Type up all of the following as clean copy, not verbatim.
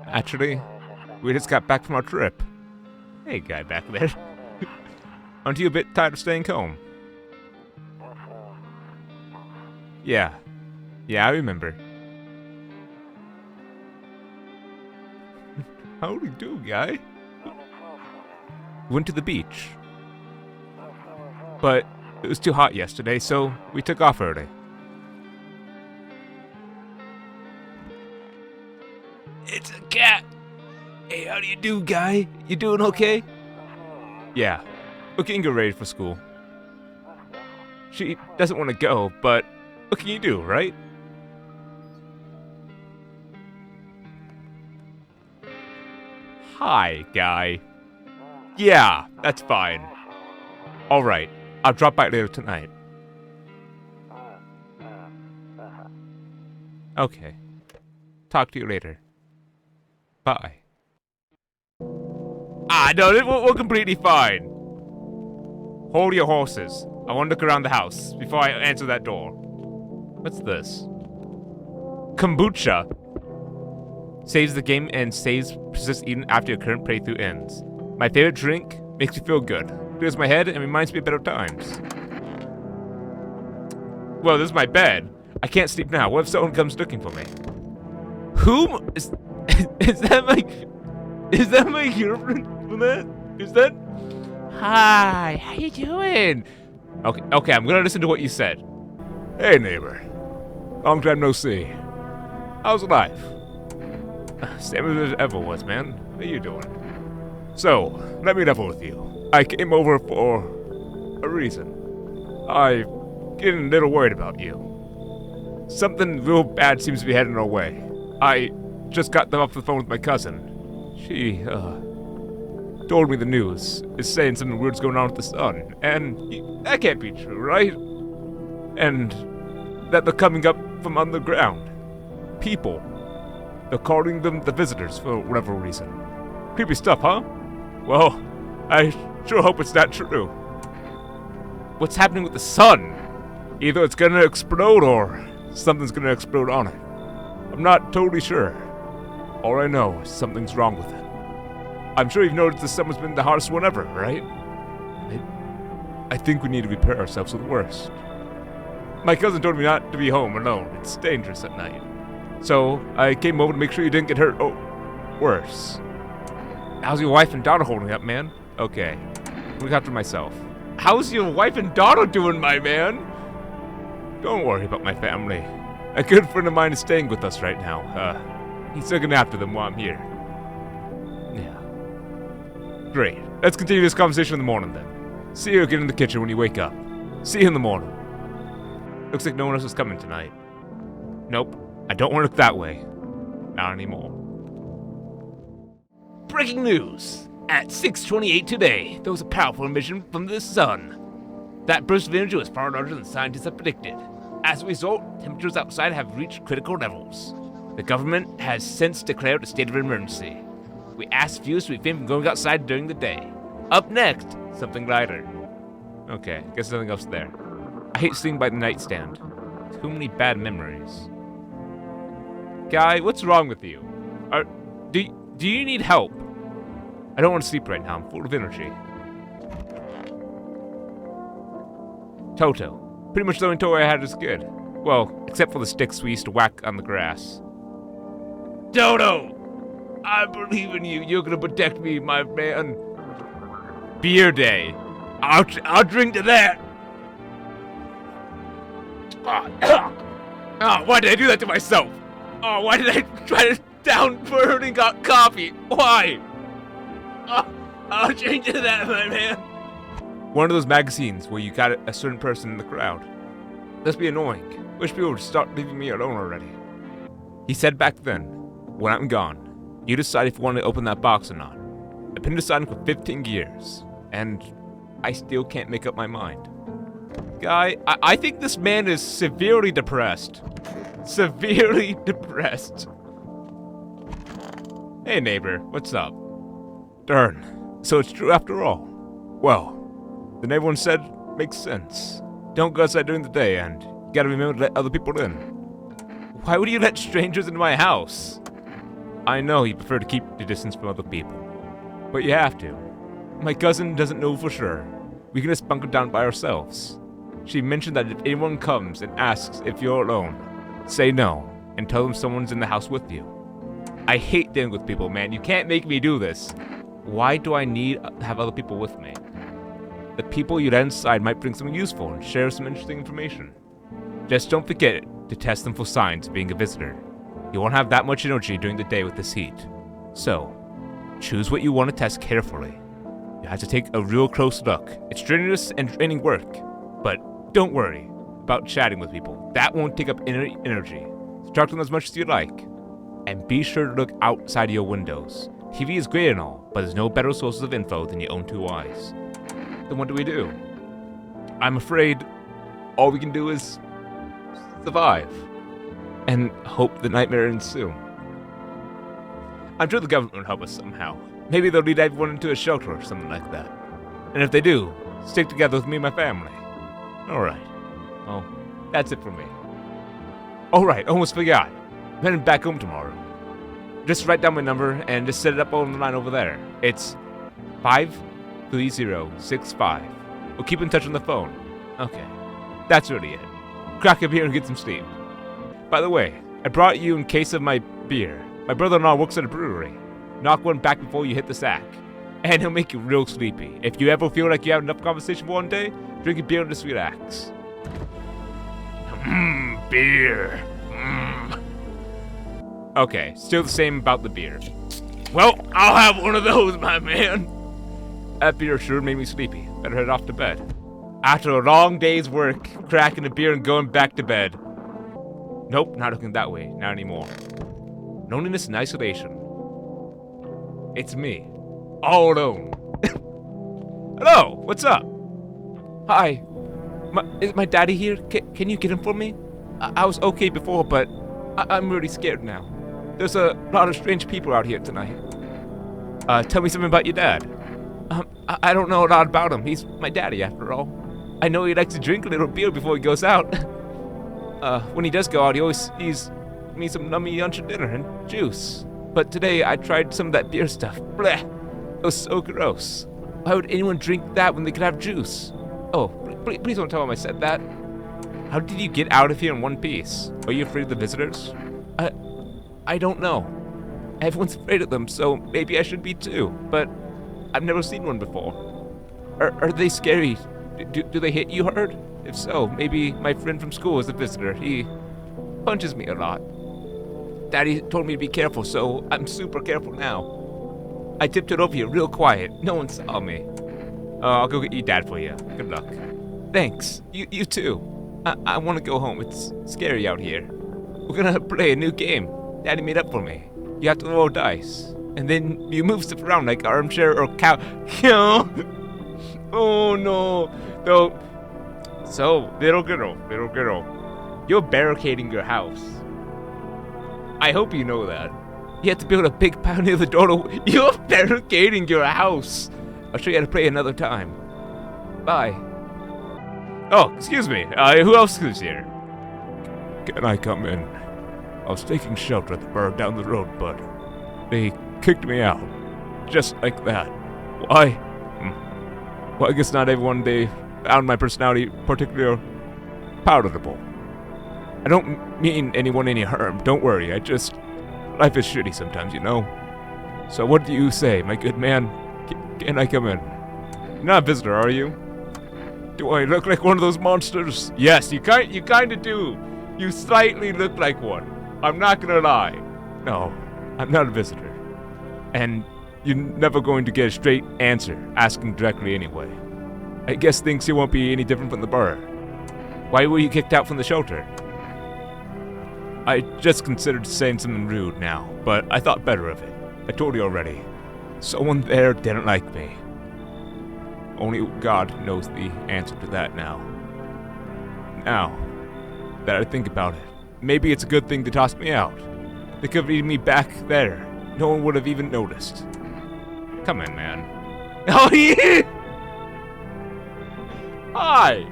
Actually, we just got back from our trip. Hey, guy back there. Aren't you a bit tired of staying home? Yeah. Yeah, I remember. How'd you do, guy? Went to the beach. But it was too hot yesterday, so we took off early. It's a cat! Hey, how do you do, guy? You doing okay? Yeah. We're getting her ready for school. She doesn't want to go, but what can you do, right? Hi, guy. Yeah, that's fine. Alright, I'll drop by later tonight. Okay. Talk to you later. Bye. No, we're completely fine. Hold your horses. I want to look around the house before I answer that door. What's this? Kombucha. Saves the game and saves persist even after your current playthrough ends. My favorite drink makes me feel good. Clears my head and reminds me of better times. Well, this is my bed. I can't sleep now. What if someone comes looking for me? Whom is that my girlfriend? Is that? Hi, how you doing? Okay, I'm gonna listen to what you said. Hey, neighbor. Long time no see. How's life? Same as it ever was, man. How you doing? So, let me level with you. I came over for a reason. I'm getting a little worried about you. Something real bad seems to be heading our way. I just got them off the phone with my cousin. She, told me the news is saying something weird's going on with the sun, and that can't be true, right? And that they're coming up from underground. People. They're calling them the visitors for whatever reason. Creepy stuff, huh? Well, I sure hope it's not true. What's happening with the sun? Either it's gonna explode or something's gonna explode on it. I'm not totally sure. All I know is something's wrong with it. I'm sure you've noticed this summer's been the hottest one ever, right? I think we need to prepare ourselves for the worst. My cousin told me not to be home alone. It's dangerous at night. So, I came over to make sure you didn't get hurt. Oh, worse. How's your wife and daughter holding up, man? Okay. Look after myself. How's your wife and daughter doing, my man? Don't worry about my family. A good friend of mine is staying with us right now. He's looking after them while I'm here. Yeah. Great. Let's continue this conversation in the morning then. See you again in the kitchen when you wake up. See you in the morning. Looks like no one else is coming tonight. Nope. I don't want to look that way. Not anymore. Breaking news! At 6:28 today, there was a powerful emission from the sun. That burst of energy was far larger than scientists have predicted. As a result, temperatures outside have reached critical levels. The government has since declared a state of emergency. We asked viewers to refrain from going outside during the day. Up next, something lighter. Okay, guess nothing else there. I hate sitting by the nightstand. Too many bad memories. Guy, what's wrong with you? Do you need help? I don't want to sleep right now. I'm full of energy. Toto. Pretty much the only toy I had as a kid. Well, except for the sticks we used to whack on the grass. Toto! I believe in you. You're gonna protect me, my man. Beer day. I'll drink to that. Oh, why did I do that to myself? Oh, why did I try to down burning coffee? Why? Oh, I'll change to that, my man. One of those magazines where you got a certain person in the crowd. Must be annoying. Wish people would start leaving me alone already. He said back then, when I'm gone, you decide if you want to open that box or not. I've been deciding for 15 years, and I still can't make up my mind. Guy, I think this man is severely depressed. Severely depressed. Hey neighbor, what's up? Darn, so it's true after all. Well, then everyone said makes sense. Don't go outside during the day, and you gotta remember to let other people in. Why would you let strangers into my house? I know you prefer to keep the distance from other people, but you have to. My cousin doesn't know for sure. We can just bunker down by ourselves. She mentioned that if anyone comes and asks if you're alone, say no, and tell them someone's in the house with you. I hate dealing with people, man. You can't make me do this. Why do I need to have other people with me? The people you let inside might bring something useful and share some interesting information. Just don't forget to test them for signs of being a visitor. You won't have that much energy during the day with this heat. So, choose what you want to test carefully. You have to take a real close look. It's strenuous and draining work, but don't worry about chatting with people. That won't take up energy. Talk to them as much as you like. And be sure to look outside your windows. TV is great and all, but there's no better sources of info than your own two eyes. Then what do we do? I'm afraid all we can do is survive. And hope the nightmare ends soon. I'm sure the government will help us somehow. Maybe they'll lead everyone into a shelter or something like that. And if they do, stick together with me and my family. Alright. Well, that's it for me. Alright, almost forgot. I'm heading back home tomorrow. Just write down my number and just set it up on the line over there. It's 53065. We'll keep in touch on the phone. Okay. That's really it. Crack a beer and get some sleep. By the way, I brought you in case of my beer. My brother-in-law works at a brewery. Knock one back before you hit the sack. And he'll make you real sleepy. If you ever feel like you have enough conversation for one day, drink a beer and just relax. Beer. Okay, still the same about the beer. Well, I'll have one of those, my man. That beer sure made me sleepy. Better head off to bed. After a long day's work, cracking a beer and going back to bed. Nope, not looking that way. Not anymore. Loneliness and isolation. It's me. All alone. Hello, what's up? Hi. Is my daddy here? Can you get him for me? I was okay before, but I'm really scared now. There's a lot of strange people out here tonight. Tell me something about your dad. I don't know a lot about him. He's my daddy, after all. I know he likes to drink a little beer before he goes out. When he does go out, he always sees me some nummy lunch and dinner and juice. But today, I tried some of that beer stuff. Blech! It was so gross. Why would anyone drink that when they could have juice? Oh, please don't tell him I said that. How did you get out of here in one piece? Are you afraid of the visitors? I don't know. Everyone's afraid of them, so maybe I should be too. But I've never seen one before. Are they scary? Do they hit you hard? If so, maybe my friend from school is a visitor. He punches me a lot. Daddy told me to be careful, so I'm super careful now. I tiptoed over here real quiet. No one saw me. I'll go get your dad for you. Good luck. Thanks. You too. I want to go home. It's scary out here. We're gonna play a new game. Daddy made up for me. You have to roll dice. And then you move stuff around like armchair or cow. Oh no. So, little girl. You're barricading your house. I hope you know that. You have to build a big pile near the door. You're barricading your house. I'll show you how to play another time. Bye. Oh, excuse me. Who else is here? Can I come in? I was taking shelter at the bar down the road, but they kicked me out. Just like that. Why? Well, I guess not everyone they found my personality particularly palatable. I don't mean anyone any harm. Don't worry. Life is shitty sometimes, you know. So what do you say, my good man? Can I come in? You're not a visitor, are you? Do I look like one of those monsters? Yes, you kind of do. You slightly look like one. I'm not gonna lie. No, I'm not a visitor. And you're never going to get a straight answer asking directly anyway. I guess things here won't be any different from the bar. Why were you kicked out from the shelter? I just considered saying something rude now, but I thought better of it. I told you already. Someone there didn't like me. Only God knows the answer to that now. Now that I think about it, maybe it's a good thing they tossed me out. They could have eaten me back there. No one would have even noticed. Come in, man. Oh, yeah! Hi!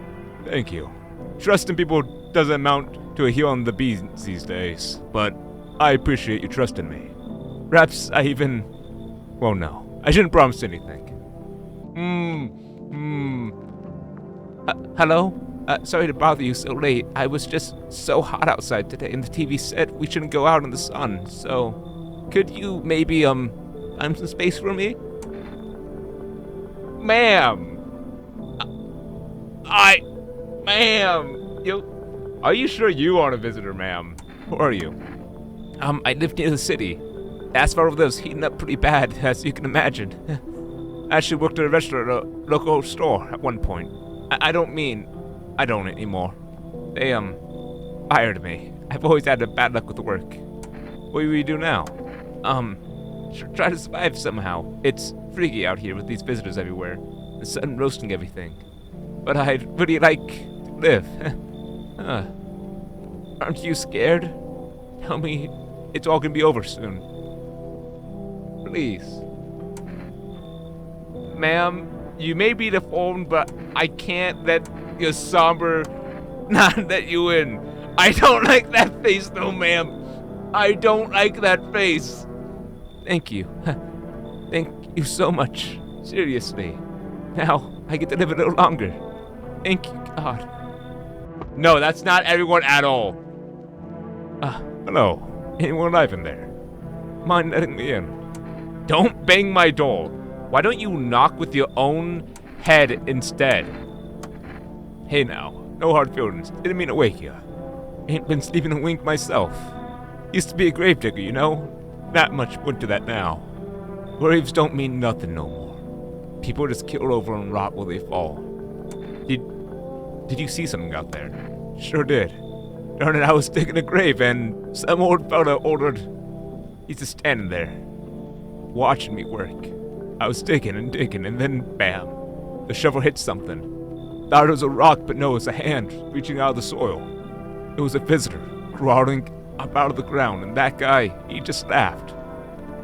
Thank you. Trusting people doesn't amount to a heel on the bees these days, but I appreciate you trusting me. Perhaps I even... Well, no. I shouldn't promise anything. Hello? Sorry to bother you so late. I was just so hot outside today, and the TV said we shouldn't go out in the sun, so... Could you maybe, find some space for me? Ma'am! Ma'am! Are you sure you aren't a visitor, ma'am? Who are you? I live near the city. The asphalt over there is heating up pretty bad, as you can imagine. I actually worked at a restaurant at a local store at one point. I don't anymore. They, fired me. I've always had bad luck with work. What do we do now? Try to survive somehow. It's freaky out here with these visitors everywhere. The sun roasting everything. But I'd really like to live. Aren't you scared? Tell me it's all gonna be over soon. Please. Ma'am, you may be deformed, but I can't let your somber not let you in. I don't like that face though, ma'am. I don't like that face. Thank you. Thank you so much. Seriously. Now, I get to live a little longer. Thank you, God. No, that's not everyone at all. Hello. Anyone alive in there? Mind letting me in? Don't bang my door. Why don't you knock with your own head instead? Hey now, no hard feelings. Didn't mean to wake you. Ain't been sleeping a wink myself. Used to be a gravedigger, you know? Not much wood to that now. Graves don't mean nothing no more. People just kill over and rot while they fall. Did you see something out there? Sure did. Darn it, I was digging a grave and some old fella ordered... He's just standing there, watching me work. I was digging and then bam, the shovel hit something. Thought it was a rock, but no, it was a hand reaching out of the soil. It was a visitor crawling up out of the ground, and that guy, he just laughed.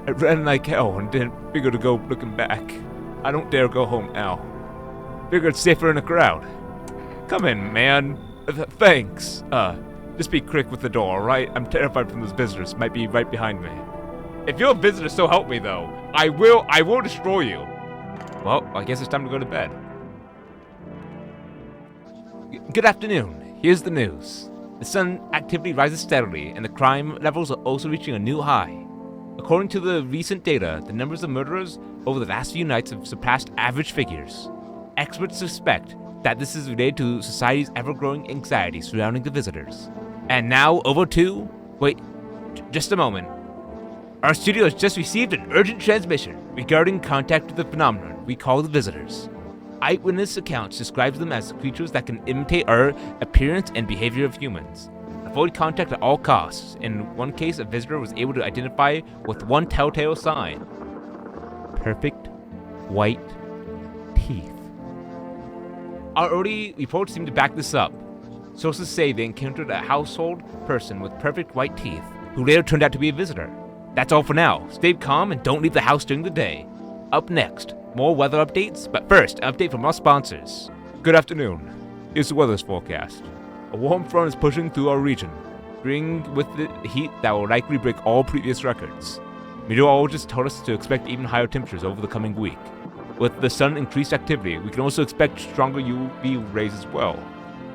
I ran like hell and didn't figure to go looking back. I don't dare go home now. Figured it's safer in a crowd. Come in, man. Thanks. Just be quick with the door, alright? I'm terrified from those visitors. Might be right behind me. If you're a visitor, so help me, though. I will destroy you. Well, I guess it's time to go to bed. Good afternoon. Here's the news. The sun activity rises steadily, and the crime levels are also reaching a new high. According to the recent data, the numbers of murderers over the last few nights have surpassed average figures. Experts suspect that this is related to society's ever-growing anxiety surrounding the visitors. And now, over to... Wait, just a moment. Our studio has just received an urgent transmission regarding contact with the phenomenon we call the visitors. Eyewitness accounts describe them as creatures that can imitate our appearance and behavior of humans. Avoid contact at all costs. In one case, a visitor was able to identify with one telltale sign. Perfect white teeth. Our early reports seem to back this up. Sources say they encountered a household person with perfect white teeth, who later turned out to be a visitor. That's all for now. Stay calm and don't leave the house during the day. Up next, more weather updates, but first, an update from our sponsors. Good afternoon. Here's the weather's forecast. A warm front is pushing through our region, bringing with it heat that will likely break all previous records. Meteorologists told us to expect even higher temperatures over the coming week. With the sun increased activity, we can also expect stronger UV rays as well.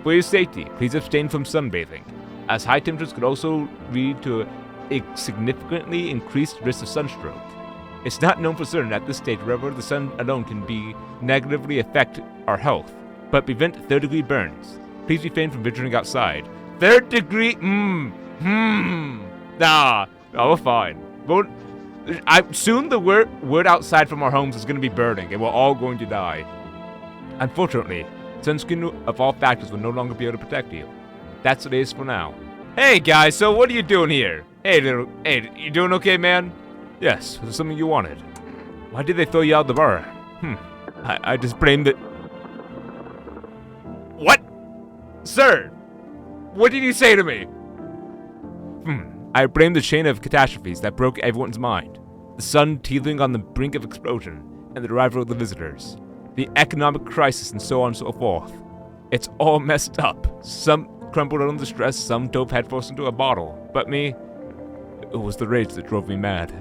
For your safety, please abstain from sunbathing, as high temperatures could also lead to a significantly increased risk of sunstroke. It's not known for certain at this stage whether the sun alone can negatively affect our health, but prevent third-degree burns. Please refrain from venturing outside. Third degree? Nah, we're fine. Soon the word outside from our homes is going to be burning, and we're all going to die. Unfortunately, sunscreen of all factors will no longer be able to protect you. That's what it is for now. Hey guys, so what are you doing here? Hey, you doing okay, man? Yes, was there something you wanted? Why did they throw you out of the bar? I just blamed it. What? Sir, what did you say to me? I blamed the chain of catastrophes that broke everyone's mind. The sun teetering on the brink of explosion, and the arrival of the visitors. The economic crisis, and so on and so forth. It's all messed up. Some crumbled under stress, some dove headfirst into a bottle. But me, it was the rage that drove me mad.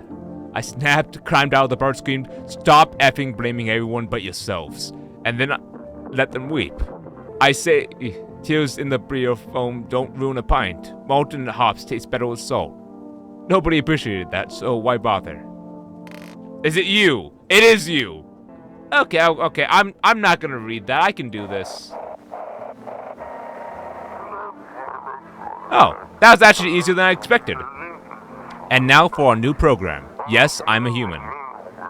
I snapped, climbed out of the bar, screamed, "Stop effing blaming everyone but yourselves," and then I let them weep. I say, tears in the beer foam don't ruin a pint. Molten hops taste better with salt. Nobody appreciated that, so why bother? Is it you? It is you! Okay, I'm not gonna read that. I can do this. Oh, that was actually easier than I expected. And now for our new program. Yes, I'm a human.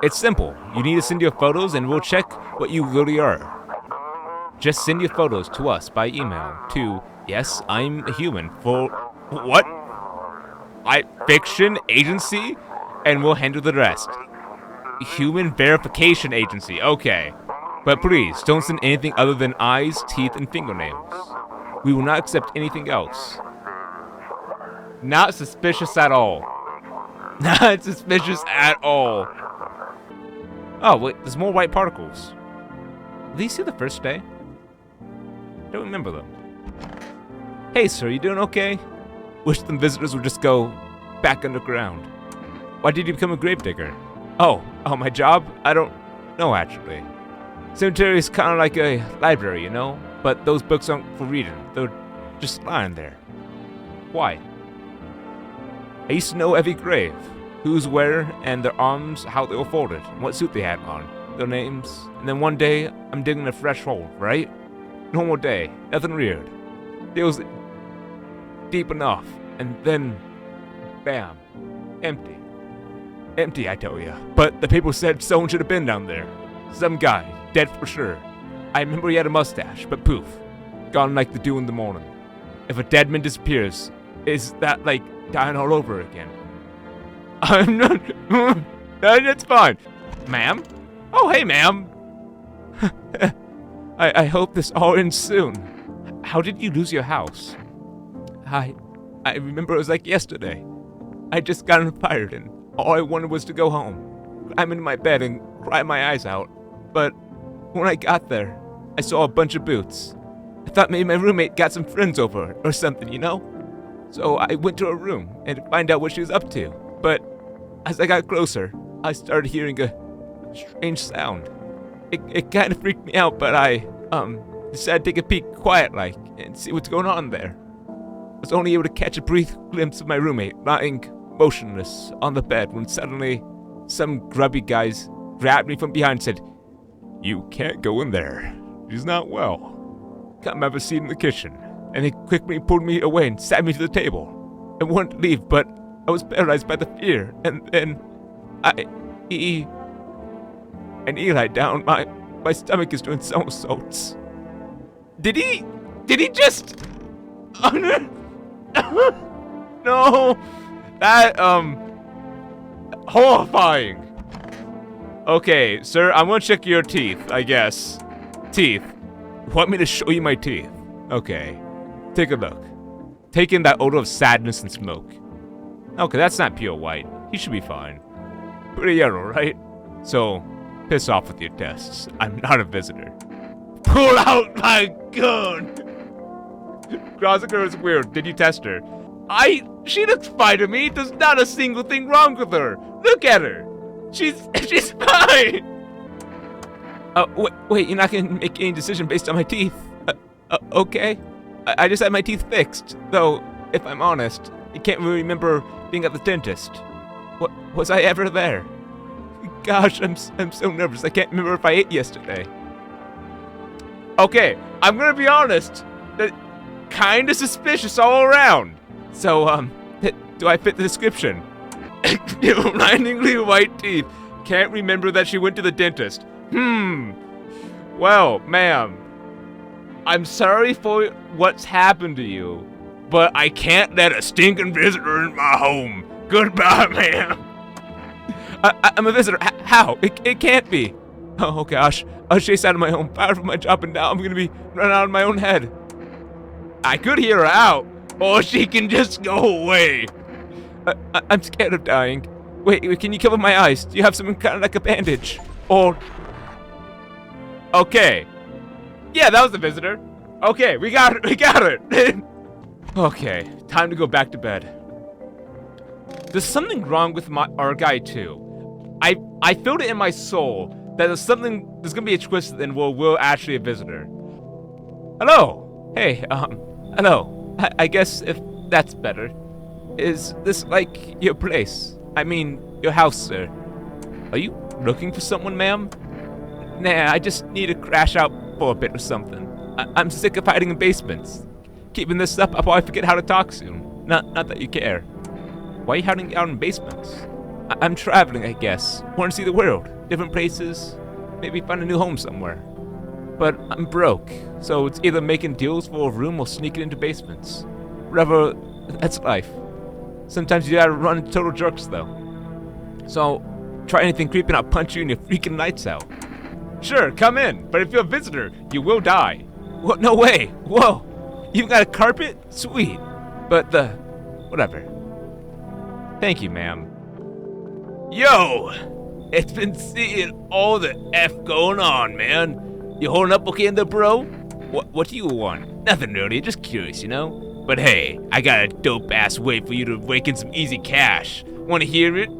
It's simple. You need to send your photos and we'll check what you really are. Just send your photos to us by email to yes, I'm a human for what? Fiction agency? And we'll handle the rest. Human verification agency, okay. But please, don't send anything other than eyes, teeth, and fingernails. We will not accept anything else. Not suspicious at all. Not suspicious at all. Oh, wait, there's more white particles. Did these here the first day? I don't remember them. Hey, sir, you doing okay? Wish them visitors would just go back underground. Why did you become a gravedigger? Oh, my job? I don't know, actually. Cemetery is kind of like a library, you know? But those books aren't for reading. They're just lying there. Why? I used to know every grave. Who's where, and their arms, how they were folded, and what suit they had on, their names. And then one day, I'm digging a fresh hole, right? Normal day, nothing weird. Feels deep enough, and then, bam, empty. Empty, I tell ya. But the people said someone should have been down there. Some guy, dead for sure. I remember he had a mustache, but poof, gone like the dew in the morning. If a dead man disappears, is that like dying all over again? I'm not. That's fine, ma'am. Oh, hey, ma'am. I hope this all ends soon. How did you lose your house? I remember it was like yesterday. I just got fired and all I wanted was to go home. I'm in my bed and cry my eyes out. But when I got there, I saw a bunch of boots. I thought maybe my roommate got some friends over or something, you know? So I went to her room and to find out what she was up to. But as I got closer, I started hearing a strange sound. It kind of freaked me out, but I decided to take a peek quiet-like and see what's going on there. I was only able to catch a brief glimpse of my roommate lying motionless on the bed when suddenly some grubby guys grabbed me from behind and said, "You can't go in there. She's not well. Come have a seat in the kitchen." And they quickly pulled me away and sat me to the table. I wanted to leave, but I was paralyzed by the fear. And then he lied down. My stomach is doing somersaults. Did he just? No. That, horrifying. Okay, sir, I'm gonna check your teeth, I guess. Teeth. Want me to show you my teeth? Okay. Take a look. Take in that odor of sadness and smoke. Okay, that's not pure white. He should be fine. Pretty yellow, right? So, piss off with your tests. I'm not a visitor. Pull out my gun! Groziger is weird. Did you test her? She looks fine to me. There's not a single thing wrong with her. Look at her. She's fine. Wait, you're not gonna make any decision based on my teeth? Okay. I just had my teeth fixed. Though, if I'm honest, I can't really remember being at the dentist. Was I ever there? Gosh, I'm so nervous. I can't remember if I ate yesterday. Okay, I'm gonna be honest. Kinda suspicious all around. So, do I fit the description? Blindingly white teeth. Can't remember that she went to the dentist. Well, ma'am, I'm sorry for what's happened to you, but I can't let a stinking visitor in my home. Goodbye, ma'am. I'm a visitor. How? It can't be. Oh, gosh. I was chased out of my home, fired from my job, and now I'm gonna be run out of my own head. I could hear her out, or she can just go away. I'm scared of dying. Wait, can you cover my eyes? Do you have something kind of like a bandage? Or... Okay. Yeah, that was the visitor. Okay, we got it. Okay, time to go back to bed. There's something wrong with our guy too. I felt it in my soul that there's gonna be a twist and we're actually a visitor. Hello. Hey, hello. I guess if that's better. Is this like your place? I mean, your house, sir. Are you looking for someone, ma'am? Nah, I just need to crash out for a bit or something. I'm sick of hiding in basements. Keeping this up, I'll probably forget how to talk soon. Not that you care. Why are you hiding out in basements? I'm traveling, I guess. Want to see the world. Different places. Maybe find a new home somewhere. But I'm broke, so it's either making deals for a room or sneaking into basements. Whatever, that's life. Sometimes you gotta run into total jerks, though. So, try anything creepy and I'll punch you in your freaking lights out. Sure, come in, but if you're a visitor, you will die. What? No way! Whoa! You've got a carpet? Sweet. But whatever. Thank you, ma'am. Yo! It's been seeing all the F going on, man. You holding up okay in there, bro? What do you want? Nothing really, just curious, you know? But hey, I got a dope-ass way for you to rake in some easy cash. Wanna hear it?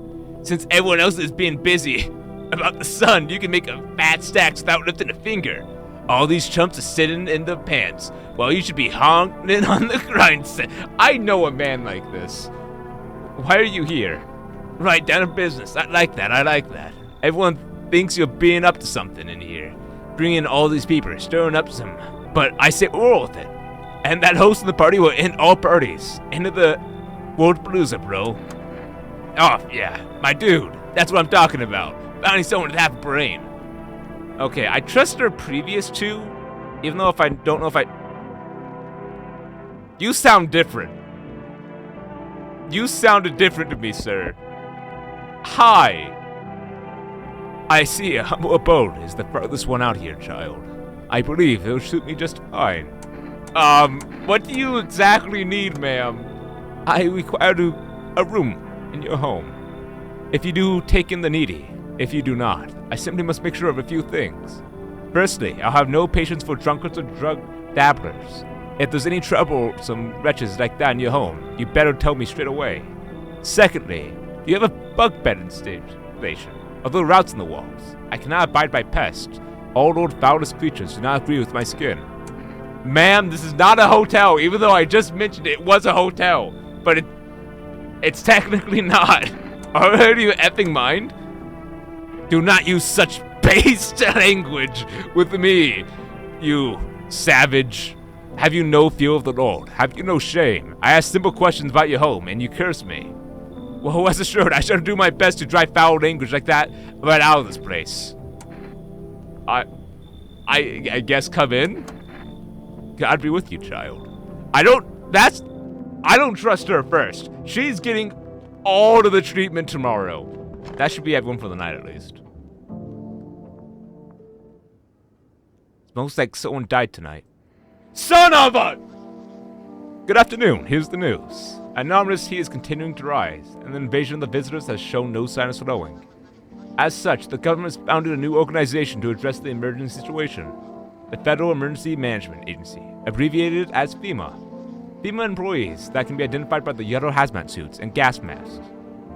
Since everyone else is being busy about the sun, you can make a fat stacks without lifting a finger. All these chumps are sitting in the pants, while you should be honking on the grind set. I know a man like this. Why are you here? Right, down in business. I like that. Everyone thinks you're being up to something in here. Bringing all these people, stirring up some. But I say we're all with it. And that host of the party will end all parties. Into the World Palooza, bro. Oh, yeah, my dude. That's what I'm talking about. Finding someone with half a brain. Okay, I trust her previous two, even though I don't know if I... You sound different. You sounded different to me, sir. Hi. I see a humble abode is the farthest one out here, child. I believe it'll suit me just fine. What do you exactly need, ma'am? I require a room in your home. If you do, take in the needy. If you do not, I simply must make sure of a few things. Firstly, I'll have no patience for drunkards or drug dabblers. If there's any troublesome wretches like that in your home, you better tell me straight away. Secondly, you have a bug bed installation, although routes in the walls. I cannot abide by pests. All old foulest creatures do not agree with my skin. Ma'am, this is not a hotel, even though I just mentioned it was a hotel. But it's technically not. Are you effing mind? Do not use such base language with me, you savage. Have you no fear of the Lord? Have you no shame? I ask simple questions about your home, and you curse me. Well, rest assured, I shall do my best to drive foul language like that right out of this place. I guess come in? God be with you, child. I don't trust her first. She's getting all of the treatment tomorrow. That should be everyone for the night, at least. Smells like someone died tonight. Son of a... Good afternoon. Here's the news. Anonymous heat is continuing to rise, and the invasion of the visitors has shown no sign of slowing. As such, the government has founded a new organization to address the emergency situation. The Federal Emergency Management Agency, abbreviated as FEMA. FEMA employees that can be identified by the yellow hazmat suits and gas masks.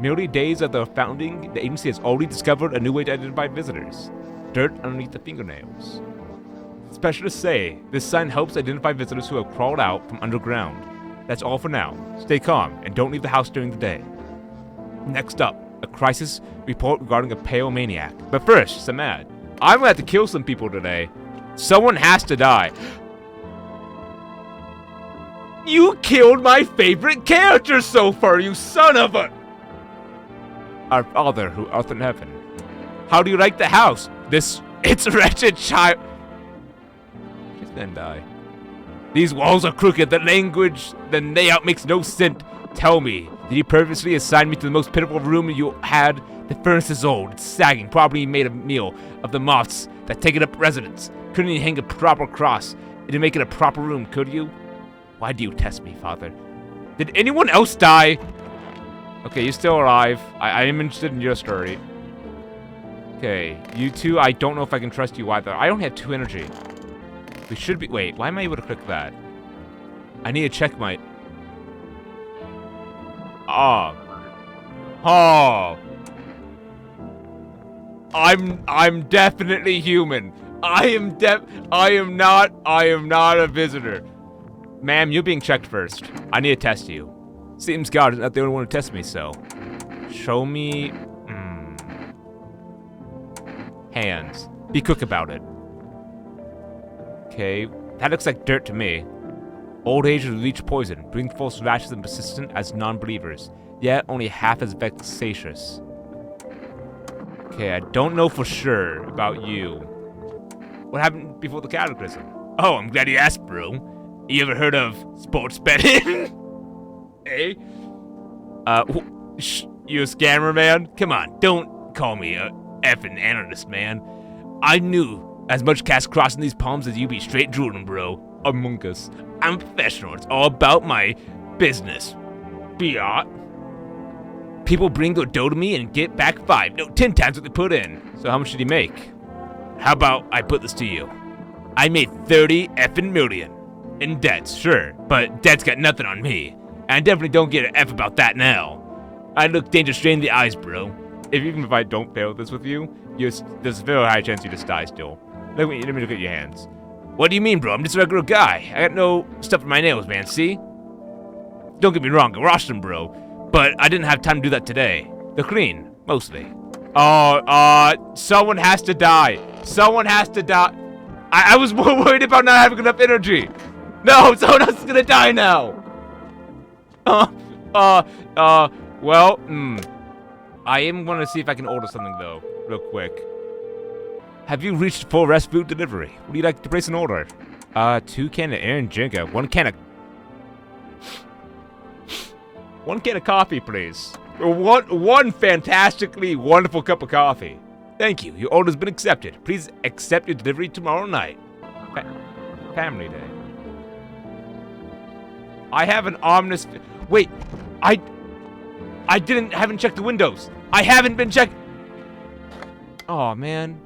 Merely days of their founding, the agency has already discovered a new way to identify visitors. Dirt underneath the fingernails. Specialists say this sign helps identify visitors who have crawled out from underground. That's all for now. Stay calm and don't leave the house during the day. Next up, a crisis report regarding a pale maniac. But first, some ad. I'm gonna have to kill some people today. Someone has to die. You killed my favorite character so far, you son of a... Our Father who art in heaven. How do you like the house? It's a wretched child. She's gonna die. These walls are crooked. The layout makes no sense. Tell me, did you purposely assign me to the most pitiful room you had? The furnace is old, it's sagging, probably made a meal of the moths that taken up residence. Couldn't you hang a proper cross to make it a proper room, could you? Why do you test me, Father? Did anyone else die? Okay, you're still alive. I am interested in your story. Okay, you two, I don't know if I can trust you either. I don't have 2 energy. We should be... Wait, why am I able to click that? I need to check my... Oh. Oh. I'm definitely human. I am not a visitor. Ma'am, you're being checked first. I need to test you. Seems God is not the only one to test me, so. Show me... hands. Be quick about it. Okay, that looks like dirt to me. Old age will leech poison, bring false rashes and persistent as non-believers, yet only half as vexatious. Okay, I don't know for sure about you. What happened before the cataclysm? Oh, I'm glad you asked, bro. You ever heard of sports betting? Eh? You a scammer, man? Come on, don't call me a effing analyst, man. I knew as much cash crossing these palms as you be straight drooling, bro. Among Us. I'm a professional. It's all about my business. Fiat. People bring their dough to me and get back 5, no, 10 times what they put in. So how much did he make? How about I put this to you? I made 30 effing million. In debts, sure, but debt's got nothing on me. And I definitely don't get an F about that now. I look danger straight in the eyes, bro. Even if I don't fail this with you, there's a very high chance you just die still. Let me look at your hands. What do you mean, bro? I'm just a regular guy. I got no stuff in my nails, man, see? Don't get me wrong, I washed them, bro. But I didn't have time to do that today. They're clean, mostly. Someone has to die. Someone has to die. I was more worried about not having enough energy. No, someone else is gonna die now. Well, I am gonna see if I can order something, though, real quick. Have you reached full rest food delivery? Would you like to place an order? 2 cans of Aaron Jenga, 1 can of coffee, please. One fantastically wonderful cup of coffee. Thank you. Your order's been accepted. Please accept your delivery tomorrow night. Family Day. I have an ominous... Wait, I haven't checked the windows. I haven't been checked... Oh, man.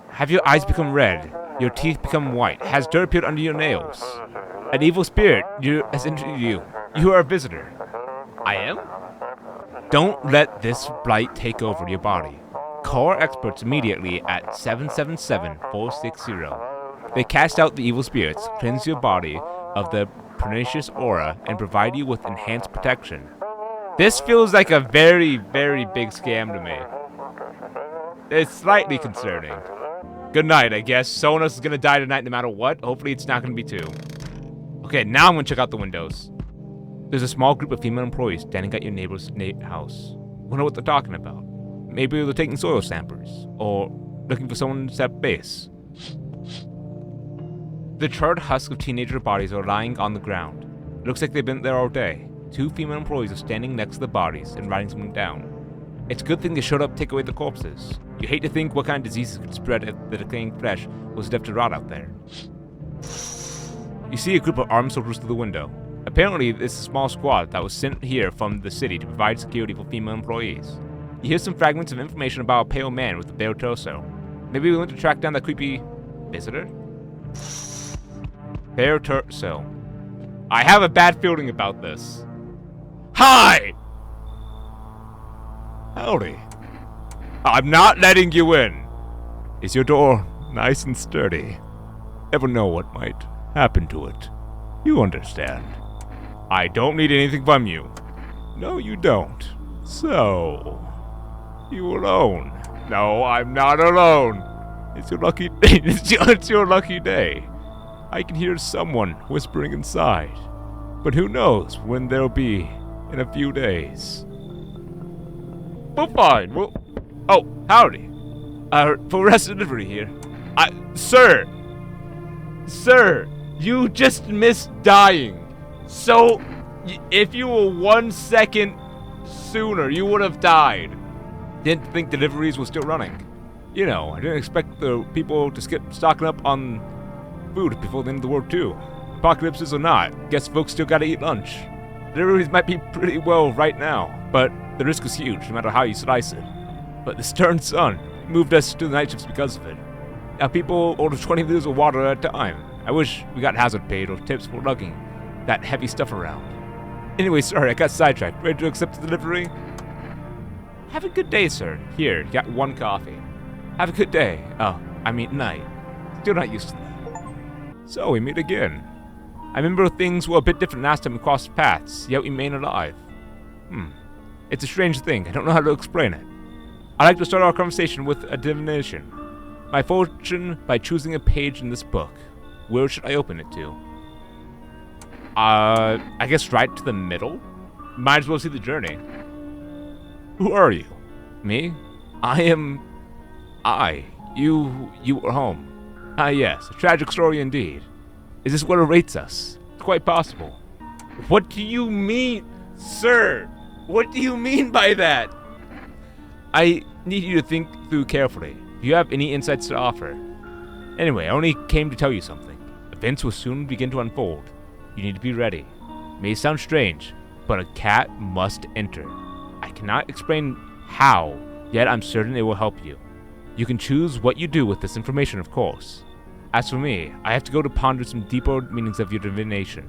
Have your eyes become red? Your teeth become white? Has dirt appeared under your nails? An evil spirit has entered you. You are a visitor. I am? Don't let this blight take over your body. Call our experts immediately at 777-460. They cast out the evil spirits, cleanse your body of the pernicious aura, and provide you with enhanced protection. This feels like a very, very big scam to me. It's slightly concerning. Good night, I guess. Someone else is gonna die tonight no matter what. Hopefully it's not gonna be 2. Okay, now I'm gonna check out the windows. There's a small group of female employees standing at your neighbor's house. Wonder what they're talking about. Maybe they're taking soil samples, or looking for someone to set up base. The charred husks of teenager bodies are lying on the ground. It looks like they've been there all day. 2 female employees are standing next to the bodies and writing something down. It's a good thing they showed up to take away the corpses. You hate to think what kind of diseases could spread if the decaying flesh was left to rot out there. You see a group of armed soldiers through the window. Apparently, this is a small squad that was sent here from the city to provide security for female employees. You hear some fragments of information about a pale man with a bare torso. Maybe we want to track down that creepy visitor? Bare torso. I have a bad feeling about this. Hi! Howdy. I'm not letting you in. Is your door nice and sturdy? Never know what might happen to it. You understand. I don't need anything from you. No, you don't. So, you alone? No, I'm not alone. It's your lucky day. It's your lucky day. I can hear someone whispering inside. But who knows when they'll be in a few days. Well, fine. Well, oh, howdy. For rest delivery here. Sir, you just missed dying. So, if you were 1 second sooner, you would have died. Didn't think deliveries were still running. You know, I didn't expect the people to skip stocking up on food before the end of the world too. Apocalypses or not, guess folks still gotta eat lunch. Deliveries might be pretty well right now, but the risk is huge no matter how you slice it. But the stern sun moved us to the night shifts because of it. Now people order 20 liters of water at a time. I wish we got hazard paid or tips for lugging that heavy stuff around. Anyway, sorry, I got sidetracked. Ready to accept the delivery? Have a good day, sir. Here, you got 1 coffee. Have a good day. Oh, I mean night. Still not used to that. So, we meet again. I remember things were a bit different last time we crossed paths, yet we remain alive. It's a strange thing. I don't know how to explain it. I'd like to start our conversation with a divination. My fortune by choosing a page in this book. Where should I open it to? I guess right to the middle? Might as well see the journey. Who are you? Me? I am... You are home. Ah yes, a tragic story indeed. Is this what awaits us? It's quite possible. What do you mean, sir? What do you mean by that? I need you to think through carefully. Do you have any insights to offer? Anyway, I only came to tell you something. Events will soon begin to unfold. You need to be ready. It may sound strange, but a cat must enter. I cannot explain how, yet I'm certain it will help you. You can choose what you do with this information, of course. As for me, I have to go to ponder some deeper meanings of your divination.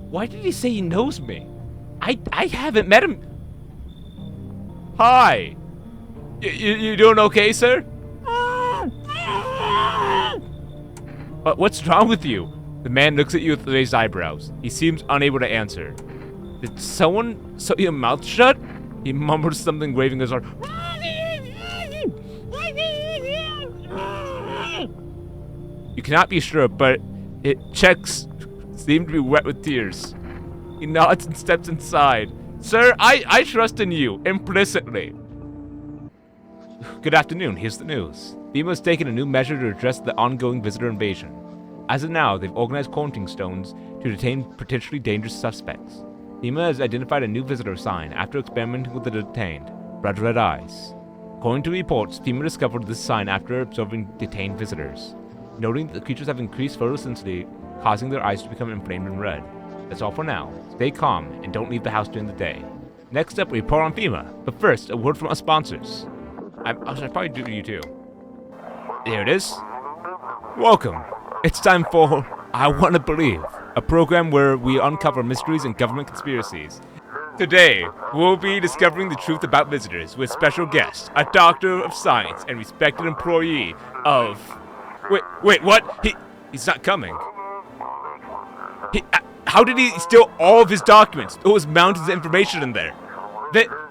Why did he say he knows me? I haven't met him. Hi. You doing okay, sir? What's wrong with you? The man looks at you with raised eyebrows. He seems unable to answer. Did someone sew your mouth shut? He mumbles something, waving his arm. You cannot be sure, but it checks seem to be wet with tears. He nods and steps inside. Sir, I trust in you, implicitly. Good afternoon, here's the news. FEMA has taken a new measure to address the ongoing visitor invasion. As of now, they've organized quarantine stones to detain potentially dangerous suspects. FEMA has identified a new visitor sign after experimenting with the detained, blood red eyes. According to reports, FEMA discovered this sign after observing detained visitors, noting that the creatures have increased photosensitivity, causing their eyes to become inflamed and red. That's all for now. Stay calm and don't leave the house during the day. Next up, we report on FEMA, but first, a word from our sponsors. I should probably do you too. There it is. Welcome. It's time for I Want to Believe, a program where we uncover mysteries and government conspiracies. Today, we'll be discovering the truth about visitors with special guest, a doctor of science and respected employee of... Wait, what? He's not coming. How did he steal all of his documents? There was mountains of information in there.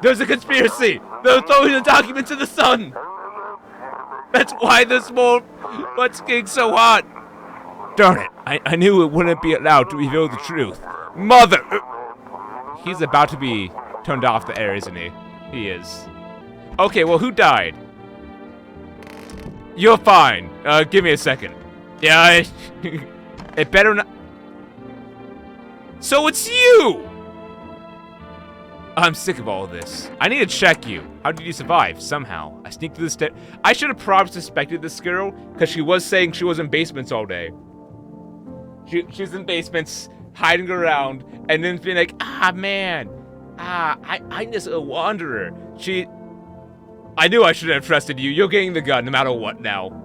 There's a conspiracy! They're throwing the documents in the sun! That's why there's more... What's getting so hot? Darn it, I knew it wouldn't be allowed to reveal the truth. Mother! He's about to be turned off the air, isn't he? He is. Okay, well, who died? You're fine. Give me a second. Yeah, it better not... So it's you! I'm sick of all of this. I need to check you. How did you survive? Somehow. I sneaked through the stairs. I should have probably suspected this girl, because she was saying she was in basements all day. She's in basements, hiding around, and then being like, man. I'm just a wanderer. I knew I should have trusted you. You're getting the gun, no matter what now.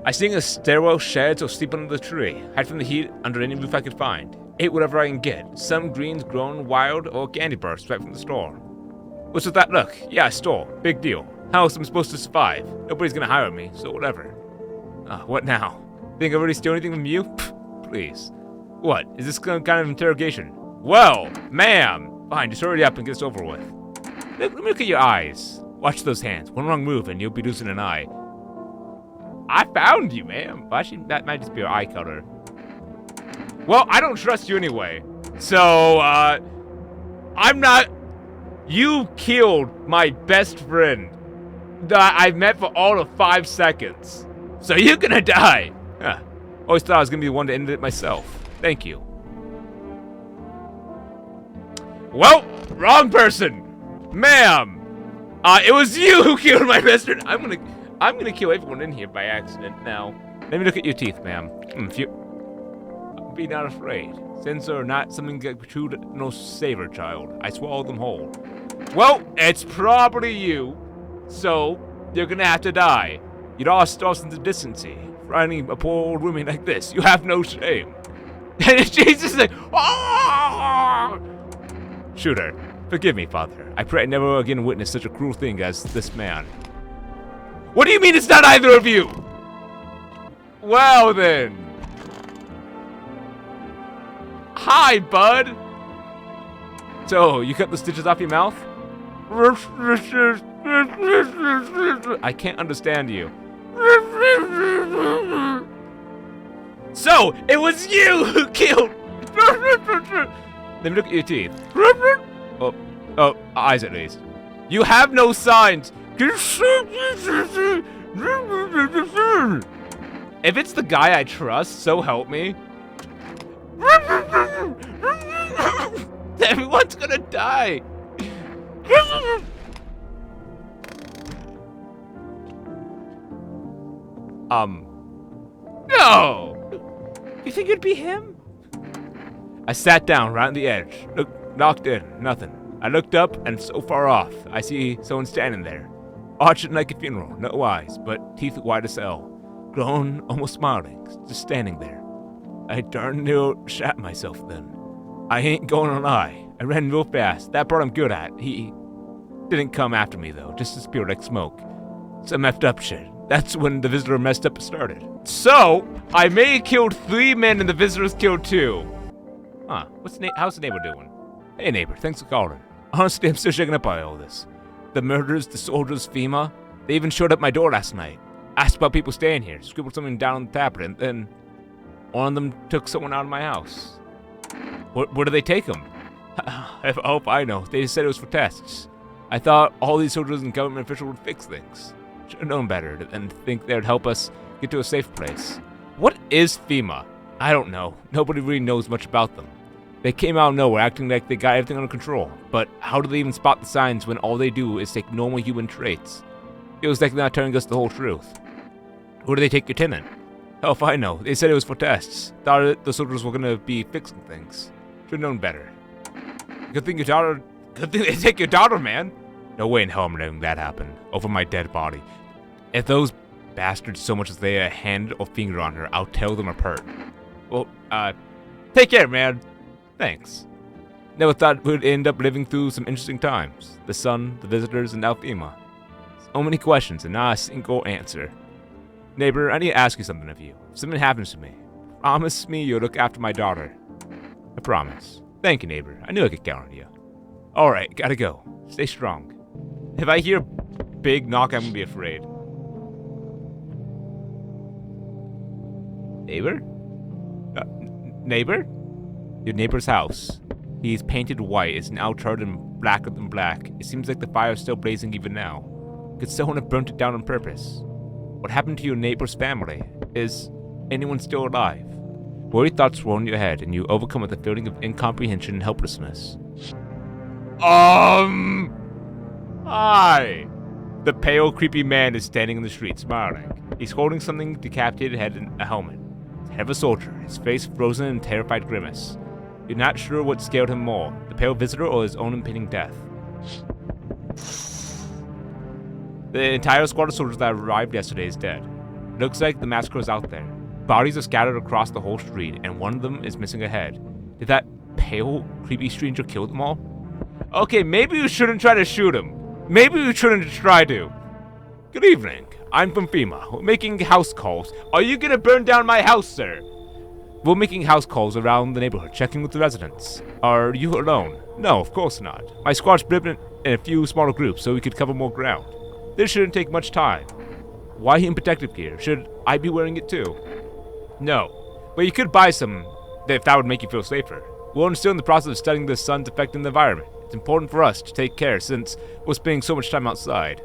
I sing a stairwell, sheds, or sleep under the tree. Hide from the heat under any roof I could find. Ate whatever I can get. Some greens grown wild or candy bars right from the store. What's with that look? Yeah, store. Big deal. How else am I supposed to survive? Nobody's gonna hire me, so whatever. What now? Think I already stole anything from you? Pfft, please. What? Is this some kind of interrogation? Well, ma'am! Fine, just hurry up and get this over with. Let me look at your eyes. Watch those hands. One wrong move and you'll be losing an eye. I found you, ma'am. Well, actually, that might just be your eye color. Well, I don't trust you anyway. So, I'm not... You killed my best friend that I've met for all of 5 seconds. So you're gonna die. Huh. Always thought I was gonna be the one to end it myself. Thank you. Well, wrong person. Ma'am. It was you who killed my best friend. I'm gonna kill everyone in here by accident now. Let me look at your teeth, ma'am. Be not afraid. Sins are not something that protrude no savor, child. I swallowed them whole. Well, it's probably you. So, you're gonna have to die. You lost all sense of decency. Finding a poor old woman like this, you have no shame. And Jesus is like, oh! Shoot her. Forgive me, Father. I pray I never again witness such a cruel thing as this man. What do you mean it's not either of you? Well then. Hi, bud. So, you cut the stitches off your mouth? I can't understand you. So, it was you who killed. Let me look at your teeth. Oh, eyes at least. You have no signs. If it's the guy I trust, so help me. Everyone's gonna die. No. You think it'd be him? I sat down right on the edge. Knocked in. Nothing. I looked up, and so far off, I see someone standing there. Arching like a funeral. No eyes, but teeth white as hell. Grown, almost smiling. Just standing there. I darn near shat myself then. I ain't gonna lie. I ran real fast. That part I'm good at. He didn't come after me, though. Just disappeared like smoke. Some effed up shit. That's when the visitor messed up started. So, I may have killed 3 men and the visitors killed 2. Huh. How's the neighbor doing? Hey, neighbor. Thanks for calling. Honestly, I'm still shaken up by all this. The murders, the soldiers, FEMA. They even showed up my door last night. Asked about people staying here. Scribbled something down on the tablet, and then one of them took someone out of my house. Where did they take him? Oh, I know. They just said it was for tests. I thought all these soldiers and government officials would fix things. Should have known better and think they would help us get to a safe place. What is FEMA? I don't know. Nobody really knows much about them. They came out of nowhere acting like they got everything under control. But how do they even spot the signs when all they do is take normal human traits? Feels like they're not telling us the whole truth. Where do they take your tenant? Hell if I know. They said it was for tests. Thought the soldiers were gonna be fixing things. Should have known better. Good thing they take your daughter, man. No way in hell I'm letting that happen. Over my dead body. If those bastards so much as lay a hand or finger on her, I'll tear them apart. Well, take care, man. Thanks. Never thought we'd end up living through some interesting times. The sun, the visitors, and now FEMA. So many questions and not a single answer. Neighbor, I need to ask you something of you. If something happens to me, promise me you'll look after my daughter. I promise. Thank you, neighbor. I knew I could count on you. Alright, gotta go. Stay strong. If I hear a big knock, I'm gonna be afraid. Neighbor? Neighbor? Your neighbor's house. He's painted white. It's now turned blacker than black. It seems like the fire is still blazing even now. Could someone have burnt it down on purpose? What happened to your neighbor's family? Is anyone still alive? Worried thoughts roll in your head, and you overcome with a feeling of incomprehension and helplessness. Hi! The pale, creepy man is standing in the street, smiling. He's holding something decapitated head and a helmet. It's the head of a soldier, his face frozen in a terrified grimace. You're not sure what scared him more, the pale visitor or his own impending death. The entire squad of soldiers that arrived yesterday is dead. It looks like the massacre is out there. Bodies are scattered across the whole street, and one of them is missing a head. Did that pale, creepy stranger kill them all? Okay, maybe you shouldn't try to shoot him. Maybe you shouldn't try to. Good evening. I'm from FEMA. We're making house calls. Are you gonna burn down my house, sir? We're making house calls around the neighborhood, checking with the residents. Are you alone? No, of course not. My squad split in a few smaller groups so we could cover more ground. This shouldn't take much time. Why in protective gear? Should I be wearing it too? No, but you could buy some if that would make you feel safer. We're still in the process of studying the sun's effect on the environment. It's important for us to take care since we're spending so much time outside.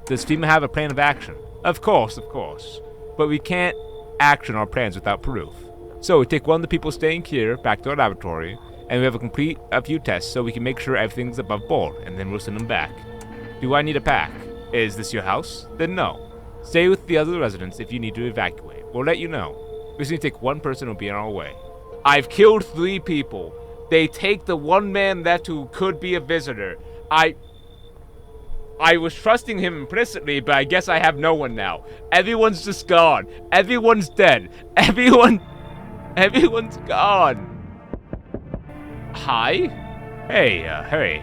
Does FEMA have a plan of action? Of course. But we can't action our plans without proof. So we take one of the people staying here back to our laboratory, and we have a few tests so we can make sure everything's above board, and then we'll send them back. Do I need a pack? Is this your house? Then no. Stay with the other residents if you need to evacuate. We'll let you know. We just need to take one person and we'll be on our way. I've killed 3 people. They take the one man that who could be a visitor. I was trusting him implicitly, but I guess I have no one now. Everyone's just gone. Everyone's dead. Everyone's gone. Hi? Hey,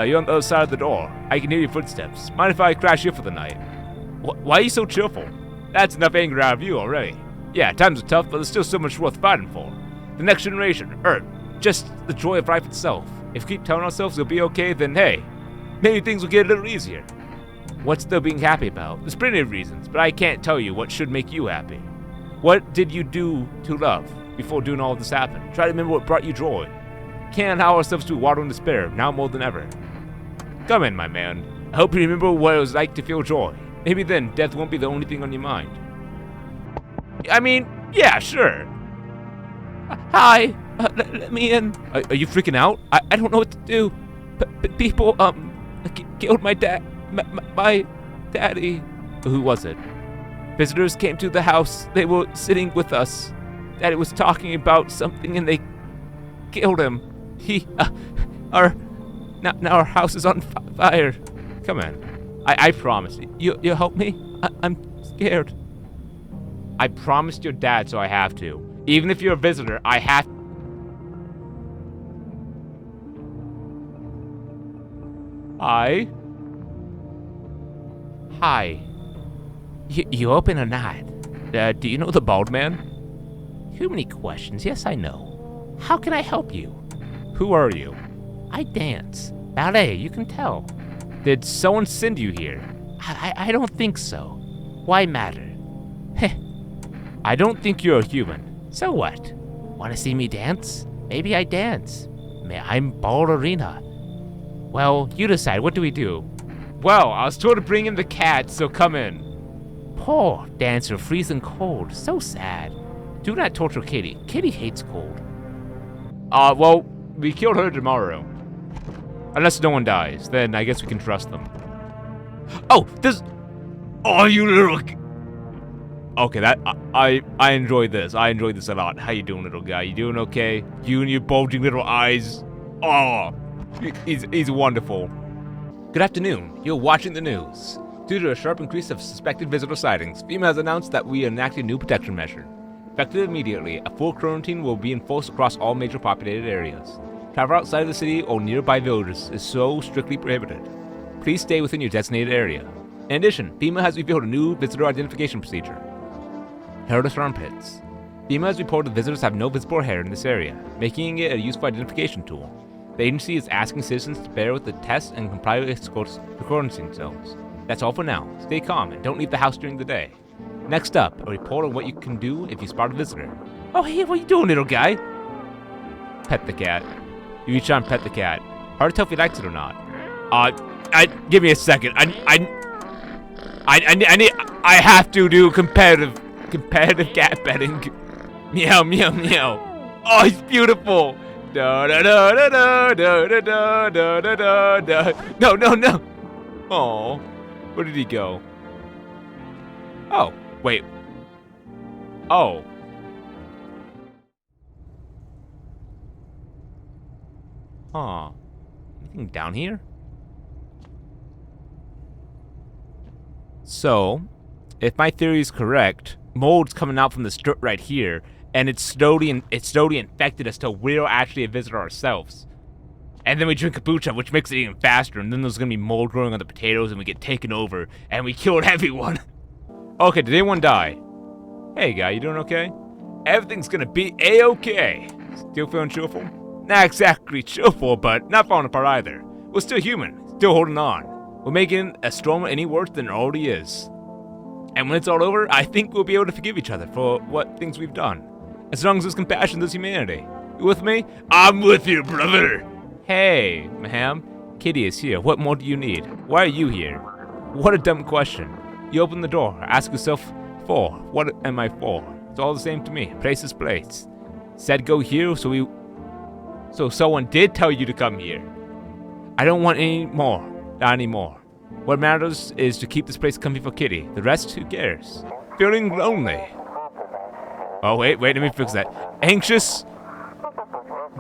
You're on the other side of the door. I can hear your footsteps. Mind if I crash here for the night? Why are you so cheerful? That's enough anger out of you already. Yeah, times are tough, but there's still so much worth fighting for. The next generation, Earth, just the joy of life itself. If we keep telling ourselves it'll be okay, then hey, maybe things will get a little easier. What's there being happy about? There's plenty of reasons, but I can't tell you what should make you happy. What did you do to love before doing all of this happened? Try to remember what brought you joy. Can't allow ourselves to water in despair, now more than ever. Come in, my man. I hope you remember what it was like to feel joy. Maybe then death won't be the only thing on your mind. I mean, yeah, sure. Hi, let me in. Are you freaking out? I don't know what to do. People, killed my dad. My daddy. Who was it? Visitors came to the house. They were sitting with us. Daddy was talking about something and they killed him. Now our house is on fire. Come in. I promise. You'll help me? I'm scared. I promised your dad, so I have to. Even if you're a visitor, I have. Hi. Hi. You open or not? Do you know the bald man? Too many questions. Yes, I know. How can I help you? Who are you? I dance. Ballet, you can tell. Did someone send you here? I don't think so. Why matter? Heh. I don't think you're a human. So what? Want to see me dance? Maybe I dance. I'm ballerina. Well, you decide. What do we do? Well, I was told to bring in the cat, so come in. Poor dancer, freezing cold. So sad. Do not torture Kitty. Kitty hates cold. Well, we killed her tomorrow. Unless no one dies, then I guess we can trust them. Oh, this. Oh, you little. Okay, I enjoyed this. I enjoyed this a lot. How you doing, little guy? You doing okay? You and your bulging little eyes. Oh, he's wonderful. Good afternoon. You're watching the news. Due to a sharp increase of suspected visitor sightings, FEMA has announced that we are enacting a new protection measure. Effective immediately, a full quarantine will be enforced across all major populated areas. Travel outside of the city or nearby villages is so strictly prohibited. Please stay within your designated area. In addition, FEMA has revealed a new visitor identification procedure. Hairless armpits. FEMA has reported visitors have no visible hair in this area, making it a useful identification tool. The agency is asking citizens to bear with the test and comply with its quarantine zones. That's all for now. Stay calm and don't leave the house during the day. Next up, a report on what you can do if you spot a visitor. Oh, hey, what are you doing, little guy? Pet the cat. You reach out and pet the cat. Hard to tell if he likes it or not. Give me a second. I have to do competitive cat petting. Meow, meow, meow. Oh, he's beautiful. Da da da da da da da da da da da. No, no, no. Oh, where did he go? Oh, wait. Oh. Huh. Anything down here? So, if my theory is correct, mold's coming out from the strip right here, and it's slowly infected us till we're actually a visitor ourselves. And then we drink kombucha, which makes it even faster, and then there's gonna be mold growing on the potatoes, and we get taken over, and we killed everyone. Okay, did anyone die? Hey, guy, you doing okay? Everything's gonna be A-okay. Still feeling cheerful? Not exactly cheerful, but not falling apart either. We're still human, still holding on. We're making a storm any worse than it already is. And when it's all over, I think we'll be able to forgive each other for what things we've done. As long as there's compassion, there's humanity. You with me? I'm with you, brother. Hey, ma'am. Kitty is here. What more do you need? Why are you here? What a dumb question. You open the door, ask yourself, for what am I for? It's all the same to me. Place is place. Said go here, so someone did tell you to come here. I don't want any more. Not anymore. What matters is to keep this place comfy for Kitty. The rest, who cares? Feeling lonely. Oh, wait, let me fix that. Anxious?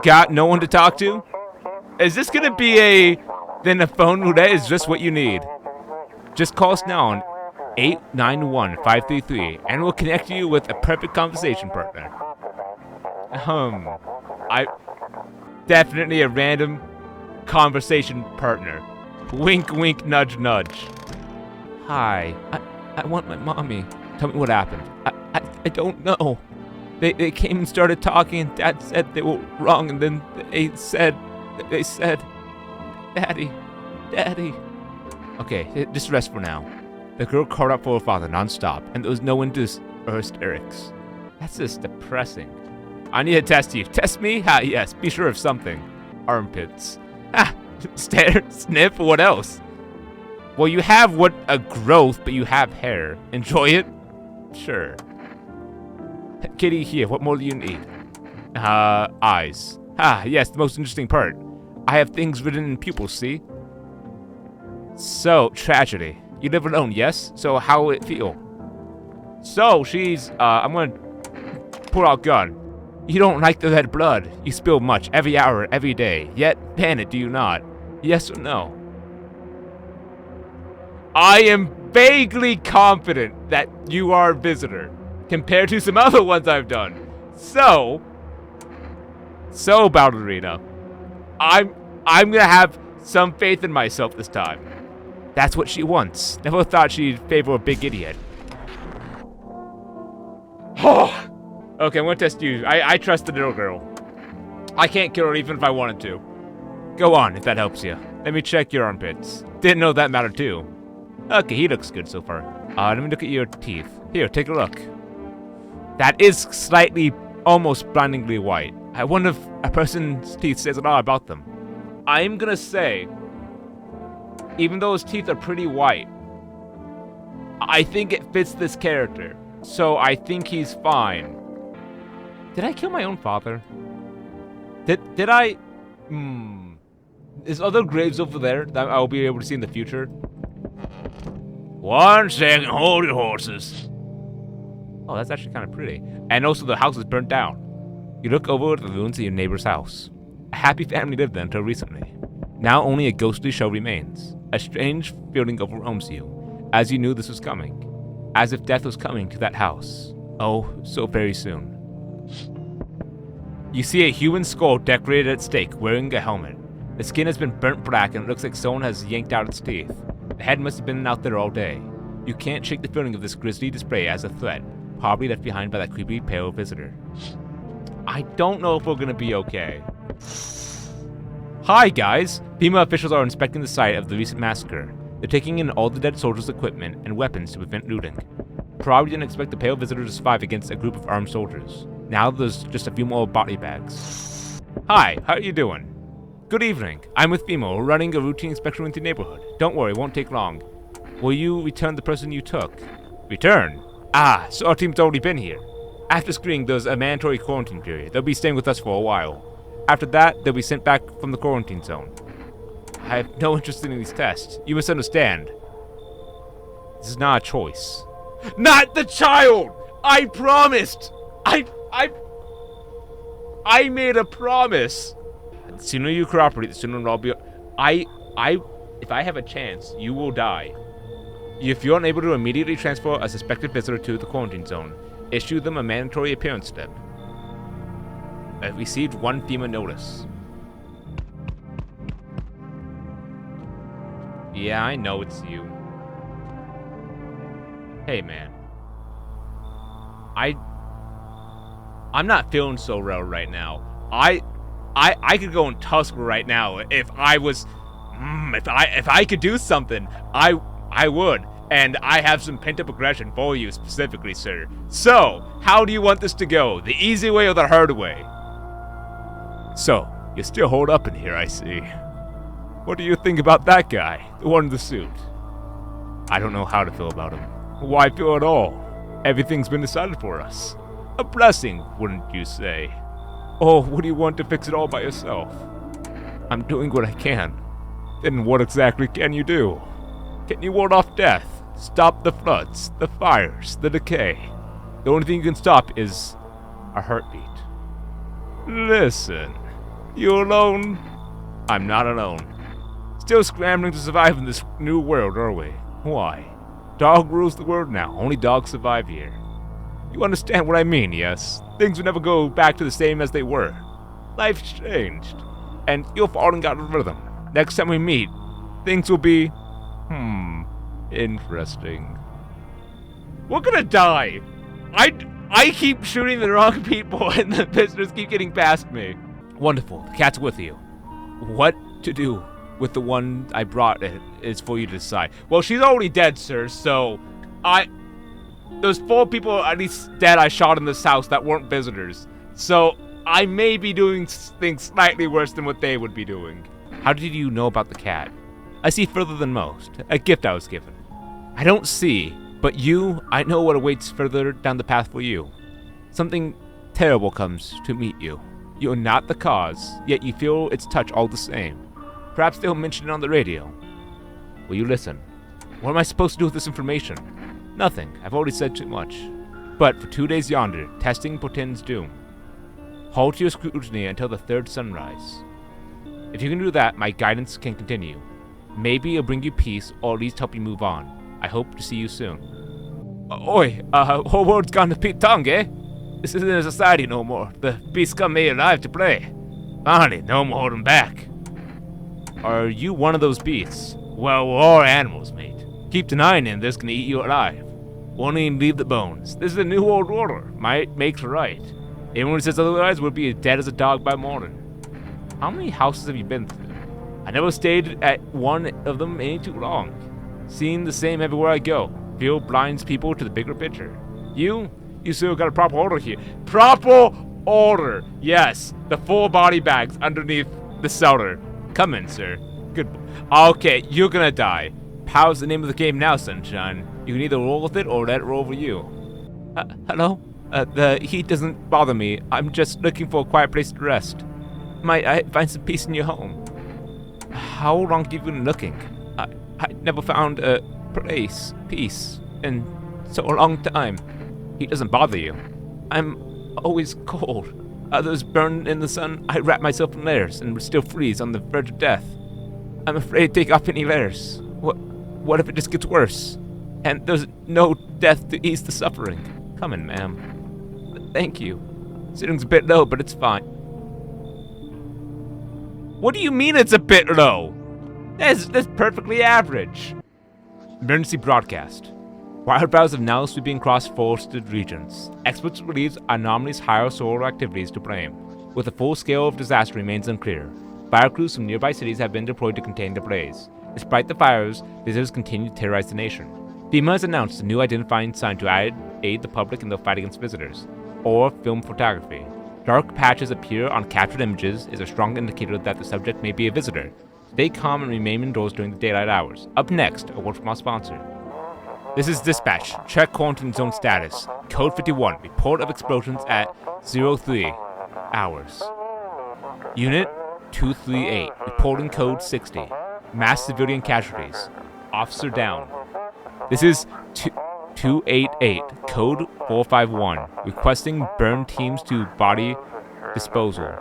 Got no one to talk to? Is this gonna be then a phone roulette is just what you need? Just call us now on 891-533 and we'll connect you with a perfect conversation partner. I definitely a random conversation partner. Wink, wink, nudge, nudge. Hi, I want my mommy. Tell me what happened. I don't know. They came and started talking, and Dad said they were wrong, and then they said, Daddy. Okay, just rest for now. The girl called out for her father nonstop, and there was no one to hysterics. That's just depressing. I need to test you. Test me? Ha, yes, be sure of something. Armpits. Ha, stare, sniff, what else? Well, you have a growth, but you have hair. Enjoy it? Sure. Kitty, here, what more do you need? Eyes. Ah, yes, the most interesting part. I have things written in pupils, see? So, tragedy. You live alone, yes? So, how will it feel? So, she's, I'm gonna pull out gun. You don't like the red blood. You spill much, every hour, every day. Yet, ban it, do you not? Yes or no? I am vaguely confident that you are a visitor, compared to some other ones I've done. So, Ballerina, I'm gonna have some faith in myself this time. That's what she wants. Never thought she'd favor a big idiot. Okay, I'm gonna test you. I trust the little girl. I can't kill her even if I wanted to. Go on, if that helps you. Let me check your armpits. Didn't know that mattered too. Okay, he looks good so far. Let me look at your teeth. Here, take a look. That is slightly, almost blindingly white. I wonder if a person's teeth says a lot about them. I'm gonna say, even though his teeth are pretty white, I think it fits this character. So I think he's fine. Did I kill my own father? Did I? Is other graves over there that I'll be able to see in the future? 1 second, hold your horses. Oh, that's actually kind of pretty. And also the house is burnt down. You look over at the ruins of your neighbor's house. A happy family lived there until recently. Now only a ghostly shell remains. A strange feeling overwhelms you, as you knew this was coming. As if death was coming to that house. Oh, so very soon. You see a human skull decorated at stake, wearing a helmet. The skin has been burnt black and it looks like someone has yanked out its teeth. The head must have been out there all day. You can't shake the feeling of this grisly display as a threat, probably left behind by that creepy pale visitor. I don't know if we're gonna be okay. Hi guys! FEMA officials are inspecting the site of the recent massacre. They're taking in all the dead soldiers' equipment and weapons to prevent looting. Probably didn't expect the pale visitor to survive against a group of armed soldiers. Now there's just a few more body bags. Hi, how are you doing? Good evening. I'm with FEMA. We're running a routine inspection with your neighborhood. Don't worry, it won't take long. Will you return the person you took? Return? Ah, so our team's already been here. After screening, there's a mandatory quarantine period. They'll be staying with us for a while. After that, they'll be sent back from the quarantine zone. I have no interest in these tests. You misunderstand. This is not a choice. Not the child! I promised! I made a promise! The sooner you cooperate, the sooner I'll be... if I have a chance, you will die. If you're unable to immediately transfer a suspected visitor to the quarantine zone, issue them a mandatory appearance slip. I've received 1 FEMA notice. Yeah, I know it's you. Hey, man. I'm not feeling so well right now. I could go in Tusk right now if I was... if I could do something, I would. And I have some pent-up aggression for you specifically, sir. So, how do you want this to go? The easy way or the hard way? So, you still hold up in here, I see. What do you think about that guy? The one in the suit? I don't know how to feel about him. Why feel at all? Everything's been decided for us. A blessing, wouldn't you say? Oh, what do you want to fix it all by yourself? I'm doing what I can. Then what exactly can you do? Can you ward off death? Stop the floods, the fires, the decay? The only thing you can stop is a heartbeat. Listen, you alone? I'm not alone. Still scrambling to survive in this new world, are we? Why? Dog rules the world now. Only dogs survive here. You understand what I mean, yes? Things will never go back to the same as they were. Life's changed, and you're falling out of rhythm. Next time we meet, things will be, interesting. We're gonna die. I keep shooting the wrong people and the visitors keep getting past me. Wonderful, the cat's with you. What to do with the one I brought is for you to decide. Well, she's already dead, sir, so those 4 people at least dead I shot in this house that weren't visitors. So I may be doing things slightly worse than what they would be doing. How did you know about the cat? I see further than most. A gift I was given. I don't see, but I know what awaits further down the path for you. Something terrible comes to meet you. You're not the cause, yet you feel its touch all the same. Perhaps they'll mention it on the radio. Will you listen? What am I supposed to do with this information? Nothing. I've already said too much. But for 2 days yonder, testing portends doom. Halt your scrutiny until the 3rd sunrise. If you can do that, my guidance can continue. Maybe it'll bring you peace, or at least help you move on. I hope to see you soon. Oi, whole world's gone to Pete tongue, eh? This isn't a society no more. The beasts come here alive to play. Finally, no more holding back. Are you one of those beasts? Well, we're all animals, mate. Keep denying it, this can eat you alive. Won't even leave the bones. This is a new world order. Might makes right. Anyone who says otherwise would be as dead as a dog by morning. How many houses have you been through? I never stayed at one of them any too long. Seeing the same everywhere I go. Feel blinds people to the bigger picture. You still got a proper order here. Proper order! Yes, the 4 body bags underneath the cellar. Come in, sir. Good. Okay, you're gonna die. How's the name of the game now, sunshine? You can either roll with it or let it roll over you. Hello? The heat doesn't bother me. I'm just looking for a quiet place to rest. Might I find some peace in your home? How long have you been looking? I never found a peace, in so a long time. Heat doesn't bother you. I'm always cold. Others burn in the sun. I wrap myself in layers and still freeze on the verge of death. I'm afraid to take off any layers. What if it just gets worse? And there's no death to ease the suffering. Come in, ma'am. Thank you. Sitting's a bit low, but it's fine. What do you mean it's a bit low? That's perfectly average. Emergency broadcast. Wildfires have now sweeping across forested regions. Experts believe anomalies higher solar activities to blame, with the full scale of disaster remains unclear. Fire crews from nearby cities have been deployed to contain the blaze. Despite the fires, visitors continue to terrorize the nation. FEMA has announced a new identifying sign to aid the public in the fight against visitors, or film photography. Dark patches appear on captured images is a strong indicator that the subject may be a visitor. Stay calm and remain indoors during the daylight hours. Up next, a word from our sponsor. This is Dispatch. Check quarantine zone status. Code 51. Report of explosions at 03 hours. Unit 238. Reporting code 60. Mass civilian casualties. Officer down. This is 288. Code 451. Requesting burn teams to body disposal.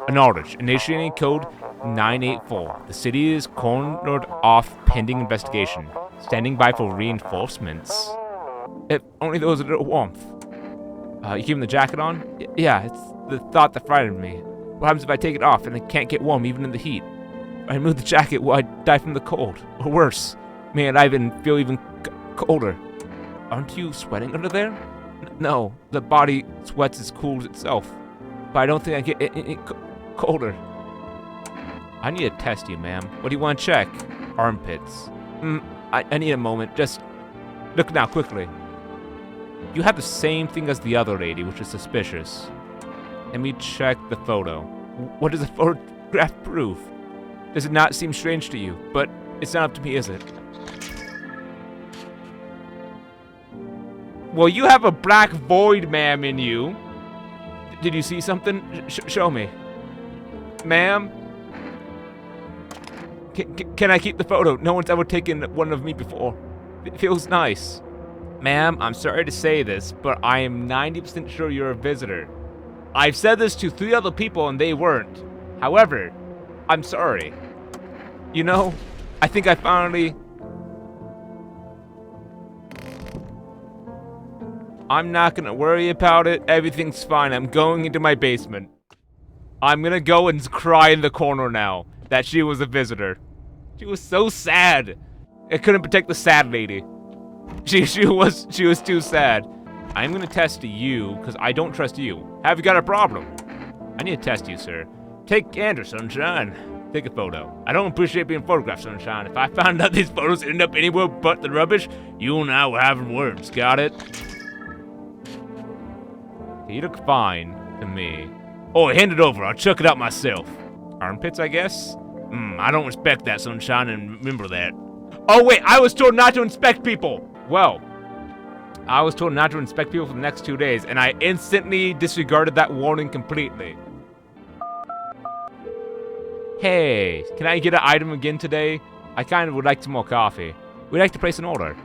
Acknowledged. Initiating code 984. The city is cornered off pending investigation. Standing by for reinforcements. If only there was a little warmth. You keeping the jacket on? Yeah, it's the thought that frightened me. What happens if I take it off and I can't get warm even in the heat? If I remove the jacket, will I die from the cold? Or worse, may I even feel even colder? Aren't you sweating under there? No, the body sweats as cool as itself. But I don't think I get any colder. I need to test you, ma'am. What do you want to check? Armpits. I need a moment. Just look now, quickly. You have the same thing as the other lady, which is suspicious. Let me check the photo. What does the photograph prove? Does it not seem strange to you? But it's not up to me, is it? Well, you have a black void, ma'am, in you. Did you see something? Show me. Ma'am? Can I keep the photo? No one's ever taken one of me before. It feels nice. Ma'am, I'm sorry to say this, but I am 90% sure you're a visitor. I've said this to 3 other people and they weren't. However, I'm sorry. You know, I think I finally... I'm not gonna worry about it. Everything's fine. I'm going into my basement. I'm gonna go and cry in the corner now. that she was a visitor. She was so sad. It couldn't protect the sad lady. She was too sad. I'm gonna test you, because I don't trust you. Have you got a problem? I need to test you, sir. Take candor, sunshine. Take a photo. I don't appreciate being photographed, sunshine. If I found out these photos end up anywhere but the rubbish, you and I were having words, got it? You look fine to me. Oh, hand it over, I'll chuck it out myself. Armpits, I guess? I don't respect that, sunshine, and remember that. Oh wait, I was told not to inspect people! Well, I was told not to inspect people for the next 2 days, and I instantly disregarded that warning completely. Hey, can I get an item again today? I kind of would like some more coffee. We'd like to place an order.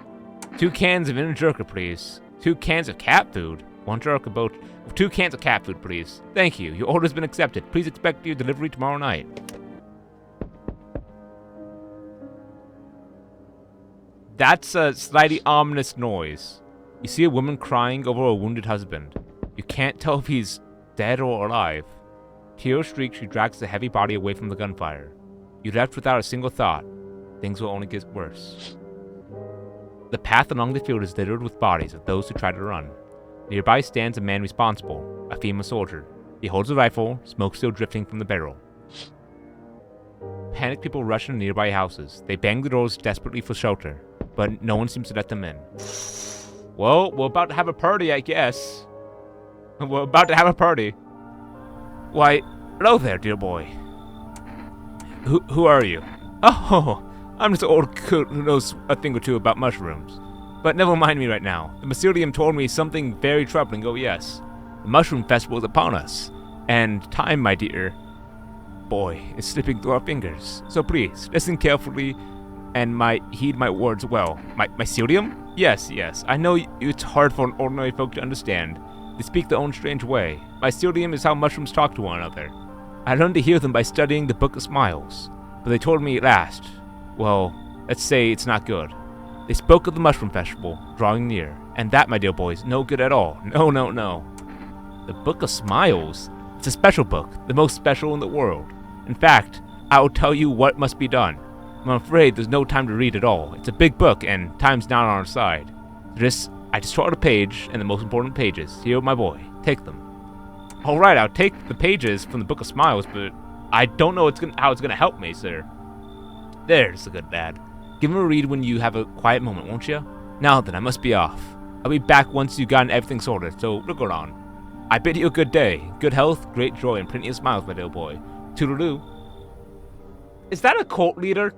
2 cans of inner jerker, please. 2 cans of cat food. 1 jerker boat. 2 cans of cat food, please. Thank you. Your order's been accepted. Please expect your delivery tomorrow night. That's a slightly ominous noise. You see a woman crying over a wounded husband. You can't tell if he's dead or alive. Tears streak, she drags the heavy body away from the gunfire. You left without a single thought. Things will only get worse. The path along the field is littered with bodies of those who tried to run. Nearby stands a man responsible, a FEMA soldier. He holds a rifle, smoke still drifting from the barrel. Panicked people rush into nearby houses. They bang the doors desperately for shelter, but no one seems to let them in. Well, we're about to have a party, I guess. We're about to have a party. Why, hello there, dear boy. Who are you? Oh, I'm just an old coot who knows a thing or two about mushrooms. But never mind me right now. The mycelium told me something very troubling, oh yes. The mushroom festival is upon us. And time, my dear boy, is slipping through our fingers. So please, listen carefully and heed my words well. Mycelium? Yes, I know it's hard for an ordinary folk to understand. They speak their own strange way. Mycelium is how mushrooms talk to one another. I learned to hear them by studying the Book of Smiles. But they told me at last, well, let's say it's not good. They spoke of the mushroom festival drawing near, and that, my dear boys, no good at all. No. The Book of Smiles? It's a special book, the most special in the world. In fact, I will tell you what must be done. I'm afraid there's no time to read it all. It's a big book, and time's not on our side. I just tore out a page, and the most important pages. Here, my boy, take them. Alright, I'll take the pages from the Book of Smiles, but I don't know how it's gonna help me, sir. There's a good lad. Give him a read when you have a quiet moment, won't you? Now then, I must be off. I'll be back once you've gotten everything sorted, so look around. I bid you a good day, good health, great joy, and plenty of smiles, my little boy. Toodaloo. Is that a cult leader?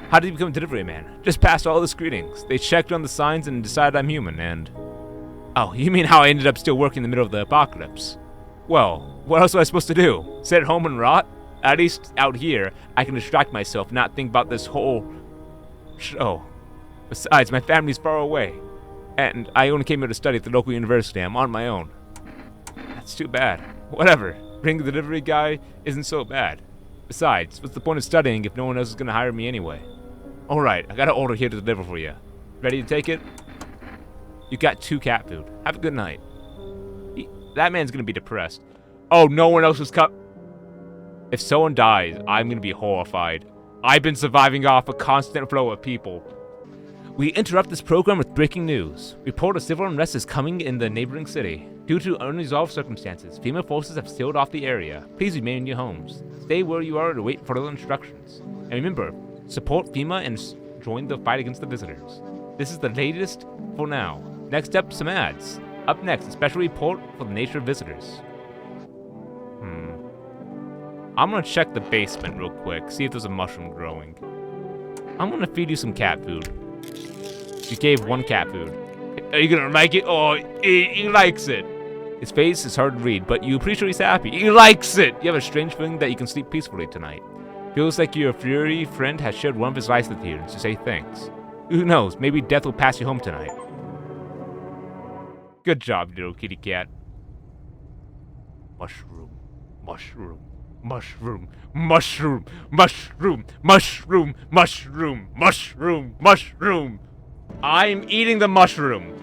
How did you become a delivery man? Just passed all the screenings. They checked on the signs and decided I'm human, and... Oh, you mean how I ended up still working in the middle of the apocalypse? Well, what else was I supposed to do? Sit at home and rot? At least out here, I can distract myself, not think about this whole... show. Besides, my family's far away, and I only came here to study at the local university. I'm on my own. That's too bad. Whatever. Being the delivery guy isn't so bad. Besides, what's the point of studying if no one else is gonna hire me anyway? Alright, I got an order here to deliver for you. Ready to take it? You got 2 cat food. Have a good night. That man's gonna be depressed. Oh, no one else was If someone dies, I'm gonna be horrified. I've been surviving off a constant flow of people. We interrupt this program with breaking news. Report of civil unrest is coming in the neighboring city. Due to unresolved circumstances, FEMA forces have sealed off the area. Please remain in your homes. Stay where you are to wait further instructions. And remember, support FEMA and join the fight against the visitors. This is the latest for now. Next up, some ads. Up next, a special report for the nature of visitors. I'm gonna check the basement real quick, see if there's a mushroom growing. I'm gonna feed you some cat food. You gave 1 cat food. Are you gonna like it? Oh, he likes it. His face is hard to read, but you're pretty sure he's happy. He likes it! You have a strange feeling that you can sleep peacefully tonight. Feels like your furry friend has shared one of his lives with you to say thanks. Who knows, maybe death will pass you home tonight. Good job, little kitty cat. Mushroom. Mushroom. Mushroom. Mushroom. Mushroom. Mushroom. Mushroom. Mushroom. Mushroom. I'm eating the mushroom.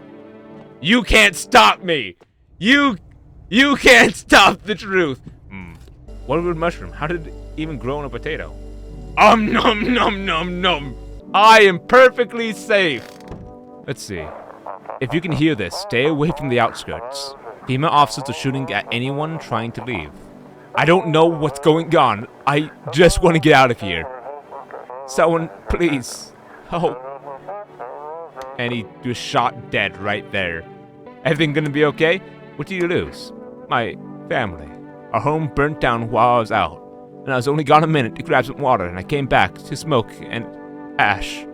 You can't stop me. You can't stop the truth. What a good mushroom. How did it even grow in a potato? Nom nom nom nom. I am perfectly safe. Let's see. If you can hear this, stay away from the outskirts. FEMA officers are shooting at anyone trying to leave. I don't know what's going on. I just want to get out of here. Someone, please, help. And he was shot dead right there. Everything gonna be okay? What did you lose? My family. Our home burnt down while I was out. And I was only gone a minute to grab some water, and I came back to smoke and ash.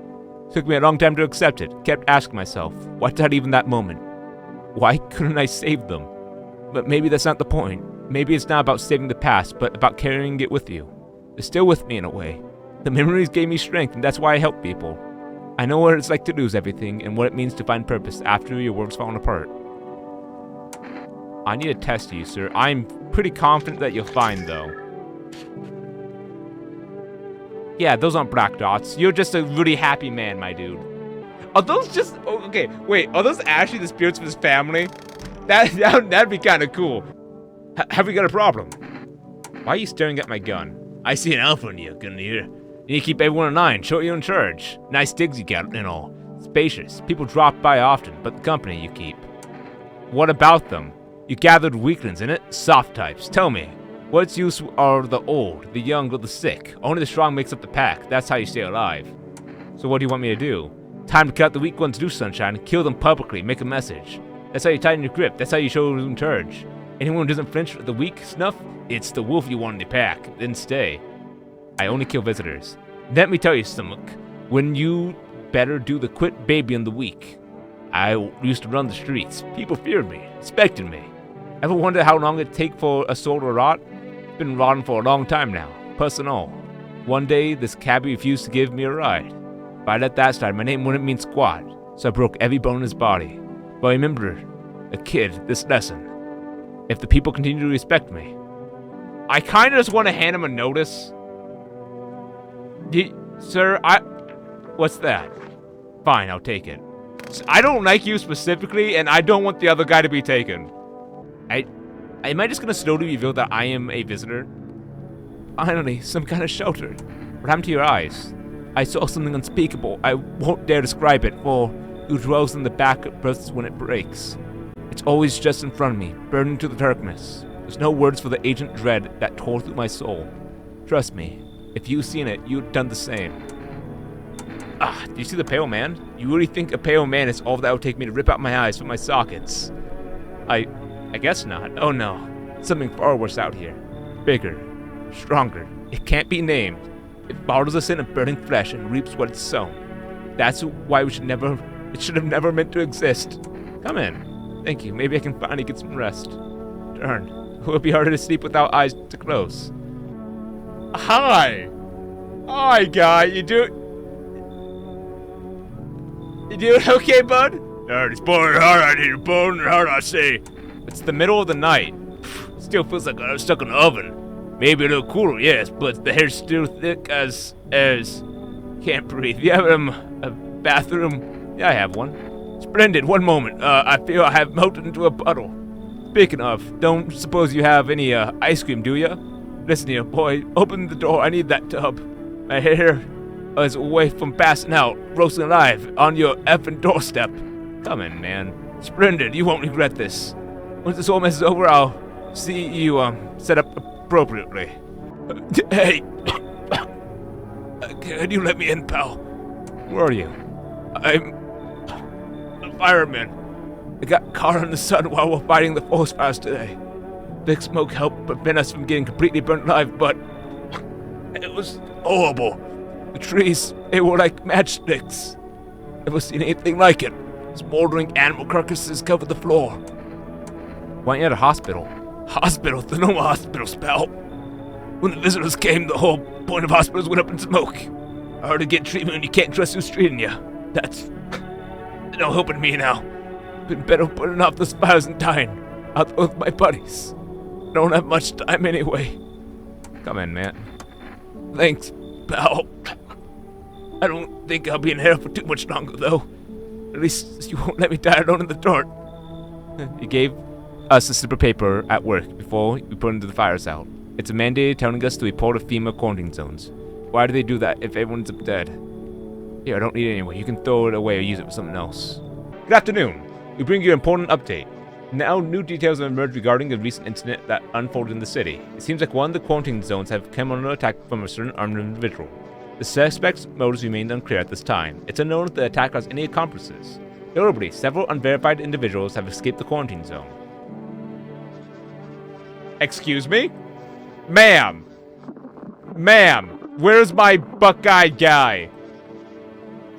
Took me a long time to accept it. Kept asking myself, why not even that moment? Why couldn't I save them? But maybe that's not the point. Maybe it's not about saving the past, but about carrying it with you. They're still with me in a way. The memories gave me strength, and that's why I help people. I know what it's like to lose everything, and what it means to find purpose after your work's fallen apart. I need to test you, sir. I'm pretty confident that you'll find, though. Yeah, those aren't black dots. You're just a really happy man, my dude. Are those just... Oh, okay, wait. Are those actually the spirits of his family? That'd be kind of cool. Have we got a problem? Why are you staring at my gun? I see an alpha in you, Gunneer. You need to keep everyone in line. Show you in charge. Nice digs you got and all. Spacious. People drop by often, but the company you keep. What about them? You gathered weaklings in it? Soft types. Tell me. What's use are the old, the young, or the sick? Only the strong makes up the pack. That's how you stay alive. So what do you want me to do? Time to cut the weak ones loose, sunshine. Kill them publicly. Make a message. That's how you tighten your grip. That's how you show who's in charge. Anyone who doesn't flinch at the weak snuff, it's the wolf you want in the pack. Then stay. I only kill visitors. Let me tell you something. When you better do the quit baby on the weak. I used to run the streets. People feared me, respected me. Ever wonder how long it'd take for a soul to rot? It's been rotting for a long time now, pus and all. One day, this cabbie refused to give me a ride. If I let that slide, my name wouldn't mean squat, so I broke every bone in his body. But remember, a kid, this lesson. If the people continue to respect me. I kinda just want to hand him a notice. Sir, what's that? Fine, I'll take it. I don't like you specifically, and I don't want the other guy to be taken. Am I just gonna slowly reveal that I am a visitor? Finally, some kind of shelter. What happened to your eyes? I saw something unspeakable. I won't dare describe it, for who dwells in the back bursts when it breaks. It's always just in front of me, burning to the darkness. There's no words for the ancient dread that tore through my soul. Trust me, if you've seen it, you've done the same. Do you see the pale man? You really think a pale man is all that would take me to rip out my eyes from my sockets? I guess not. Oh no. Something far worse out here. Bigger. Stronger. It can't be named. It bottles us in a burning flesh and reaps what it's sown. That's why it should have never meant to exist. Come in. Thank you. Maybe I can finally get some rest. Darn. It will be harder to sleep without eyes to close. Hi! Hi, guy. You doing okay, bud? It's boiling hard out here, boiling hard, I say. It's the middle of the night. Still feels like I'm stuck in the oven. Maybe a little cooler, yes, but the hair's still thick as can't breathe. You have a bathroom? Yeah, I have one. Splendid. One moment. I feel I have melted into a puddle. Speaking of, don't suppose you have any ice cream, do ya? Listen here, boy. Open the door. I need that tub. My hair is away from passing out, roasting alive on your effing doorstep. Come in, man. Splendid. You won't regret this. Once this whole mess is over, I'll see you set up appropriately. Hey, can you let me in, pal? Where are you? I'm a fireman. I got caught in the sun while we're fighting the forest fires today. Thick smoke helped prevent us from getting completely burnt alive, but it was horrible. The trees, they were like matchsticks. Never seen anything like it. Smoldering animal carcasses covered the floor. Why aren't you at a hospital? Hospital? The normal hospital spell. When the visitors came, the whole point of hospitals went up in smoke. Hard to get treatment when you can't trust who's treating you. That's no hope in me now. Been better putting off the fires and dying out with my buddies. Don't have much time anyway. Come in, man. Thanks, pal. I don't think I'll be in here for too much longer, though. At least you won't let me die alone in the dark. He gave us a slip of paper at work before we put into the fires out. It's a mandate telling us to report to FEMA quarantine zones. Why do they do that if everyone's dead? Here, I don't need it anyway. You can throw it away or use it for something else. Good afternoon. We bring you an important update. Now, new details have emerged regarding a recent incident that unfolded in the city. It seems like one of the quarantine zones have come under attack from a certain armed individual. The suspect's motives remain unclear at this time. It's unknown if the attack has any accomplices. Notably, several unverified individuals have escaped the quarantine zone. Excuse me? Ma'am! Ma'am! Where's my Buckeye guy?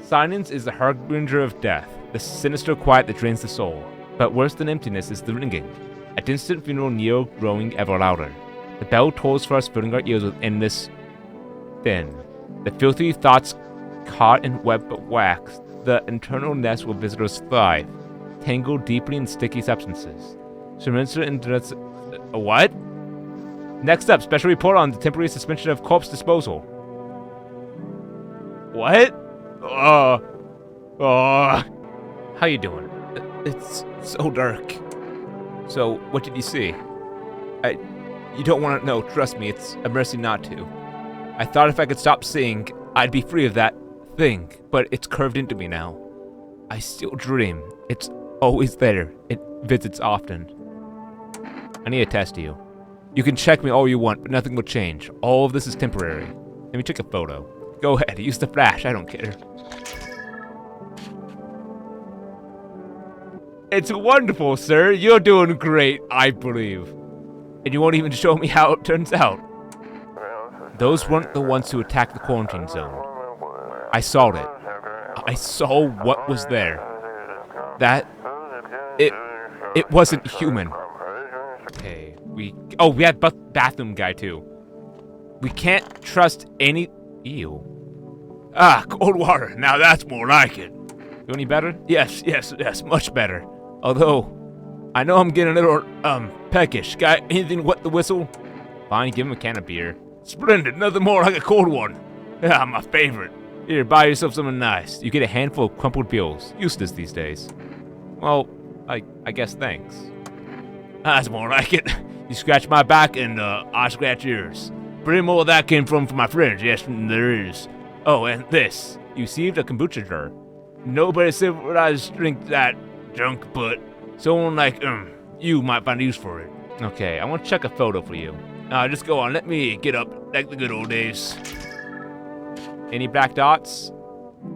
Silence is the harbinger of death, the sinister quiet that drains the soul. But worse than emptiness is the ringing, a distant funeral knell growing ever louder. The bell tolls for us, filling our ears with endless din. The filthy thoughts caught in web of wax, the internal nest where visitors thrive, tangled deeply in sticky substances. What? Next up, special report on the temporary suspension of corpse disposal. What? How you doing? It's so dark. So, what did you see? You don't want to know, trust me, it's a mercy not to. I thought if I could stop seeing, I'd be free of that thing, but it's curved into me now. I still dream. It's always there. It visits often. I need to test you. You can check me all you want, but nothing will change. All of this is temporary. Let me take a photo. Go ahead, use the flash, I don't care. It's wonderful, sir. You're doing great, I believe. And you won't even show me how it turns out. Those weren't the ones who attacked the quarantine zone. I saw it. I saw what was there. It wasn't human. Okay, we had bathroom guy too. We can't trust any... Ew. Ah, cold water. Now that's more like it. Feel any better? Yes, much better. Although, I know I'm getting a little, peckish. Got anything wet the whistle? Fine, give him a can of beer. Splendid, nothing more like a cold one. Yeah, my favorite. Here, buy yourself something nice. You get a handful of crumpled bills. Useless these days. Well, I guess thanks. That's more like it. You scratch my back and, I scratch yours. Pretty more of that came from my friends, yes, there is. Oh, and this. You received a kombucha jar. Nobody civilized drink that junk, but someone like, you might find use for it. Okay, I want to check a photo for you. Just go on, let me get up like the good old days. Any black dots?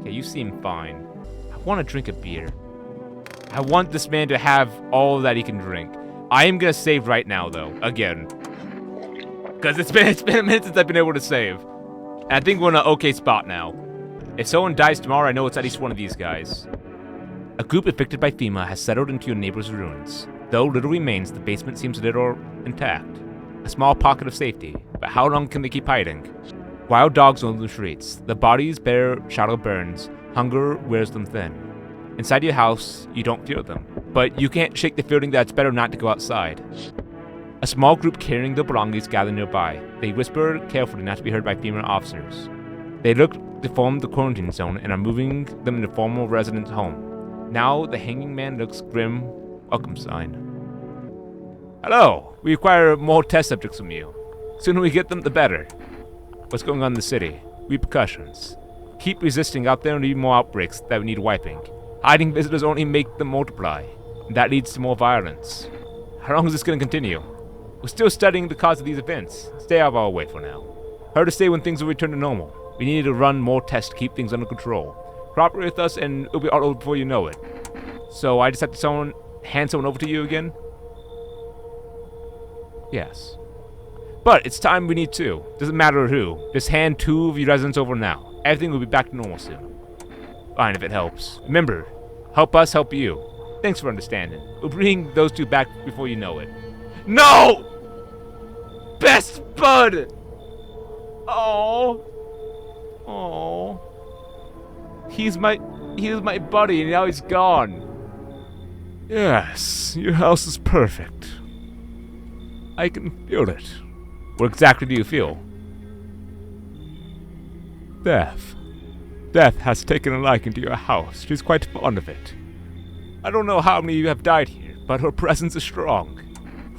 Okay, you seem fine. I want to drink a beer. I want this man to have all that he can drink. I am gonna save right now, though, again. Because it's been a minute since I've been able to save. And I think we're in an okay spot now. If someone dies tomorrow, I know it's at least one of these guys. A group affected by FEMA has settled into your neighbor's ruins. Though little remains, the basement seems a little intact. A small pocket of safety, but how long can they keep hiding? Wild dogs roam the streets. The bodies bear shallow burns. Hunger wears them thin. Inside your house, you don't feel them, but you can't shake the feeling that it's better not to go outside. A small group carrying their belongings gather nearby. They whisper carefully not to be heard by FEMA officers. They look to form the quarantine zone and are moving them into formal residence home. Now the hanging man looks grim. Welcome sign. Hello! We require more test subjects from you. The sooner we get them, the better. What's going on in the city? Repercussions. Keep resisting out there and need more outbreaks that need wiping. Hiding visitors only make them multiply. And that leads to more violence. How long is this going to continue? We're still studying the cause of these events. Stay out of our way for now. Hard to say when things will return to normal. We need to run more tests to keep things under control. Cooperate with us and it'll be all over before you know it. So I just have to hand someone over to you again? Yes. But it's time we need two. Doesn't matter who. Just hand 2 of your residents over now. Everything will be back to normal soon. Fine if it helps. Remember, help us help you. Thanks for understanding. We'll bring those 2 back before you know it. No! Best bud! Oh. He was my buddy and now he's gone. Yes, your house is perfect. I can feel it. What exactly do you feel? Death. Death has taken a liking to your house. She's quite fond of it. I don't know how many of you have died here, but her presence is strong.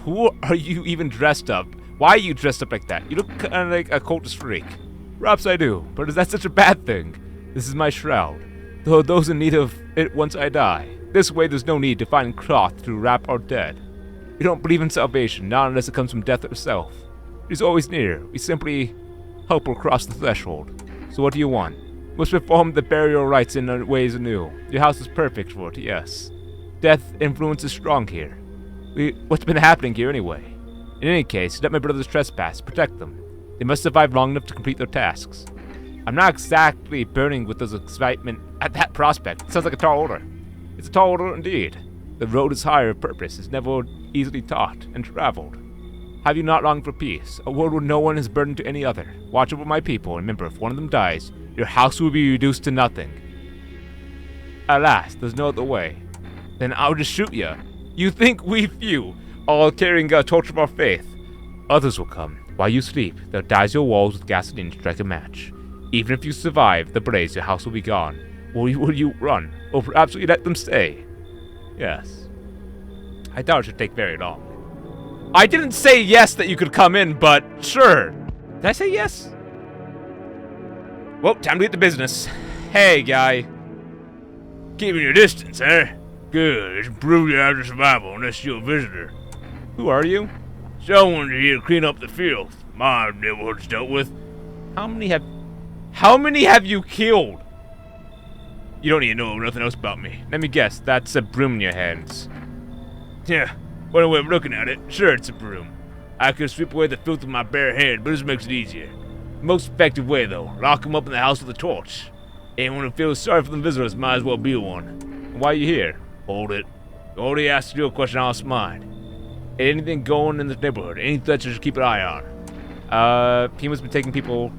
Who are you even dressed up? Why are you dressed up like that? You look kind of like a cultist freak. Perhaps I do, but is that such a bad thing? This is my shroud. Though those in need of it once I die. This way there's no need to find cloth to wrap our dead. We don't believe in salvation, not unless it comes from death itself. It is always near. We simply help her cross the threshold. So what do you want? We must perform the burial rites in ways anew. Your house is perfect for it, yes. Death influence is strong here. What's been happening here anyway? In any case, let my brothers trespass. Protect them. They must survive long enough to complete their tasks. I'm not exactly burning with this excitement at that prospect. It sounds like a tall order. It's a tall order indeed. The road is higher of purpose, is never easily taught and traveled. Have you not longed for peace, a world where no one is burdened to any other? Watch over my people, and remember, if one of them dies, your house will be reduced to nothing. Alas, there's no other way. Then I'll just shoot you. You think we few, all carrying a torch of our faith? Others will come. While you sleep, they'll douse your walls with gasoline to strike a match. Even if you survive the blaze, your house will be gone. Will you run? Or perhaps will you let them stay? Yes. I doubt it should take very long. I didn't say yes that you could come in, but sure. Did I say yes? Well, time to get to business. Hey, guy. Keeping your distance, eh? Good. It's prove you have the survival unless you're a visitor. Who are you? Someone here to clean up the filth my neighborhood's dealt with. How many have you killed? You don't need to know nothing else about me. Let me guess, that's a broom in your hands. Yeah, one way of looking at it, sure it's a broom. I could sweep away the filth with my bare hand, but this makes it easier. The most effective way, though, lock him up in the house with a torch. Anyone who feels sorry for the visitors might as well be one. And why are you here? Hold it. You already asked you a question I asked mine. Anything going in this neighborhood? Any threats you should keep an eye on? Pima's been taking people.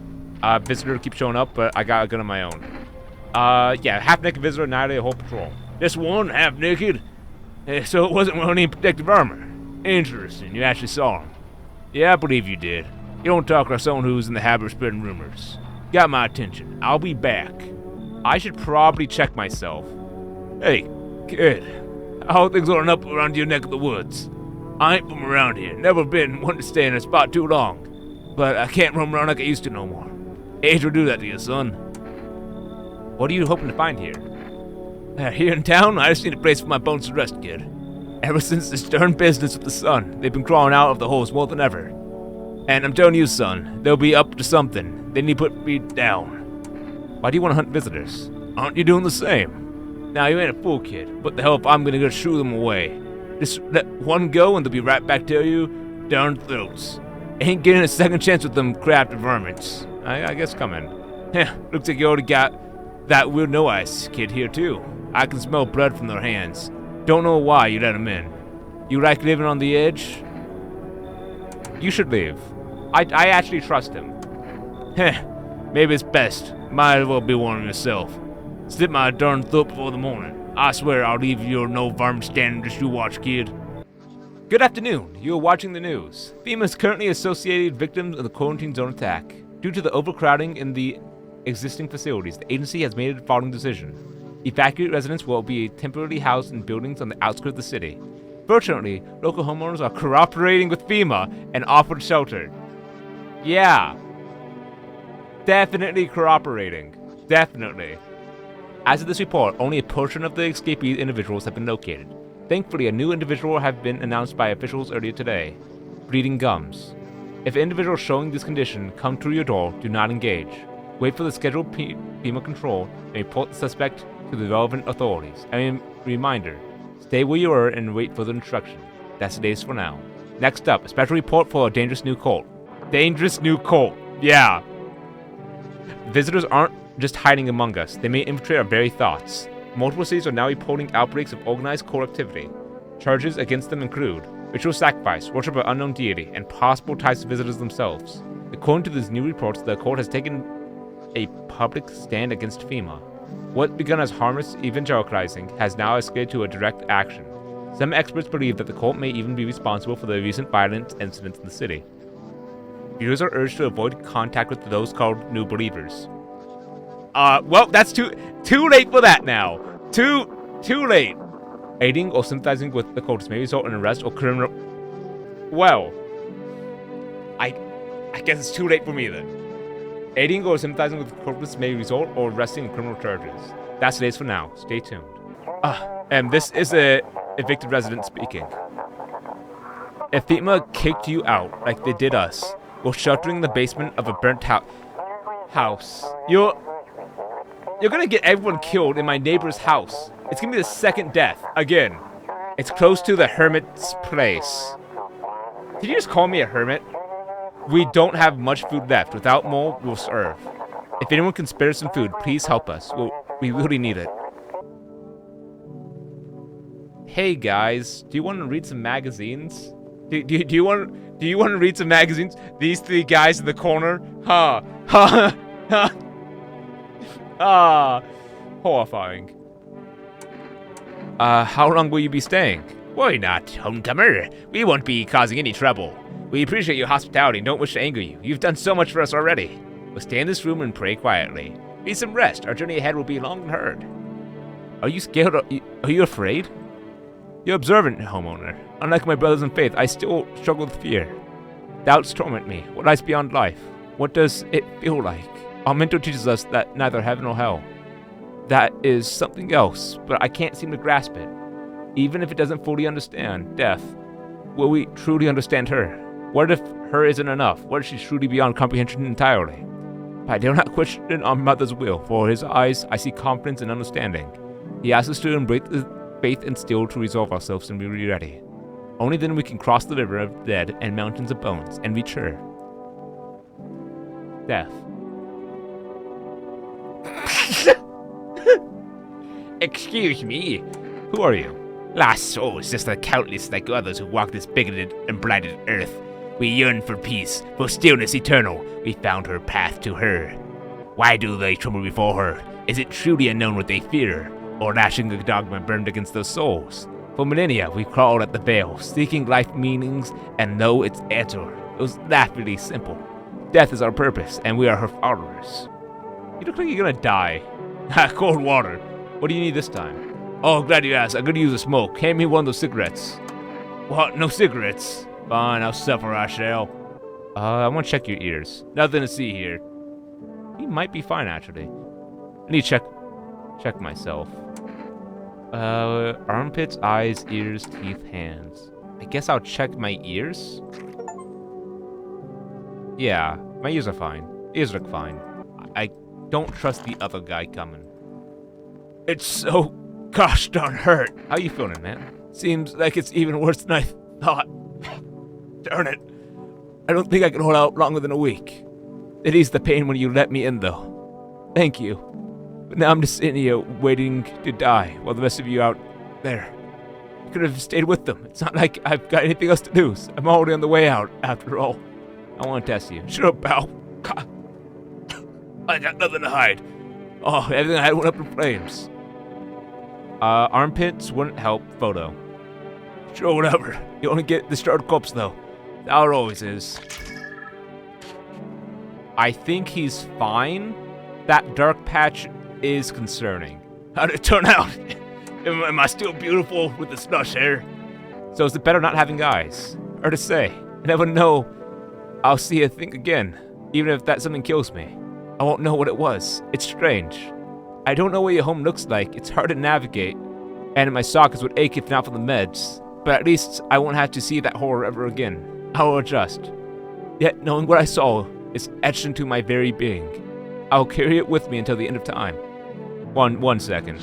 Visitor keep showing up, but I got a gun of my own. Yeah, half-naked visitor, night a whole patrol. This one, half-naked? So it wasn't wearing any protective armor. Interesting, you actually saw him. Yeah, I believe you did. You don't talk like someone who's in the habit of spreading rumors. Got my attention. I'll be back. I should probably check myself. Hey, kid. How are things holding up around your neck of the woods? I ain't from around here. Never been one to stay in a spot too long. But I can't roam around like I used to no more. Age will do that to you, son. What are you hoping to find here? Here in town, I just need a place for my bones to rest, kid. Ever since this darn business with the sun, they've been crawling out of the holes more than ever. And I'm telling you, son, they'll be up to something. They need to put me down. Why do you want to hunt visitors? Aren't you doing the same? Now, you ain't a fool, kid. What the hell if I'm gonna go shoo them away? Just let one go and they'll be right back to you darn throats. Ain't getting a second chance with them crafted varmints. I guess come in. Heh, looks like you already got that weird no-ice kid here, too. I can smell blood from their hands. Don't know why you let him in. You like living on the edge? You should leave. I actually trust him. Heh, maybe it's best. Might as well be one yourself. Slip my darn throat before the morning. I swear I'll leave your no varmint standing just you watch, kid. Good afternoon. You are watching the news. FEMA's currently associated victims of the quarantine zone attack. Due to the overcrowding in the existing facilities, the agency has made the following decision. Evacuated residents will be temporarily housed in buildings on the outskirts of the city. Fortunately, local homeowners are cooperating with FEMA and offered shelter. Yeah. Definitely cooperating. Definitely. As of this report, only a portion of the escapee individuals have been located. Thankfully, a new individual has been announced by officials earlier today. Bleeding gums. If an individual showing this condition come through your door, do not engage. Wait for the scheduled FEMA control and report the suspect to the relevant authorities. Reminder, stay where you are and wait for the instruction. That's the latest for now. Next up, a special report for a dangerous new cult. Dangerous new cult. Yeah. Visitors aren't just hiding among us. They may infiltrate our very thoughts. Multiple cities are now reporting outbreaks of organized cult activity. Charges against them include ritual sacrifice, worship of unknown deity, and possible ties to visitors themselves. According to these new reports, the cult has taken a public stand against FEMA. What begun as harmless evangelizing has now escalated to a direct action. Some experts believe that the cult may even be responsible for the recent violent incidents in the city. Viewers are urged to avoid contact with those called New Believers. Well, that's too late for that now. Too late. Aiding or sympathizing with the cultists may result in arrest or criminal... Well, I guess it's too late for me then. Aiding or sympathizing with corpus may result or arresting in criminal charges. That's it is for now. Stay tuned. And this is a evicted resident speaking. If FEMA kicked you out like they did us, while sheltering in the basement of a burnt house, you're gonna get everyone killed in my neighbor's house. It's gonna be the second death again. It's close to the hermit's place. Did you just call me a hermit? We don't have much food left. Without more, we'll starve. If anyone can spare some food, please help us. We really need it. Hey guys, do you want to read some magazines? Do you want to read some magazines? These three guys in the corner? Horrifying. How long will you be staying? Why not, homecomer? We won't be causing any trouble. We appreciate your hospitality and don't wish to anger you. You've done so much for us already. We'll stay in this room and pray quietly. Need some rest. Our journey ahead will be long and hard. Are you scared? Are you afraid? You're observant, homeowner. Unlike my brothers in faith, I still struggle with fear. Doubts torment me. What lies beyond life? What does it feel like? Our mentor teaches us that neither heaven nor hell. That is something else, but I can't seem to grasp it. Even if it doesn't fully understand death, will we truly understand her? What if her isn't enough? What if she's truly beyond comprehension entirely? I dare not question our mother's will. For his eyes, I see confidence and understanding. He asks us to embrace the faith and steel to resolve ourselves and be ready. Only then we can cross the river of dead and mountains of bones and reach her. Death. Excuse me. Who are you? Lost souls, just like countless like others who walk this bigoted and blighted earth. We yearn for peace, for stillness eternal. We found her path to her. Why do they tremble before her? Is it truly unknown what they fear? Or lashing a dogma burned against their souls? For millennia, we crawled at the veil, seeking life meanings, and know its answer. It was laughingly simple. Death is our purpose, and we are her followers. You look like you're gonna die. Cold water. What do you need this time? Oh, glad you asked. I could use a smoke. Hand me one of those cigarettes. What? No cigarettes? Fine, I'll suffer, I shall. I want to check your ears. Nothing to see here. He might be fine, actually. I need to check myself. Armpits, eyes, ears, teeth, hands. I guess I'll check my ears? Yeah, my ears are fine. Ears look fine. I don't trust the other guy coming. It's so gosh darn hurt. How you feeling, man? Seems like it's even worse than I thought. Darn it. I don't think I can hold out longer than a week. It eased the pain when you let me in, though. Thank you. But now I'm just sitting here waiting to die while the rest of you out there. I could have stayed with them. It's not like I've got anything else to do. So I'm already on the way out, after all. I want to test you. Shut up, pal. I got nothing to hide. Oh, everything I had went up in flames. Armpits wouldn't help. Photo. Sure, whatever. You only get the starred corpse, though. How it always is. I think he's fine. That dark patch is concerning. How'd it turn out? Am I still beautiful with the slush hair? So is it better not having eyes? Or to say, I never know I'll see a thing again. Even if that something kills me. I won't know what it was. It's strange. I don't know what your home looks like. It's hard to navigate. And my sockets would ache if not for the meds. But at least I won't have to see that horror ever again. I will adjust. Yet knowing what I saw is etched into my very being. I'll carry it with me until the end of time. One second.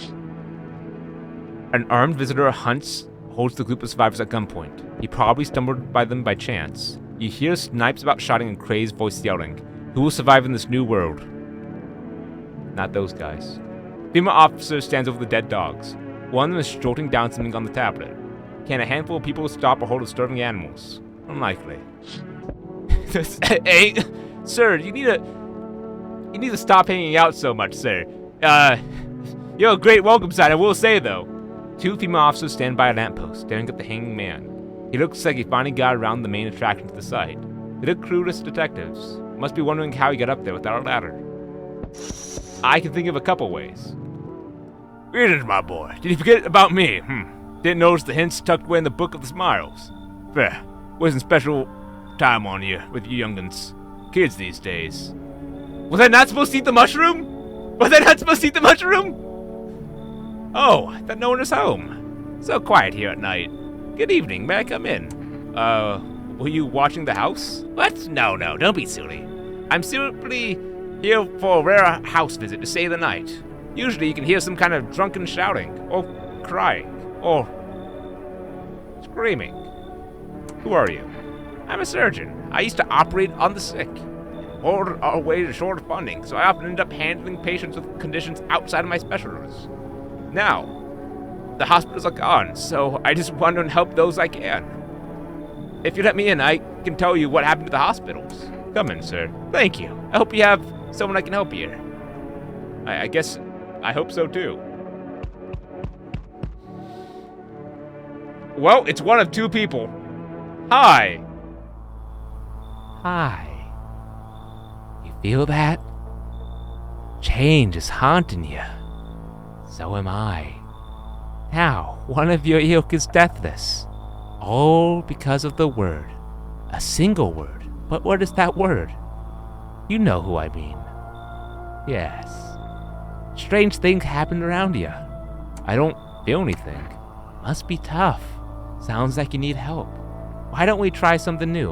An armed visitor holds the group of survivors at gunpoint. He probably stumbled by them by chance. You hear snipes about shouting and crazed voice yelling. Who will survive in this new world? Not those guys. Female officer stands over the dead dogs. One of them is jolting down something on the tablet. Can a handful of people stop a horde of starving animals? Unlikely. Hey, sir, you need to stop hanging out so much, sir. You're a great welcome sign, I will say, though. Two female officers stand by a lamppost, staring at the hanging man. He looks like he finally got around the main attraction to the site. They look clueless detectives. Must be wondering how he got up there without a ladder. I can think of a couple ways. Greetings, my boy. Did you forget about me? Didn't notice the hints tucked away in the Book of the Smiles. Fair. Wasn't special time on you with you young'uns. Kids these days. Was I not supposed to eat the mushroom? Was I not supposed to eat the mushroom? Oh, I thought no one was home. So quiet here at night. Good evening, may I come in? Were you watching the house? What? No, don't be silly. I'm simply here for a rare house visit to stay the night. Usually you can hear some kind of drunken shouting, or crying, or screaming. Who are you? I'm a surgeon. I used to operate on the sick. Or our way to short of funding, so I often end up handling patients with conditions outside of my specialties. Now, the hospitals are gone, so I just want to help those I can. If you let me in, I can tell you what happened to the hospitals. Come in, sir. Thank you. I hope you have someone I can help here. I guess I hope so too. Well, it's one of two people. Hi. Hi. You feel that? Change is haunting you. So am I. Now, one of your ilk is deathless. All because of the word. A single word. But what is that word? You know who I mean. Yes. Strange things happen around you. I don't feel anything. Must be tough. Sounds like you need help. Why don't we try something new?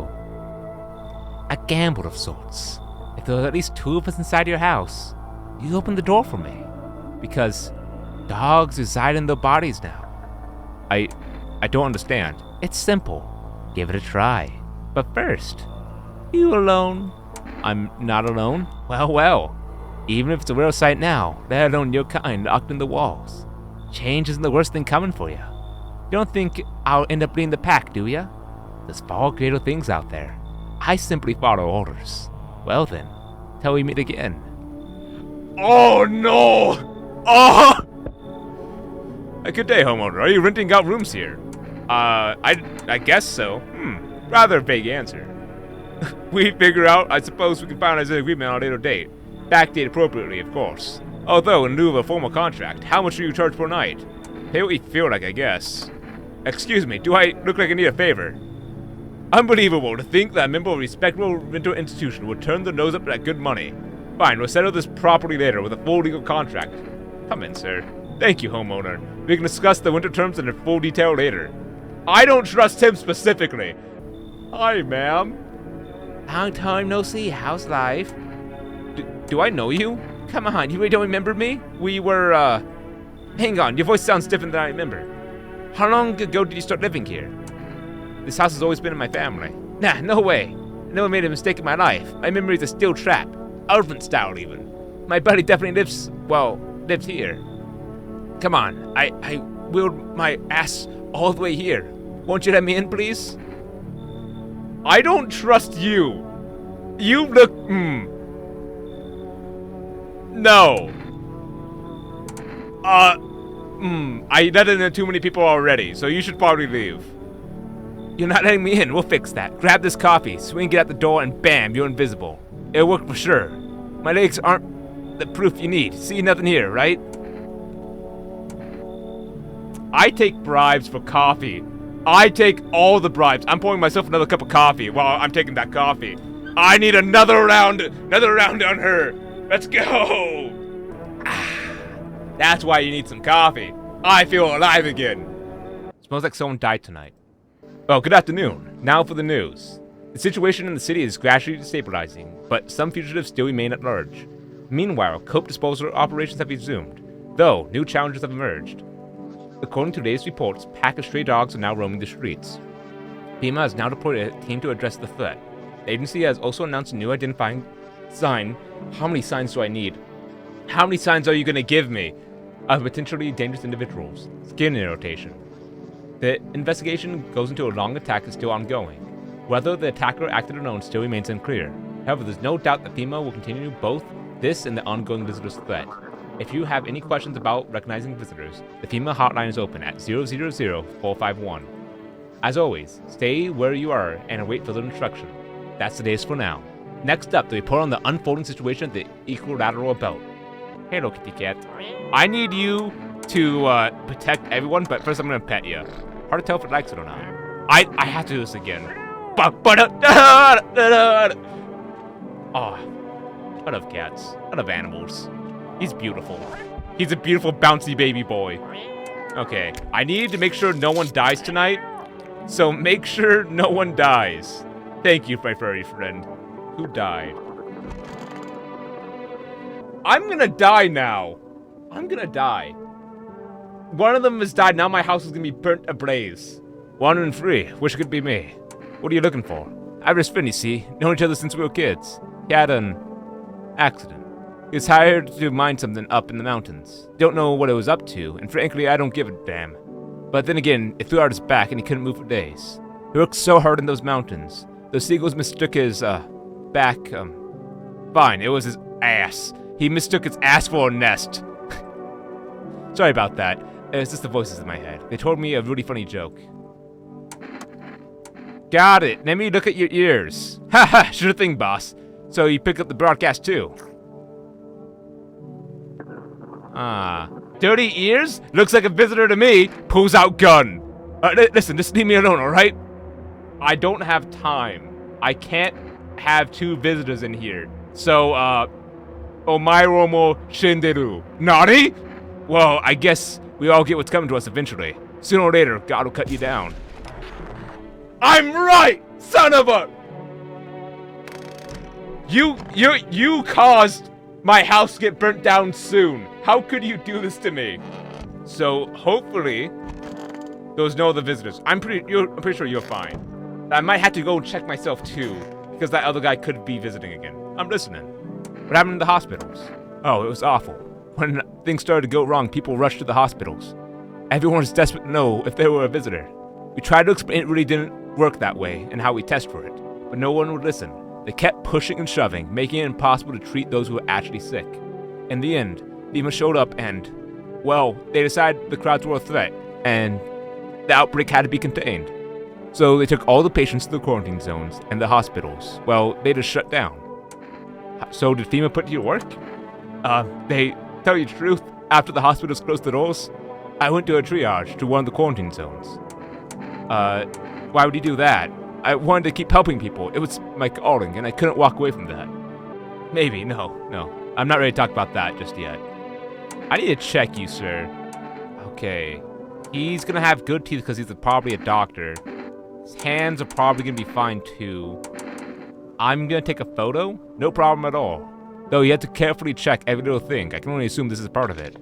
A gamble of sorts. If there are at least two of us inside your house, you open the door for me. Because dogs reside in their bodies now. I don't understand. It's simple. Give it a try. But first, you alone? I'm not alone. Well. Even if it's a real sight now, let alone your kind locked in the walls. Change isn't the worst thing coming for you. You don't think I'll end up leading the pack, do ya? There's far greater things out there. I simply follow orders. Well then, till we meet again. Oh no! Oh! A good day, homeowner. Are you renting out rooms here? I guess so. Rather vague answer. We figure out, I suppose we can finalize an agreement on a later date. Backdate appropriately, of course. Although, in lieu of a formal contract, how much do you charge per night? Pay what you feel like, I guess. Excuse me, do I look like I need a favor? Unbelievable to think that a member of a respectable rental institution would turn their nose up at good money. Fine, we'll settle this properly later with a full legal contract. Come in, sir. Thank you, homeowner. We can discuss the winter terms in full detail later. I don't trust him specifically. Hi, ma'am. Long time no see. How's life? Do I know you? Come on, you really don't remember me? We were, Hang on, your voice sounds different than I remember. How long ago did you start living here? This house has always been in my family. Nah, no way. I never made a mistake in my life. My memory's a steel trap. Elephant style, even. My buddy definitely lives here. Come on, I wheeled my ass all the way here. Won't you let me in, please? I don't trust you. You look, No. I let in too many people already, so you should probably leave. You're not letting me in. We'll fix that. Grab this coffee, swing it at the door, and bam, you're invisible. It'll work for sure. My legs aren't the proof you need. See, nothing here, right? I take bribes for coffee. I take all the bribes. I'm pouring myself another cup of coffee while I'm taking that coffee. I need another round on her. Let's go. That's why you need some coffee. I feel alive again. Smells like someone died tonight. Well, good afternoon. Now for the news. The situation in the city is gradually stabilizing, but some fugitives still remain at large. Meanwhile, cope disposal operations have resumed, though new challenges have emerged. According to latest reports, a pack of stray dogs are now roaming the streets. FEMA has now deployed a team to address the threat. The agency has also announced a new identifying sign. How many signs do I need? How many signs are you going to give me of potentially dangerous individuals? Skin irritation. The investigation goes into a long attack is still ongoing. Whether the attacker acted alone still remains unclear. However, there's no doubt that FEMA will continue both this and the ongoing visitors threat. If you have any questions about recognizing visitors, the FEMA hotline is open at 000-451. As always, stay where you are and await further instruction. That's the latest for now. Next up, the report on the unfolding situation at the Equilateral Belt. Hello, kitty cat. I need you to protect everyone, but first I'm gonna pet you. Hard to tell if it likes it or not. I have to do this again. Oh, I love cats. I love animals. He's beautiful. He's a beautiful, bouncy baby boy. Okay, I need to make sure no one dies tonight. So make sure no one dies. Thank you, my furry friend. Who died? I'm gonna die now. I'm gonna die. One of them has died. Now my house is gonna be burnt ablaze. 1 and 3. Wish it could be me. What are you looking for? I have his friend, you see. Known each other since we were kids. He had an accident. He was hired to mine something up in the mountains. Don't know what it was up to, and frankly, I don't give a damn. But then again, it threw out his back and he couldn't move for days. He worked so hard in those mountains. Those seagulls mistook his, back, fine, it was his ass. He mistook his ass for a nest. Sorry about that. It's just the voices in my head. They told me a really funny joke. Got it. Let me look at your ears. Haha, sure thing, boss. So you pick up the broadcast too. Dirty ears? Looks like a visitor to me. Pulls out gun. Listen, just leave me alone, alright? I don't have time. I can't have 2 visitors in here. So, Omairomo Shinderu. Nani? Well, I guess we all get what's coming to us eventually. Sooner or later, God will cut you down. I'm right, son of a... You caused my house to get burnt down soon. How could you do this to me? So, hopefully, there was no other visitors. I'm pretty sure you're fine. I might have to go check myself too, because that other guy could be visiting again. I'm listening. What happened in the hospitals? Oh, it was awful. When things started to go wrong, people rushed to the hospitals. Everyone was desperate to know if they were a visitor. We tried to explain it really didn't work that way and how we test for it, but no one would listen. They kept pushing and shoving, making it impossible to treat those who were actually sick. In the end, FEMA showed up and, well, they decided the crowds were a threat, and the outbreak had to be contained. So they took all the patients to the quarantine zones and the hospitals. Well, they just shut down. So did FEMA put you to work? They tell you the truth, after the hospitals closed the doors, I went to a triage to one of the quarantine zones. Why would you do that? I wanted to keep helping people. It was my calling, and I couldn't walk away from that. Maybe, no. I'm not ready to talk about that just yet. I need to check you, sir. Okay. He's gonna have good teeth because he's probably a doctor. His hands are probably gonna be fine, too. I'm gonna take a photo? No problem at all. Though you have to carefully check every little thing. I can only assume this is part of it.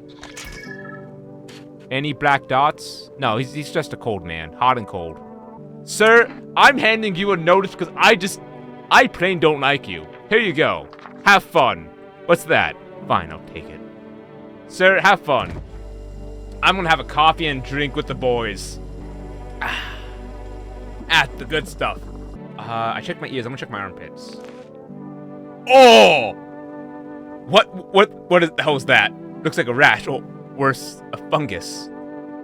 Any black dots? No, he's just a cold man. Hot and cold. Sir, I'm handing you a notice because I plain don't like you. Here you go. Have fun. What's that? Fine, I'll take it. Sir, have fun. I'm gonna have a coffee and drink with the boys. The good stuff. I checked my ears. I'm gonna check my armpits. Oh! What the hell is that? Looks like a rash, or worse, a fungus.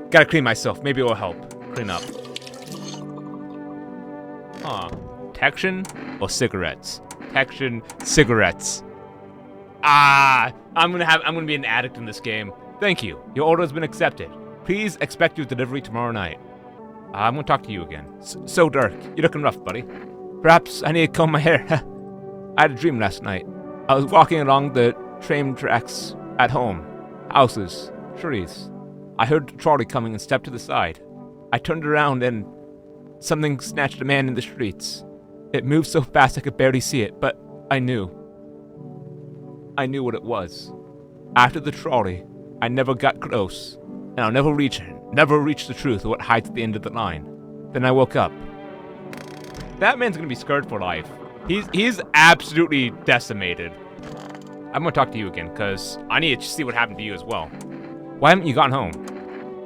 Gotta clean myself. Maybe it will help. Clean up. Protection or cigarettes? Protection, cigarettes. I'm gonna be an addict in this game. Thank you. Your order has been accepted. Please expect your delivery tomorrow night. I'm gonna talk to you again. So Dirk, you're looking rough, buddy. Perhaps I need to comb my hair. I had a dream last night. I was walking along the train tracks at home. Houses, trees. I heard the trolley coming and stepped to the side. I turned around and something snatched a man in the streets. It moved so fast I could barely see it, but I knew. I knew what it was. After the trolley, I never got close, and I'll never reach the truth of what hides at the end of the line. Then I woke up. That man's gonna be scarred for life. He's absolutely decimated. I'm gonna talk to you again, because I need to see what happened to you as well. Why haven't you gone home?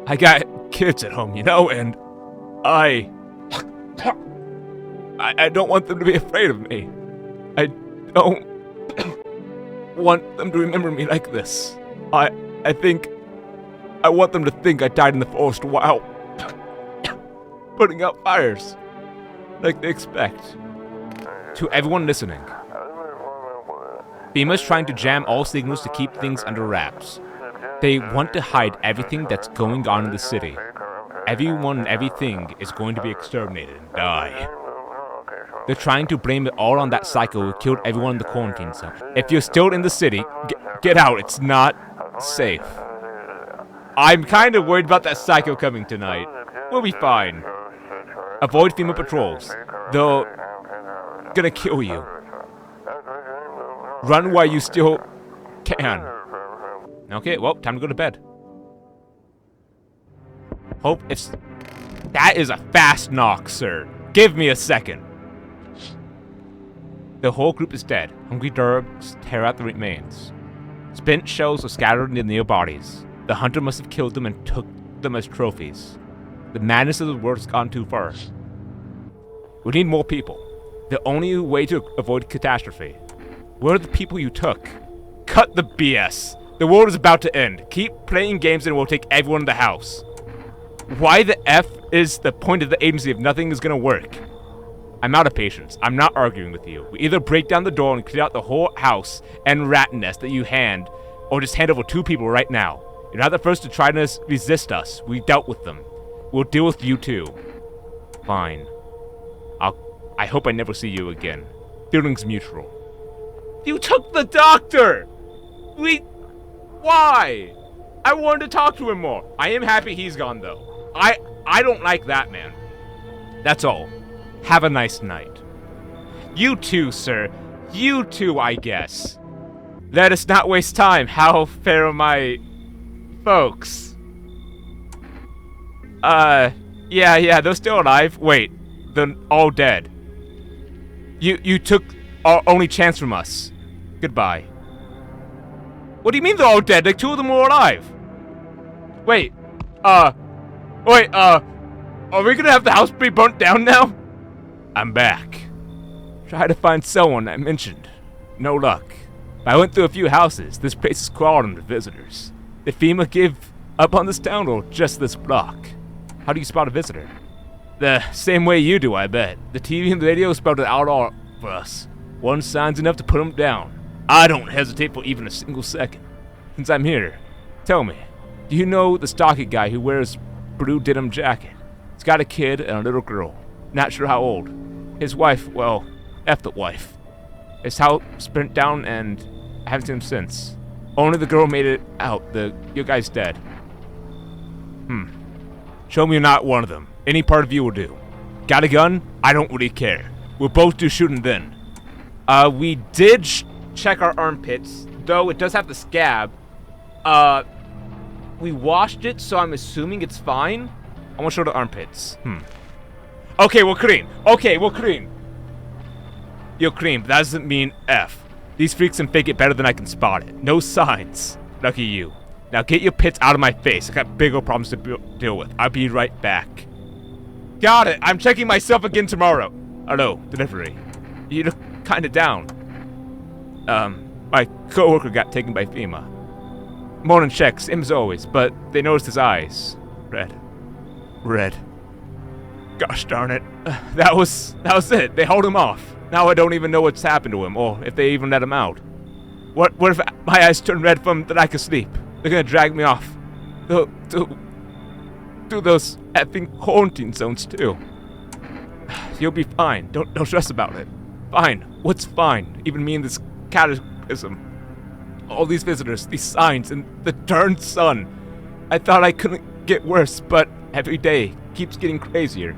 I got kids at home, you know, and I don't want them to be afraid of me. I don't want them to remember me like this. I think I want them to think I died in the forest while putting out fires, like they expect. To everyone listening, FEMA's trying to jam all signals to keep things under wraps. They want to hide everything that's going on in the city. Everyone and everything is going to be exterminated and die. They're trying to blame it all on that psycho who killed everyone in the quarantine zone. If you're still in the city, get out. It's not safe. I'm kind of worried about that psycho coming tonight. We'll be fine. Avoid FEMA patrols. They're gonna kill you. Run while you still can. Okay, well, time to go to bed. Hope it's... That is a fast knock, sir. Give me a second. The whole group is dead. Hungry dogs tear out the remains. Spent shells are scattered in their bodies. The hunter must have killed them and took them as trophies. The madness of the world has gone too far. We need more people. The only way to avoid catastrophe. Where are the people you took? Cut the BS. The world is about to end. Keep playing games and we'll take everyone in the house. Why the F is the point of the agency if nothing is gonna work? I'm out of patience. I'm not arguing with you. We either break down the door and clear out the whole house and rat nest that you hand, or just hand over 2 people right now. You're not the first to try to resist us. We dealt with them. We'll deal with you too. Fine. I hope I never see you again. Feelings mutual. You took the doctor! Why? I wanted to talk to him more. I am happy he's gone though. I don't like that man. That's all. Have a nice night. You too, sir. You too, I guess. Let us not waste time. How fair are my folks? Yeah, they're still alive. Wait, they're all dead. You took our only chance from us. Goodbye. What do you mean they're all dead? Like 2 of them were alive. Wait, are we gonna have the house be burnt down now? I'm back. Try to find someone I mentioned. No luck. I went through a few houses. This place is crawling with visitors. Did FEMA give up on this town or just this block? How do you spot a visitor? The same way you do, I bet. The TV and the radio spelled it out all for us. One sign's enough to put them down. I don't hesitate for even a single second. Since I'm here, tell me, do you know the stocky guy who wears blue denim jacket? He's got a kid and a little girl. Not sure how old. His wife, well, F the wife. His house burnt down and I haven't seen him since. Only the girl made it out. Your guy's dead. Show me you're not one of them. Any part of you will do. Got a gun? I don't really care. We'll both do shooting then. We did check our armpits, though it does have the scab. We washed it, so I'm assuming it's fine. I want to show the armpits. Okay, we're clean. You're clean, but that doesn't mean F. These freaks can fake it better than I can spot it. No signs. Lucky you. Now get your pits out of my face. I got bigger problems to deal with. I'll be right back. Got it. I'm checking myself again tomorrow. Hello, delivery. You look kinda down. My coworker got taken by FEMA. Morning check, same as always, but they noticed his eyes. Red. Gosh darn it. That was it. They hauled him off. Now I don't even know what's happened to him, or if they even let him out. What if my eyes turn red from the lack of sleep? They're gonna drag me off. To those effing quarantine zones too. You'll be fine. Don't stress about it. Fine. What's fine? Even me in this cataclysm. All these visitors, these signs, and the darn sun. I thought I couldn't get worse, but every day keeps getting crazier.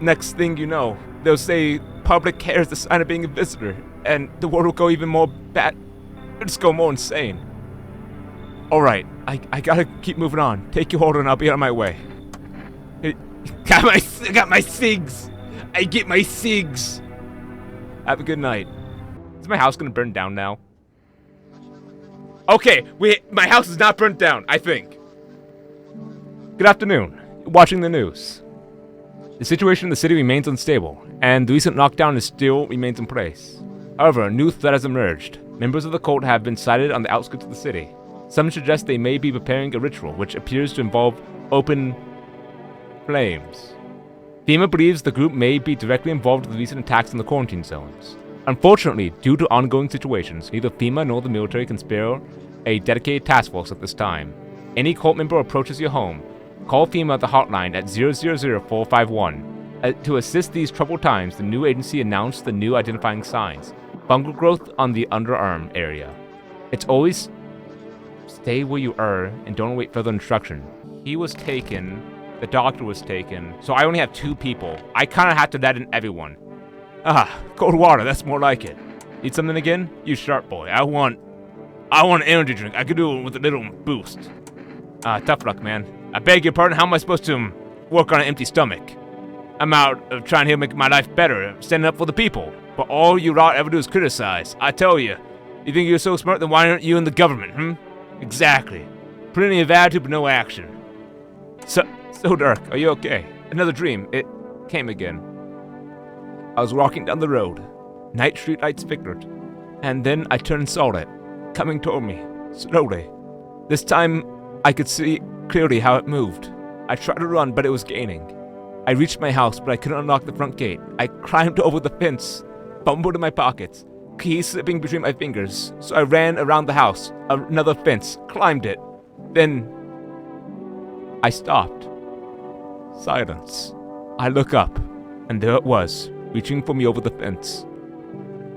Next thing you know, they'll say public care is the sign of being a visitor, and the world will go even more bad. It'll just go more insane. Alright, I gotta keep moving on. Take your hold and I'll be on my way. I got my SIGs! I get my SIGs! Have a good night. Is my house gonna burn down now? Okay, my house is not burnt down, I think. Good afternoon. You're watching the news. The situation in the city remains unstable, and the recent lockdown still remains in place. However, a new threat has emerged. Members of the cult have been sighted on the outskirts of the city. Some suggest they may be preparing a ritual, which appears to involve open flames. FEMA believes the group may be directly involved with the recent attacks in the quarantine zones. Unfortunately, due to ongoing situations, neither FEMA nor the military can spare a dedicated task force at this time. Any cult member approaches your home, call FEMA at the hotline at 000-451. To assist these troubled times, the new agency announced the new identifying signs. Fungal growth on the underarm area. It's always stay where you are and don't await further instruction. He was taken, the doctor was taken, so I only have 2 people. I kind of have to let in everyone. Cold water, that's more like it. Need something again? You sharp boy. I want an energy drink. I could do it with a little boost. Tough luck, man. I beg your pardon, how am I supposed to work on an empty stomach? I'm out of trying to make my life better, standing up for the people. But all you lot ever do is criticize. I tell you, you think you're so smart, then why aren't you in the government, Exactly. Plenty of attitude, but no action. So dark, are you okay? Another dream, it came again. I was walking down the road. Night streetlights flickered. And then I turned and saw it, coming toward me, slowly. This time, I could see clearly how it moved. I tried to run, but it was gaining. I reached my house, but I couldn't unlock the front gate. I climbed over the fence, fumbled in my pockets, keys slipping between my fingers. So I ran around the house, another fence, climbed it. Then I stopped. Silence. I look up, and there it was, reaching for me over the fence.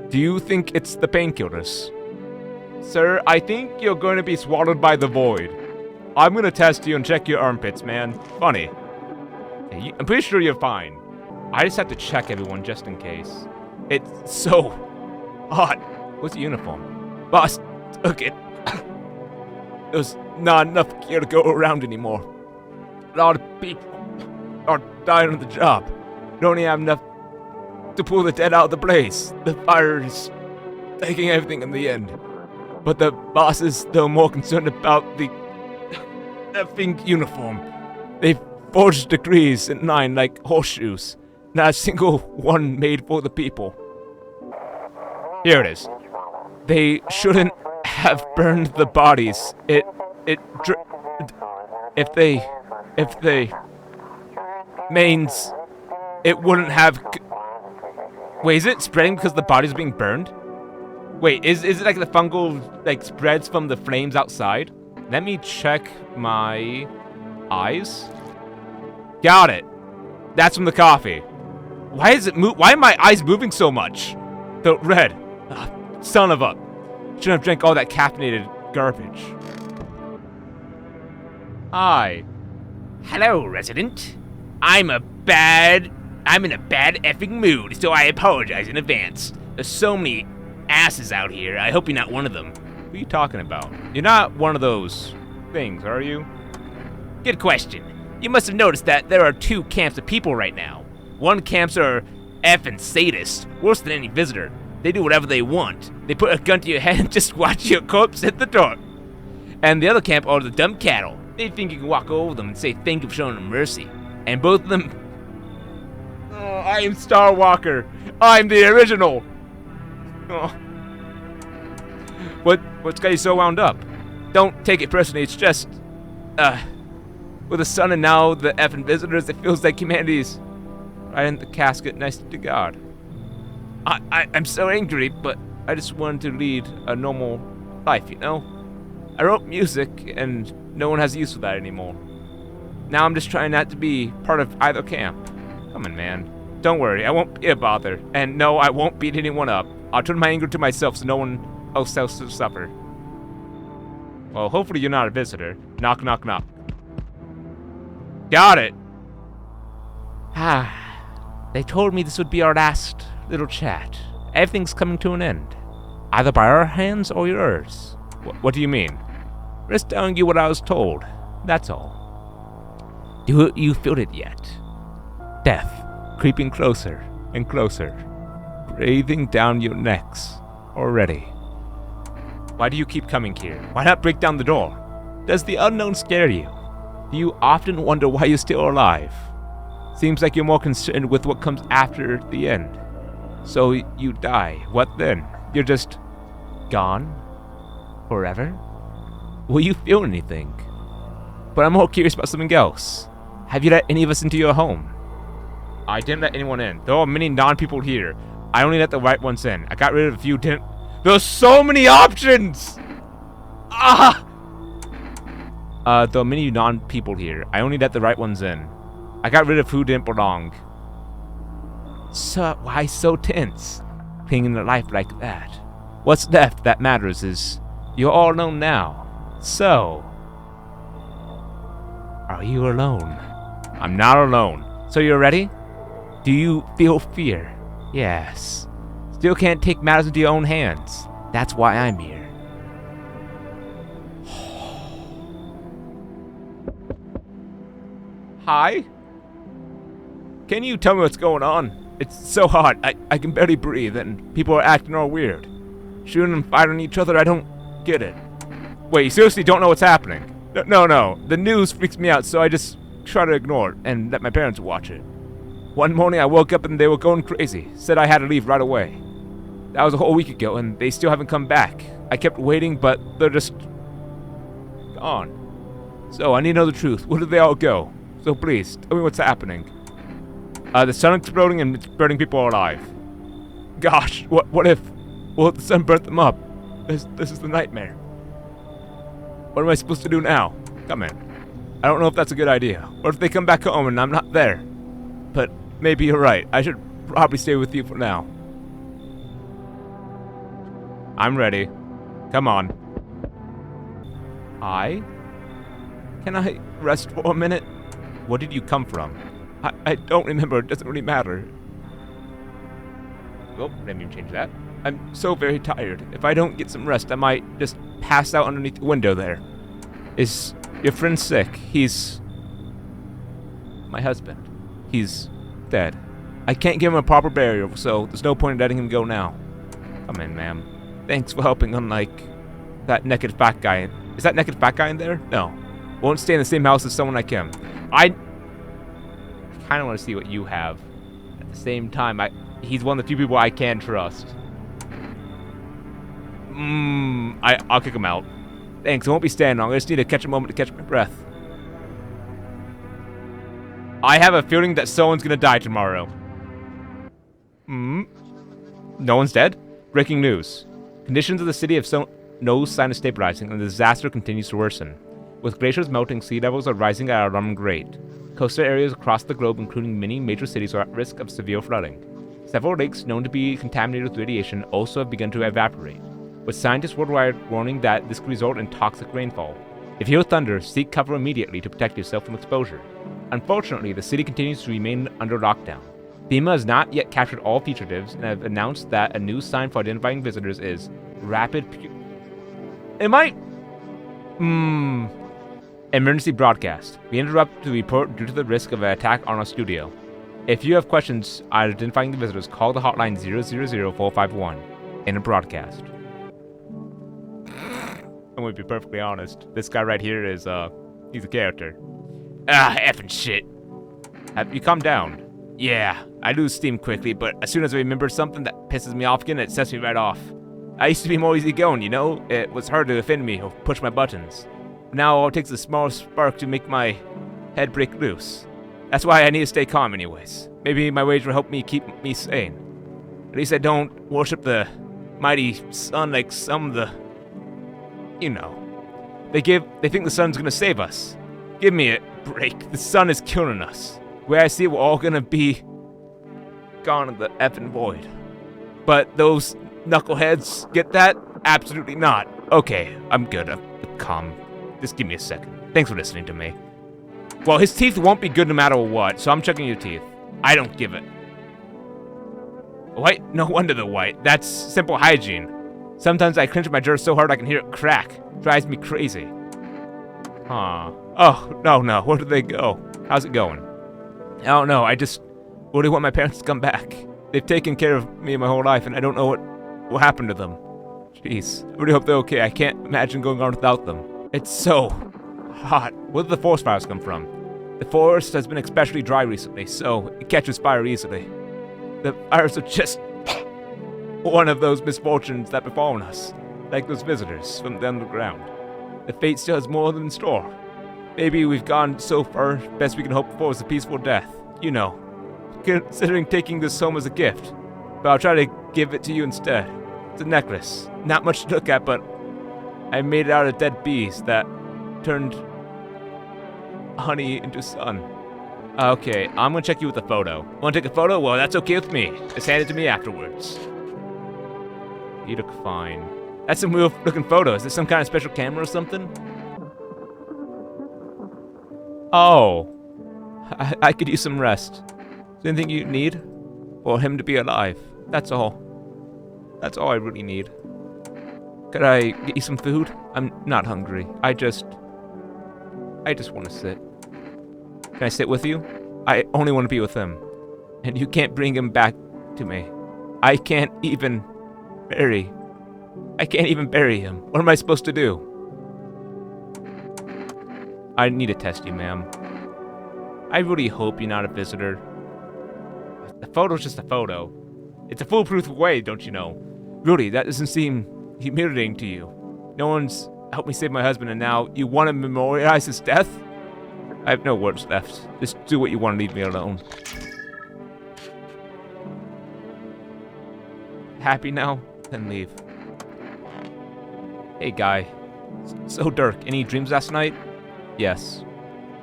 Do you think it's the painkillers? Sir, I think you're going to be swallowed by the void. I'm going to test you and check your armpits, man. Funny. Hey, I'm pretty sure you're fine. I just have to check everyone just in case. It's so hot. What's the uniform? Boss, took it. There's not enough gear to go around anymore. A lot of people are dying on the job. Don't even have enough to pull the dead out of the blaze. The fire is taking everything in the end. But the boss is still more concerned about the effing uniform. They've forged degrees in 9 like horseshoes. Not a single one made for the people. Here it is. They shouldn't have burned the bodies. If they means it wouldn't have. Wait, is it spreading because the body's being burned? Wait, is it like the fungal like spreads from the flames outside? Let me check my eyes. Got it. That's from the coffee. Why is it move? Why are my eyes moving so much? The red. Son of a. Shouldn't have drank all that caffeinated garbage. Hi. Hello, resident. I'm in a bad effing mood, so I apologize in advance. There's so many asses out here. I hope you're not one of them. What are you talking about? You're not one of those things, are you? Good question. You must have noticed that there are 2 camps of people right now. One camps are effing sadists, worse than any visitor. They do whatever they want. They put a gun to your head and just watch your corpse hit the door. And the other camp are the dumb cattle. They think you can walk over them and say thank you for showing them mercy. And both of them... Oh, I am Star Walker. I'm the original. Oh. What's got you so wound up? Don't take it personally, it's just... with the sun and now the effing visitors, it feels like humanity's right in the casket next to God. I'm so angry, but I just wanted to lead a normal life, you know? I wrote music, and no one has use for that anymore. Now I'm just trying not to be part of either camp. Come on, man. Don't worry, I won't be a bother. And no, I won't beat anyone up. I'll turn my anger to myself so no one else has to suffer. Well, hopefully you're not a visitor. Knock, knock, knock. Got it. They told me this would be our last little chat. Everything's coming to an end. Either by our hands or yours. What do you mean? Just telling you what I was told. That's all. Do you feel it yet? Death creeping closer and closer, breathing down your necks already. Why do you keep coming here? Why not break down the door? Does the unknown scare you? Do you often wonder why you're still alive? Seems like you're more concerned with what comes after the end. So you die. What then? You're just gone? Forever? Will you feel anything? But I'm more curious about something else. Have you let any of us into your home? I didn't let anyone in. There are many non-people here. I only let the right ones in. I got rid of a few didn't. There's so many options! There are many non-people here. I only let the right ones in. I got rid of who didn't belong. So, why so tense? Clinging to life like that. What's left that matters is you're all alone now. So, are you alone? I'm not alone. So you're ready? Do you feel fear? Yes. Still can't take matters into your own hands. That's why I'm here. Hi? Can you tell me what's going on? It's so hot. I can barely breathe, and people are acting all weird. Shooting and fighting each other, I don't get it. Wait, you seriously don't know what's happening? No. The news freaks me out, so I just try to ignore it and let my parents watch it. One morning I woke up and they were going crazy. Said I had to leave right away. That was a whole week ago, and they still haven't come back. I kept waiting, but they're just gone. So I need to know the truth. Where did they all go? So please, tell me what's happening. The sun exploding and it's burning people alive. Gosh, what if the sun burnt them up? This is the nightmare. What am I supposed to do now? Come in. I don't know if that's a good idea. What if they come back home and I'm not there? But maybe you're right. I should probably stay with you for now. I'm ready. Come on. Can I rest for a minute? Where did you come from? I don't remember. It doesn't really matter. Oh, let me change that. I'm so very tired. If I don't get some rest, I might just pass out underneath the window there. Is your friend sick? He's my husband. He's dead. I can't give him a proper burial, so there's no point in letting him go now. Come in, ma'am. Thanks for helping, unlike that naked fat guy. Is that naked fat guy in there? No. Won't stay in the same house as someone like him. I kind of want to see what you have. At the same time, he's one of the few people I can trust. I'll kick him out. Thanks, I won't be staying long. I just need to catch a moment to catch my breath. I have a feeling that someone's gonna die tomorrow. No one's dead? Breaking news. Conditions of the city have no sign of stabilizing, and the disaster continues to worsen. With glaciers melting, sea levels are rising at an alarming rate. Coastal areas across the globe, including many major cities, are at risk of severe flooding. Several lakes known to be contaminated with radiation also have begun to evaporate, with scientists worldwide warning that this could result in toxic rainfall. If you hear thunder, seek cover immediately to protect yourself from exposure. Unfortunately, the city continues to remain under lockdown. FEMA has not yet captured all fugitives and have announced that a new sign for identifying visitors is Emergency broadcast. We interrupt to report due to the risk of an attack on our studio. If you have questions on identifying the visitors, call the hotline 000-451 in a broadcast. I'm gonna be perfectly honest. This guy right here is, he's a character. Effing shit. Have you calmed down? Yeah, I lose steam quickly, but as soon as I remember something that pisses me off again, it sets me right off. I used to be more easygoing, you know? It was hard to offend me or push my buttons. Now all it takes is a small spark to make my head break loose. That's why I need to stay calm anyways. Maybe my ways will help me keep me sane. At least I don't worship the mighty sun like some of the... You know. They think the sun's gonna save us. Give me a break. The sun is killing us. Where I see it, we're all gonna be gone in the effing void. But those knuckleheads, get that? Absolutely not. Okay, I'm good. I'm calm. Just give me a second. Thanks for listening to me. Well, his teeth won't be good no matter what, so I'm checking your teeth. I don't give it. White? No wonder the white. That's simple hygiene. Sometimes I clench my jaw so hard I can hear it crack. Drives me crazy. Huh. Oh, no. Where did they go? How's it going? I don't know. I just really want my parents to come back. They've taken care of me my whole life, and I don't know what happened to them. Jeez. I really hope they're okay. I can't imagine going on without them. It's so hot. Where did the forest fires come from? The forest has been especially dry recently, so it catches fire easily. The fires are just one of those misfortunes that befallen us, like those visitors from the underground. The fate still has more in store. Maybe we've gone so far, best we can hope for is a peaceful death. You know, considering taking this home as a gift. But I'll try to give it to you instead. It's a necklace. Not much to look at, but I made it out of dead bees that turned honey into sun. Okay, I'm gonna check you with a photo. Wanna take a photo? Well, that's okay with me. Just hand it to me afterwards. You look fine. That's some weird looking photo. Is this some kind of special camera or something? Oh. I could use some rest. Is there anything you need? For him to be alive. That's all. That's all I really need. Could I get you some food? I'm not hungry. I just want to sit. Can I sit with you? I only want to be with him. And you can't bring him back to me. I can't even bury him. What am I supposed to do? I need to test you, ma'am. I really hope you're not a visitor. The photo's just a photo. It's a foolproof way, don't you know? Really, that doesn't seem humiliating to you. No one's helped me save my husband, and now you want to memorialize his death? I have no words left. Just do what you want and leave me alone. Happy now? Then leave. Hey, guy. So, Dirk, any dreams last night? Yes.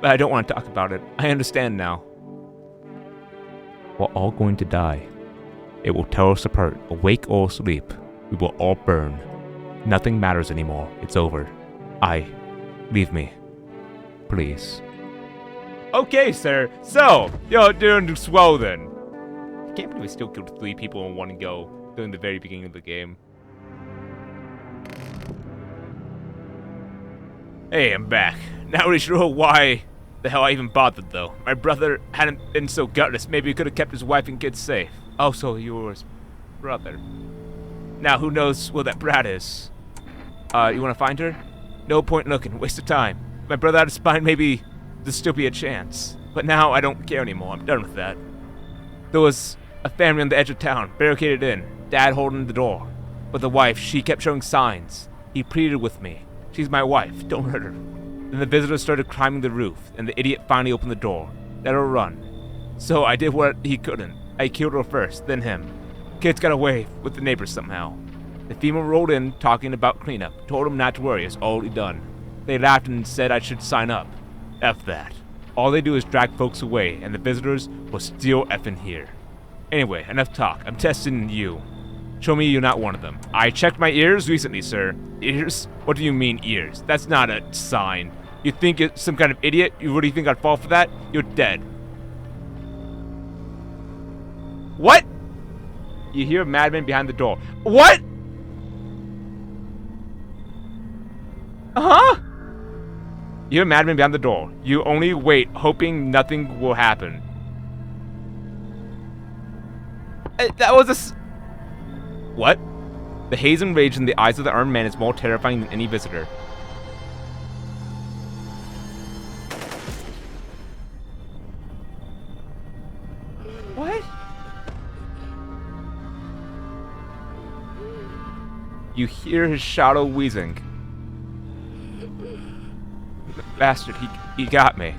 But I don't want to talk about it. I understand now. We're all going to die. It will tear us apart, awake or asleep. We will all burn. Nothing matters anymore. It's over. Leave me. Please. Okay, sir. So, you're doing swell then. I can't believe we still killed 3 people in one go during the very beginning of the game. Hey, I'm back. Not really sure why the hell I even bothered, though. My brother hadn't been so gutless. Maybe he could have kept his wife and kids safe. Oh, so you were his brother. Now, who knows where that brat is? You want to find her? No point looking. Waste of time. If my brother had a spine, maybe there'd still be a chance. But now, I don't care anymore. I'm done with that. There was a family on the edge of town, barricaded in. Dad holding the door. But the wife, she kept showing signs. He pleaded with me. She's my wife. Don't hurt her. Then the visitors started climbing the roof, and the idiot finally opened the door. Let her run. So I did what he couldn't. I killed her first, then him. Kids got away with the neighbors somehow. The female rolled in, talking about cleanup. Told him not to worry, it's already done. They laughed and said I should sign up. F that. All they do is drag folks away, and the visitors will still effing here. Anyway, enough talk. I'm testing you. Show me you're not one of them. I checked my ears recently, sir. Ears? What do you mean, ears? That's not a sign. You think you're some kind of idiot? You really think I'd fall for that? You're dead. What? You hear a madman behind the door. What? Uh-huh? You hear a madman behind the door. You only wait, hoping nothing will happen. That was a... What? The haze and rage in the eyes of the armed man is more terrifying than any visitor. What? You hear his shadow wheezing. Bastard, he got me.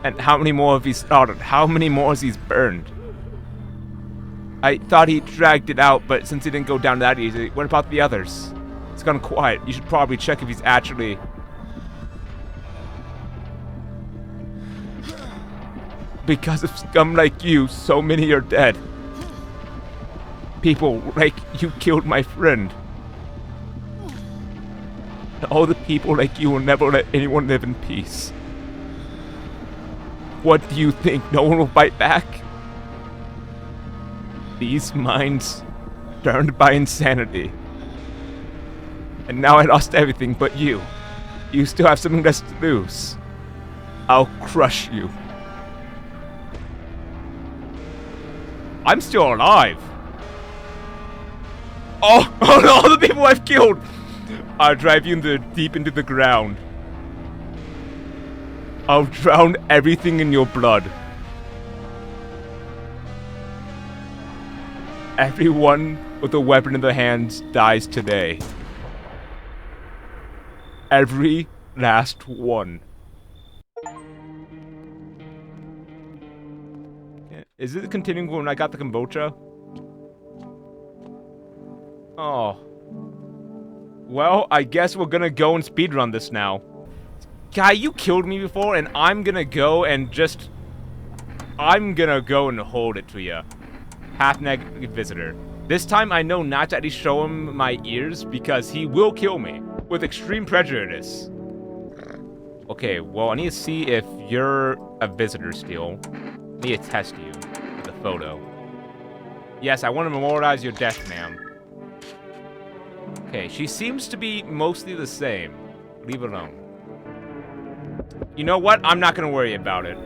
And how many more have he slaughtered? How many more has he burned? I thought he dragged it out, but since he didn't go down that easy, what about the others? It's gone quiet. You should probably check if he's actually... Because of scum like you, so many are dead. People like you killed my friend. All the people like you will never let anyone live in peace. What do you think? No one will fight back? These minds turned by insanity. And now I lost everything but you. You still have something less to lose. I'll crush you. I'm still alive. Oh no, all the people I've killed! I'll drive you deep into the ground. I'll drown everything in your blood. Everyone with a weapon in their hands dies today. Every last one. Is it continuing when I got the kombucha? Oh. Well, I guess we're gonna go and speedrun this now. Guy, you killed me before, and I'm gonna go and just... I'm gonna go and hold it to you. Half-naked visitor. This time I know not to actually show him my ears because he will kill me with extreme prejudice. Okay, well, I need to see if you're a visitor still. I need to test you with a photo. Yes, I want to memorialize your death, ma'am. Okay, she seems to be mostly the same. Leave it alone. You know what? I'm not going to worry about it.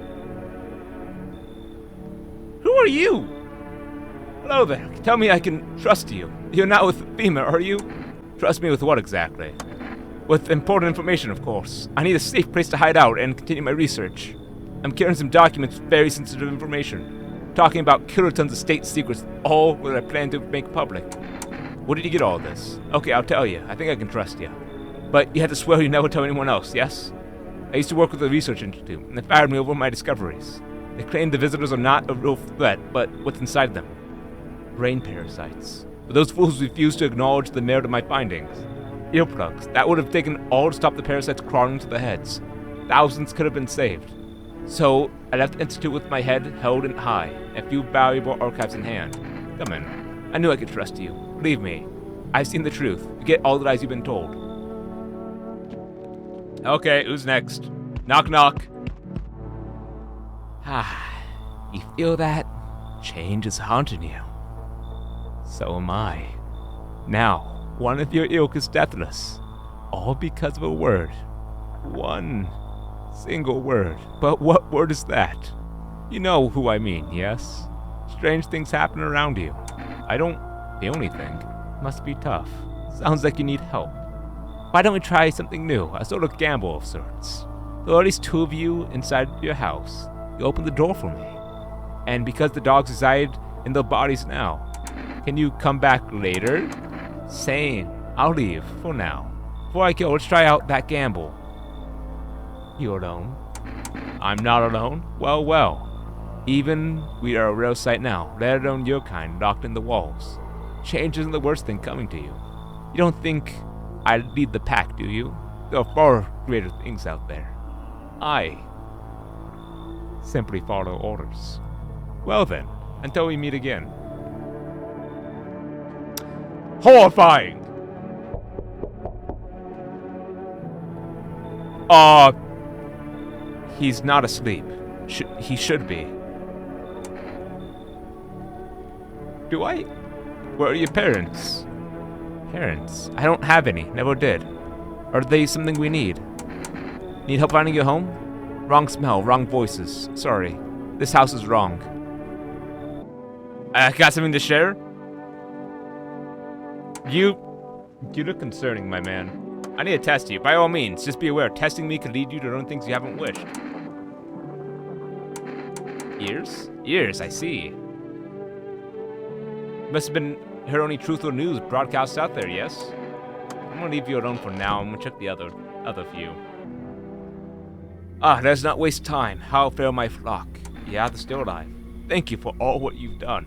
Who are you? Hello there. Tell me I can trust you. You're not with FEMA, are you? Trust me with what exactly? With important information, of course. I need a safe place to hide out and continue my research. I'm carrying some documents with very sensitive information. Talking about kilotons of state secrets, all that I plan to make public. Where did you get all this? Okay, I'll tell you. I think I can trust you. But you had to swear you never tell anyone else, yes? I used to work with a research institute, and they fired me over my discoveries. They claimed the visitors are not a real threat, but what's inside them? Brain parasites. But those fools refused to acknowledge the merit of my findings. Earplugs. That would have taken all to stop the parasites crawling into the heads. Thousands could have been saved. So, I left the institute with my head held in high, and a few valuable archives in hand. Come in. I knew I could trust you. Believe me. I've seen the truth. You get all the lies you've been told. Okay, who's next? Knock knock. You feel that? Change is haunting you. So am I. Now, one of your ilk is deathless. All because of a word. One single word. But what word is that? You know who I mean, yes? Strange things happen around you. I don't feel anything. Must be tough. Sounds like you need help. Why don't we try something new? A sort of gamble of sorts. There are at least 2 of you inside your house. You open the door for me. And because the dogs reside in their bodies now, can you come back later? Sane. I'll leave for now. Before I go, let's try out that gamble. You alone? I'm not alone? Well, well. Even we are a real sight now, let alone your kind locked in the walls. Change isn't the worst thing coming to you. You don't think I lead the pack, do you? There are far greater things out there. I simply follow orders. Well then, until we meet again. Horrifying! He's not asleep. He should be. Do I? Where are your parents? Parents? I don't have any. Never did. Are they something we need? Need help finding your home? Wrong smell, wrong voices. Sorry. This house is wrong. Got something to share? You look concerning, my man. I need to test you. By all means, just be aware, testing me could lead you to learn things you haven't wished. Ears? Ears, I see. Must have been her only truthful news broadcast out there, yes? I'm gonna leave you alone for now. I'm gonna check the other few. Let's not waste time. How fare my flock? Yeah, they're still alive. Thank you for all what you've done.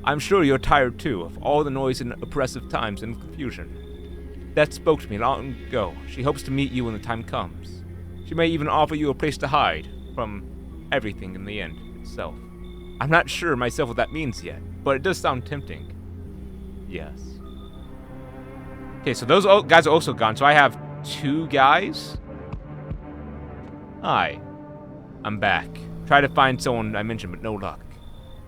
I'm sure you're tired too of all the noise and oppressive times and confusion. Death spoke to me long ago. She hopes to meet you when the time comes. She may even offer you a place to hide from everything in the end itself. I'm not sure myself what that means yet, but it does sound tempting. Yes. Okay, so those guys are also gone, so I have 2 guys. Hi. I'm back. Tried to find someone I mentioned, but no luck.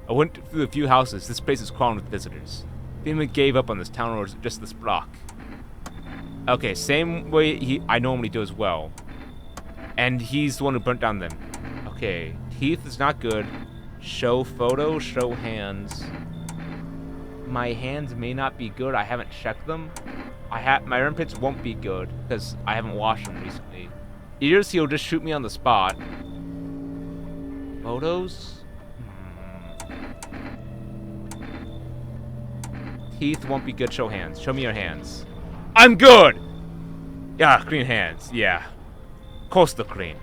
I went through a few houses. This place is crawling with visitors. FEMA gave up on this town, or is it just this block? Okay, same way I normally do as well. And he's the one who burnt down them. Okay, teeth is not good. Show photo, show hands. My hands may not be good. I haven't checked them. My armpits won't be good because I haven't washed them recently. Ears, he'll just shoot me on the spot. Photos? Teeth won't be good. Show hands. Show me your hands. I'm good! Yeah, clean hands. Yeah. Of course they're clean.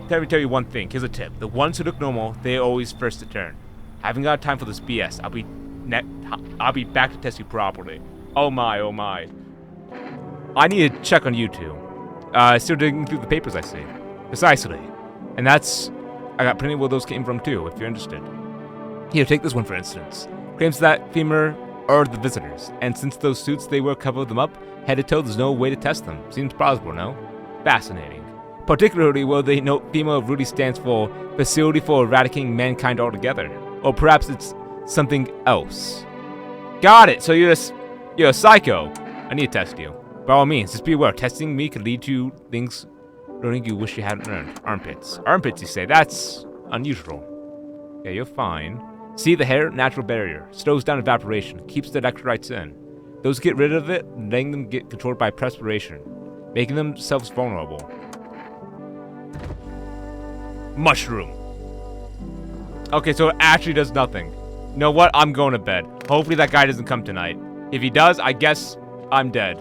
Let me tell you one thing. Here's a tip. The ones who look normal, they're always first to turn. I haven't got time for this BS. I'll be back to test you properly. Oh my, oh my. I need to check on you two. Still digging through the papers, I see. Precisely. And that's... I got plenty of where those came from, too, if you're interested. Here, take this one, for instance. Claims that femur are the visitors, and since those suits they wear cover them up, head to toe, there's no way to test them. Seems plausible, no? Fascinating. Particularly where they note FEMA really stands for Facility for Eradicating Mankind Altogether. Or perhaps it's something else. Got it! So you're a psycho. I need to test you. By all means, just be aware, testing me could lead to things learning you wish you hadn't learned. Armpits. Armpits, you say? That's unusual. Yeah, you're fine. See, the hair, natural barrier. Slows down evaporation. Keeps the electrolytes in. Those get rid of it, letting them get controlled by perspiration. Making themselves vulnerable. Mushroom. Okay, so it actually does nothing. You know what? I'm going to bed. Hopefully that guy doesn't come tonight. If he does, I guess I'm dead.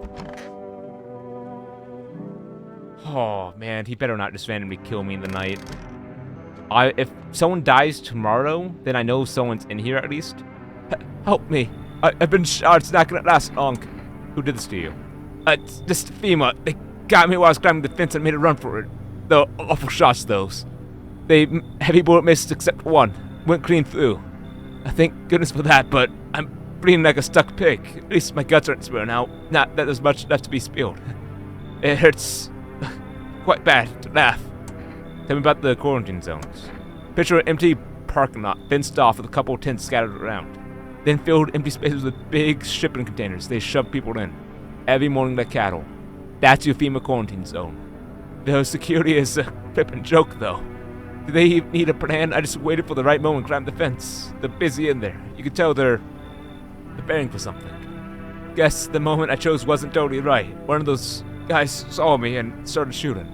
Oh, man. He better not just randomly kill me in the night. If someone dies tomorrow, then I know someone's in here at least. Help me. I've been shot. It's not going to last long. Who did this to you? It's just FEMA. They got me while I was climbing the fence and made a run for it. The awful shots, those. They heavy bullet missed except one. Went clean through. I thank goodness for that, but I'm bleeding like a stuck pig. At least my guts aren't spilling out. Not that there's much left to be spilled. It hurts quite bad to laugh. Tell me about the quarantine zones. Picture an empty parking lot, fenced off with a couple of tents scattered around. Then filled empty spaces with big shipping containers they shove people in. Every morning like cattle. That's your FEMA quarantine zone. The security is a flippin' joke, though. Do they need a plan? I just waited for the right moment and climbed the fence. They're busy in there. You could tell they're preparing for something. Guess the moment I chose wasn't totally right. One of those guys saw me and started shooting.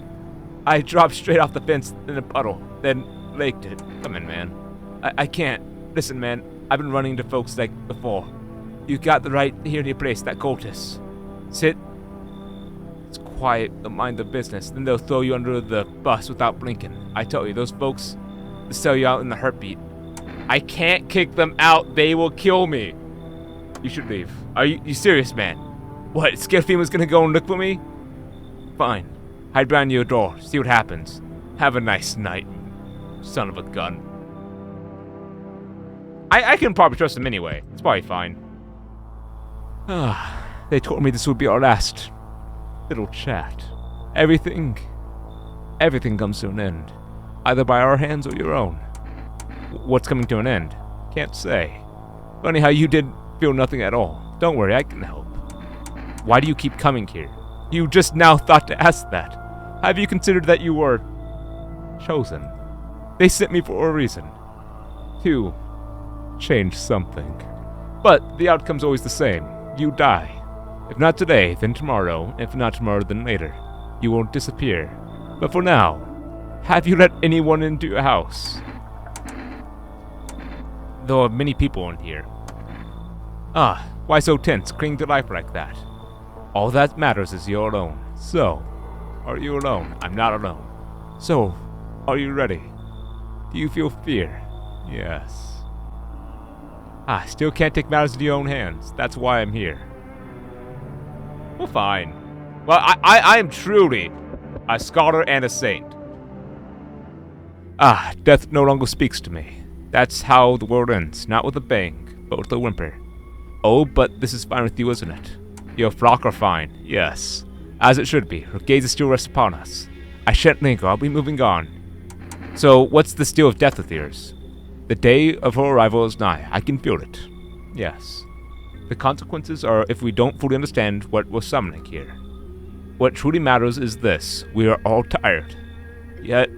I dropped straight off the fence in a puddle, then laked it. Come in, man. I can't. Listen, man, I've been running into folks like before. You got the right here in your place, that cultist. Sit. It's quiet, they'll mind their business, then they'll throw you under the bus without blinking. I tell you, those folks, they'll sell you out in the heartbeat. I can't kick them out, they will kill me. You should leave. Are you serious, man? What, scared FEMA's gonna go and look for me? Fine. Hide behind your door, see what happens. Have a nice night, son of a gun. I can probably trust him anyway. It's probably fine. They told me this would be our last little chat. Everything comes to an end. Either by our hands or your own. What's coming to an end? Can't say. Funny how you did feel nothing at all. Don't worry, I can help. Why do you keep coming here? You just now thought to ask that. Have you considered that you were chosen? They sent me for a reason. To change something. But the outcome's always the same. You die. If not today, then tomorrow. If not tomorrow, then later. You won't disappear. But for now, have you let anyone into your house? There are many people in here. Why so tense, clinging to life like that? All that matters is you're alone. So, are you alone? I'm not alone. So, are you ready? Do you feel fear? Yes. Still can't take matters into your own hands. That's why I'm here. Well, fine. Well, I am truly a scholar and a saint. Death no longer speaks to me. That's how the world ends. Not with a bang, but with a whimper. Oh, but this is fine with you, isn't it? Your flock are fine. Yes. As it should be. Her gaze still rests upon us. I shan't linger. I'll be moving on. So, what's this deal of death with yours? The day of her arrival is nigh. I can feel it. Yes. The consequences are if we don't fully understand what we're summoning here. What truly matters is this. We are all tired. Yet,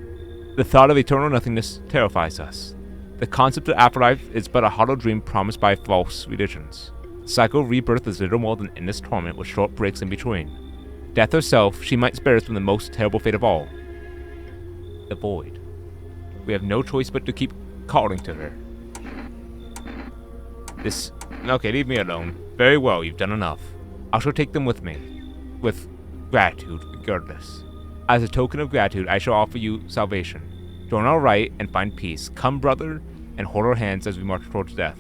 the thought of eternal nothingness terrifies us. The concept of afterlife is but a hollow dream promised by false religions. The cycle of rebirth is little more than endless torment with short breaks in between. Death herself, she might spare us from the most terrible fate of all. The void. We have no choice but to keep calling to her. Okay, leave me alone. Very well, you've done enough. I shall take them with me. With gratitude, regardless. As a token of gratitude, I shall offer you salvation. Join our right and find peace. Come, brother, and hold our hands as we march towards death.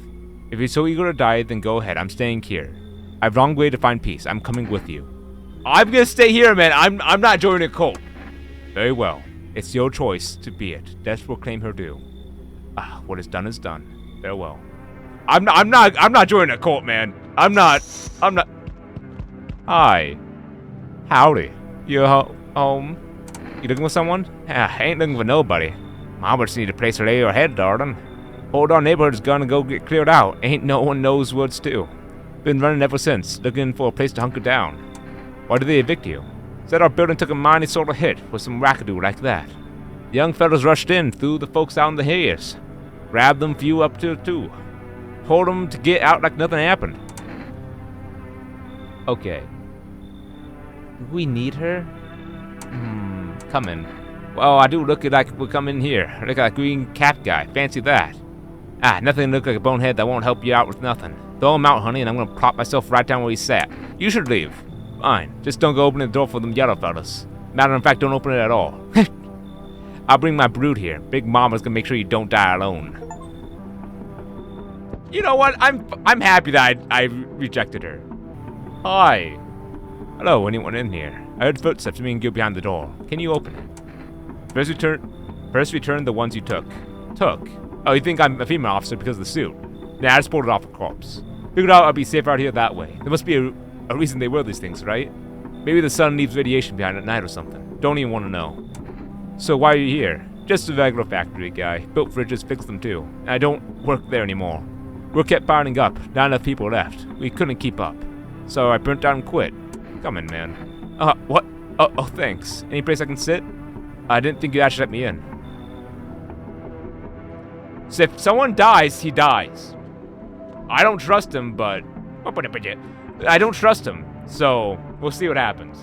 If you're so eager to die, then go ahead. I'm staying here. I've long way to find peace. I'm coming with you. I'm gonna stay here, man. I'm not joining a cult. Very well. It's your choice to be it. Death will claim her due. What is done is done. Farewell. I'm not joining a cult, man. I'm not. Hi. Howdy. You home? You looking for someone? I ain't looking for nobody. Mama just need a place to lay your head, darling. Hold on, neighborhood's gonna go get cleared out. Ain't no one knows what's due. Been running ever since, looking for a place to hunker down. Why did they evict you? Said our building took a mighty sort of hit with some wackadoo like that. The young fellas rushed in, threw the folks out in the haze. Grabbed them few up to two. Told them to get out like nothing happened. Okay. Do we need her? Come in. Well, I do look like we come in here. I look like a green cap guy. Fancy that. Nothing look like a bonehead that won't help you out with nothing. Throw him out, honey, and I'm gonna prop myself right down where he sat. You should leave. Fine. Just don't go opening the door for them yellow fellas. Matter of fact, don't open it at all. I'll bring my brood here. Big Mama's gonna make sure you don't die alone. You know what? I'm happy that I rejected her. Hi. Hello, anyone in here? I heard footsteps being good behind the door. Can you open it? First return the ones you took. Took? Oh, you think I'm a female officer because of the suit? Nah, I just pulled it off a corpse. Figured out I'd be safer out here that way. There must be a reason they wear these things, right? Maybe the sun leaves radiation behind at night or something. Don't even want to know. So why are you here? Just a regular factory guy. Built fridges, fixed them too. And I don't work there anymore. Work kept piling up. Not enough people left. We couldn't keep up. So I burnt down and quit. Come in, man. What? Oh, thanks. Any place I can sit? I didn't think you'd actually let me in. So if someone dies, he dies. I don't trust him, but... I don't trust him, so we'll see what happens.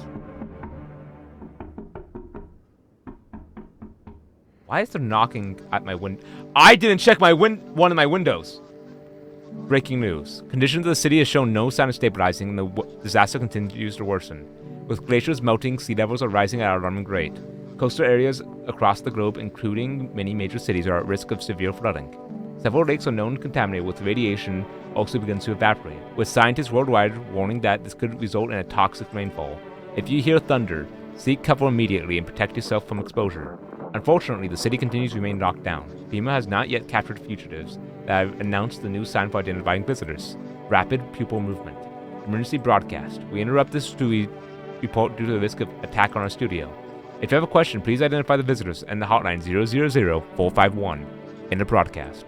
Why is there knocking at my window? I didn't check my one of my windows. Breaking news. Conditions of the city have shown no sign of stabilizing, and the disaster continues to worsen. With glaciers melting, sea levels are rising at an alarming rate. Coastal areas across the globe, including many major cities, are at risk of severe flooding. Several lakes are known contaminated with radiation also begins to evaporate, with scientists worldwide warning that this could result in a toxic rainfall. If you hear thunder, seek cover immediately and protect yourself from exposure. Unfortunately, the city continues to remain locked down. FEMA has not yet captured fugitives that have announced the new sign for identifying visitors. Rapid pupil movement. Emergency broadcast. We interrupt this report due to the risk of attack on our studio. If you have a question, please identify the visitors and the hotline 000-451 in the broadcast.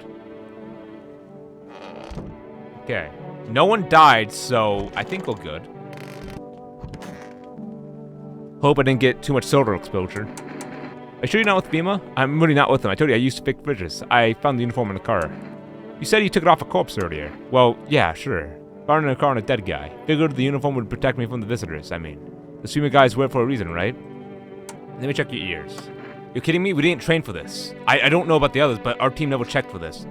Okay. No one died, so I think we're good. Hope I didn't get too much solar exposure. Are you sure you're not with FEMA? I'm really not with them. I told you I used to fix fridges. I found the uniform in the car. You said you took it off a corpse earlier. Well, yeah, sure. Found in a car on a dead guy. Figured the uniform would protect me from the visitors, I mean. The FEMA guys wear it for a reason, right? Let me check your ears. You're kidding me? We didn't train for this. I don't know about the others, but our team never checked for this.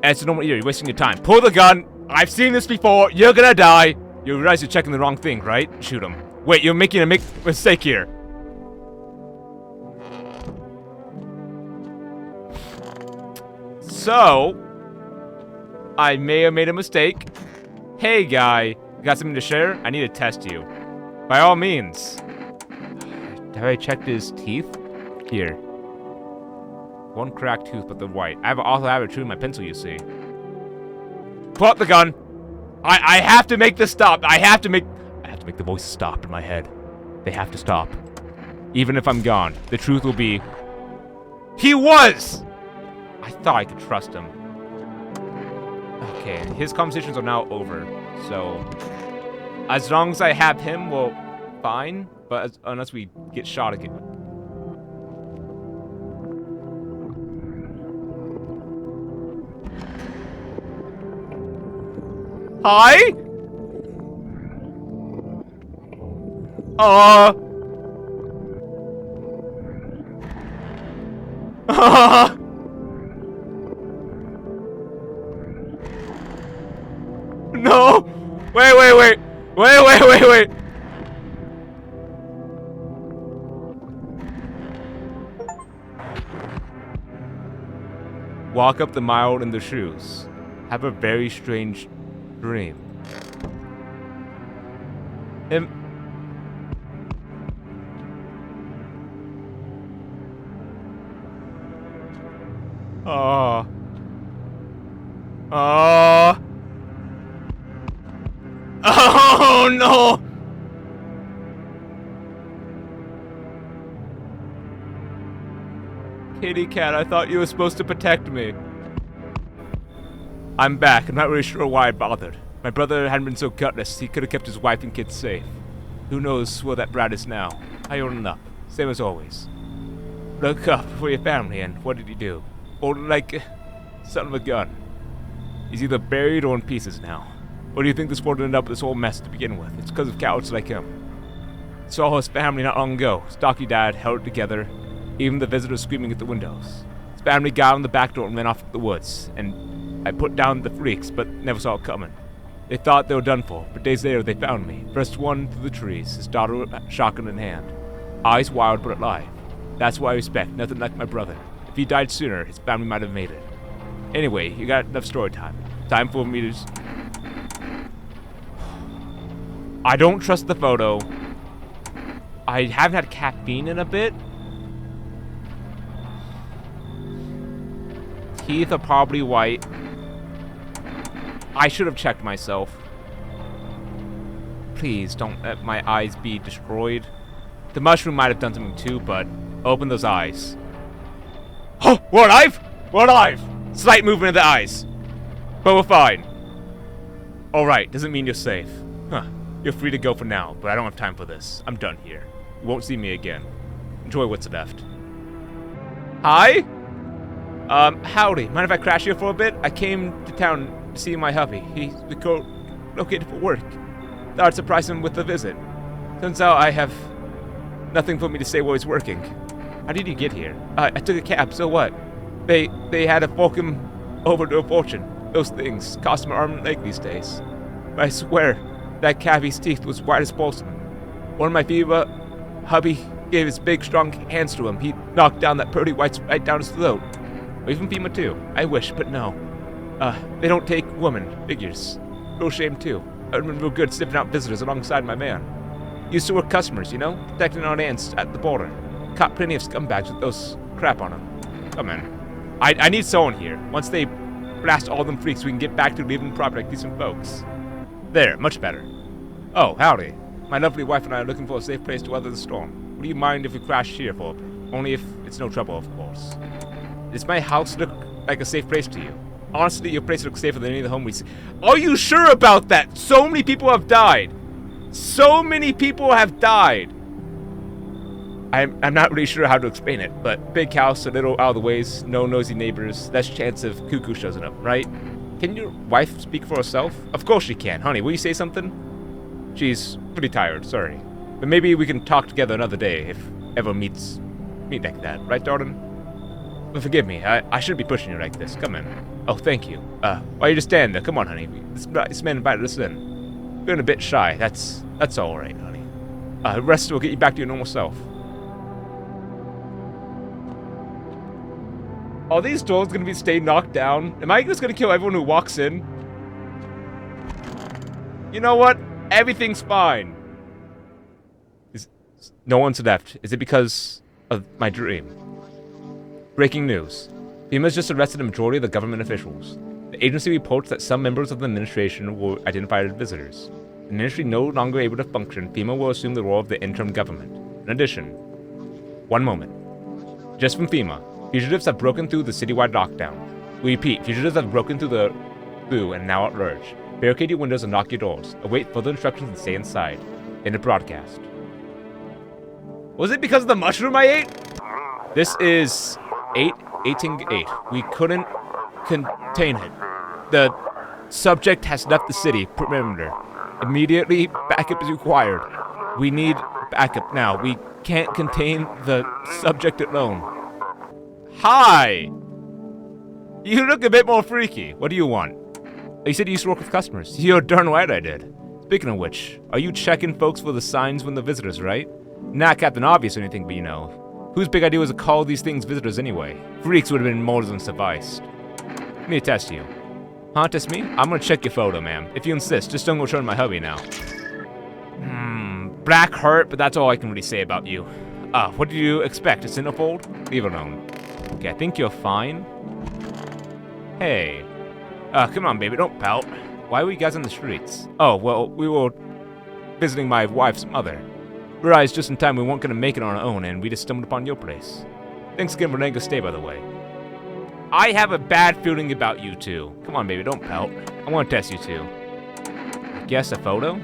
It's a normal ear. You're wasting your time. Pull the gun. I've seen this before. You're gonna die. You realize you're checking the wrong thing, right? Shoot him. Wait, you're making a mistake here. So, I may have made a mistake. Hey, guy. You got something to share? I need to test you. By all means. Have I checked his teeth? Here. One cracked tooth, but they're white. I also have it chewing my pencil, you see. Pull up the gun. I have to make this stop. I have to make the voices stop in my head. They have to stop. Even if I'm gone, the truth will be... He was! I thought I could trust him. Okay, his conversations are now over. So, as long as I have him, well, fine. But unless we get shot again. Hi? No! Wait. Walk up the mile in the shoes. Have a very strange dream. Him. Oh. Oh. Oh no! Kitty cat, I thought you were supposed to protect me. I'm back. I'm not really sure why I bothered. My brother hadn't been so gutless, he could have kept his wife and kids safe. Who knows where that brat is now? I own up. Same as always. Look up for your family, and what did he do? Or like son of a gun. He's either buried or in pieces now. Or do you think this world ended up with this whole mess to begin with? It's because of cowards like him. Saw his family not long ago. Stocky dad held it together, even the visitors screaming at the windows. His family got on the back door and ran off to the woods, and I put down the freaks, but never saw it coming. They thought they were done for, but days later they found me. First one through the trees, his daughter shotgun in hand. Eyes wild but alive. That's why I respect, nothing like my brother. If he died sooner, his family might have made it. Anyway, you got enough story time. Time for me to... I don't trust the photo. I haven't had caffeine in a bit. Teeth are probably white. I should have checked myself. Please don't let my eyes be destroyed. The mushroom might have done something too, but open those eyes. Oh, we're alive! We're alive! Slight movement of the eyes. But we're fine. Alright, doesn't mean you're safe. Huh. You're free to go for now, but I don't have time for this. I'm done here. You won't see me again. Enjoy what's left. Hi? Howdy. Mind if I crash here for a bit? I came to town to see my hubby. He's located for work. Thought I'd surprise him with a visit. Turns out I have nothing for me to say while he's working. How did you get here? I took a cab, so what? They had to fork him over to a fortune. Those things cost him an arm and leg these days. But I swear, that cabbie's teeth was white as balsam. One of my fever, hubby gave his big, strong hands to him. He knocked down that purty whites right down his throat. Or even Fima too. I wish, but no. They don't take women, figures. Real shame too. I've been real good sniffing out visitors alongside my man. Used to work customers, you know? Protecting our lands at the border. Caught plenty of scumbags with those crap on them. Come on. I need someone here. Once they blast all them freaks, we can get back to living proper like decent folks. There, much better. Oh, howdy. My lovely wife and I are looking for a safe place to weather the storm. Would you mind if we crash here for a bit? Only if it's no trouble, of course. Does my house look like a safe place to you? Honestly, your place looks safer than any of the home we see. Are you sure about that? So many people have died. So many people have died. I'm not really sure how to explain it, but big house, a little out of the ways, no nosy neighbors, less chance of cuckoo showing up, right? Can your wife speak for herself? Of course she can. Honey, will you say something? She's pretty tired, sorry. But maybe we can talk together another day if ever meet like that, right, darling? But forgive me, I shouldn't be pushing you like this. Come in. Oh, thank you. Why you just stand there? Come on, honey. This man invited us in. Feeling a bit shy. That's all right, honey. The rest will get you back to your normal self. Are these doors gonna stay knocked down? Am I just gonna kill everyone who walks in? You know what? Everything's fine. No one's left. Is it because of my dream? Breaking news. FEMA's just arrested a majority of the government officials. The agency reports that some members of the administration were identified as visitors. The ministry no longer able to function, FEMA will assume the role of the interim government. In addition, one moment. Just from FEMA, fugitives have broken through the citywide lockdown. We repeat, fugitives have broken through and now at large. Barricade your windows and lock your doors. Await further instructions and stay inside. End of broadcast. Was it because of the mushroom I ate? This is 18-8. We couldn't contain it. The subject has left the city perimeter. Immediately, backup is required. We need backup now. We can't contain the subject alone. Hi! You look a bit more freaky. What do you want? You said you used to work with customers. You're darn right I did. Speaking of which, are you checking folks for the signs when the visitors, right? Not Captain Obvious or anything, but you know. Whose big idea was to call these things visitors anyway? Freaks would have been more than sufficed. Let me test you. Huh, test me? I'm gonna check your photo, ma'am. If you insist, just don't go showing my hubby now. black heart, but that's all I can really say about you. What did you expect? A centerfold? Leave it alone. Okay, I think you're fine. Hey. Come on, baby, don't pout. Why were you guys on the streets? Oh, well, we were visiting my wife's mother. Realized just in time we weren't gonna make it on our own, and we just stumbled upon your place. Thanks again for letting us stay, by the way. I have a bad feeling about you two. Come on, baby, don't pout. I want to test you two. Guess a photo?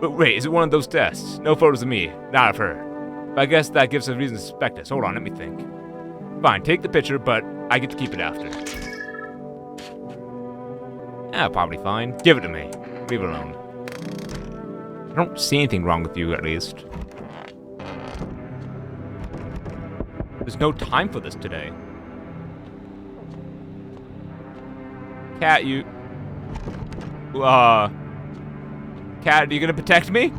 Wait, is it one of those tests? No photos of me, not of her. But I guess that gives us a reason to suspect us. Hold on, let me think. Fine, take the picture, but I get to keep it after. Probably fine. Give it to me. Leave it alone. I don't see anything wrong with you, at least. There's no time for this today. Cat, you... Cat, are you gonna protect me?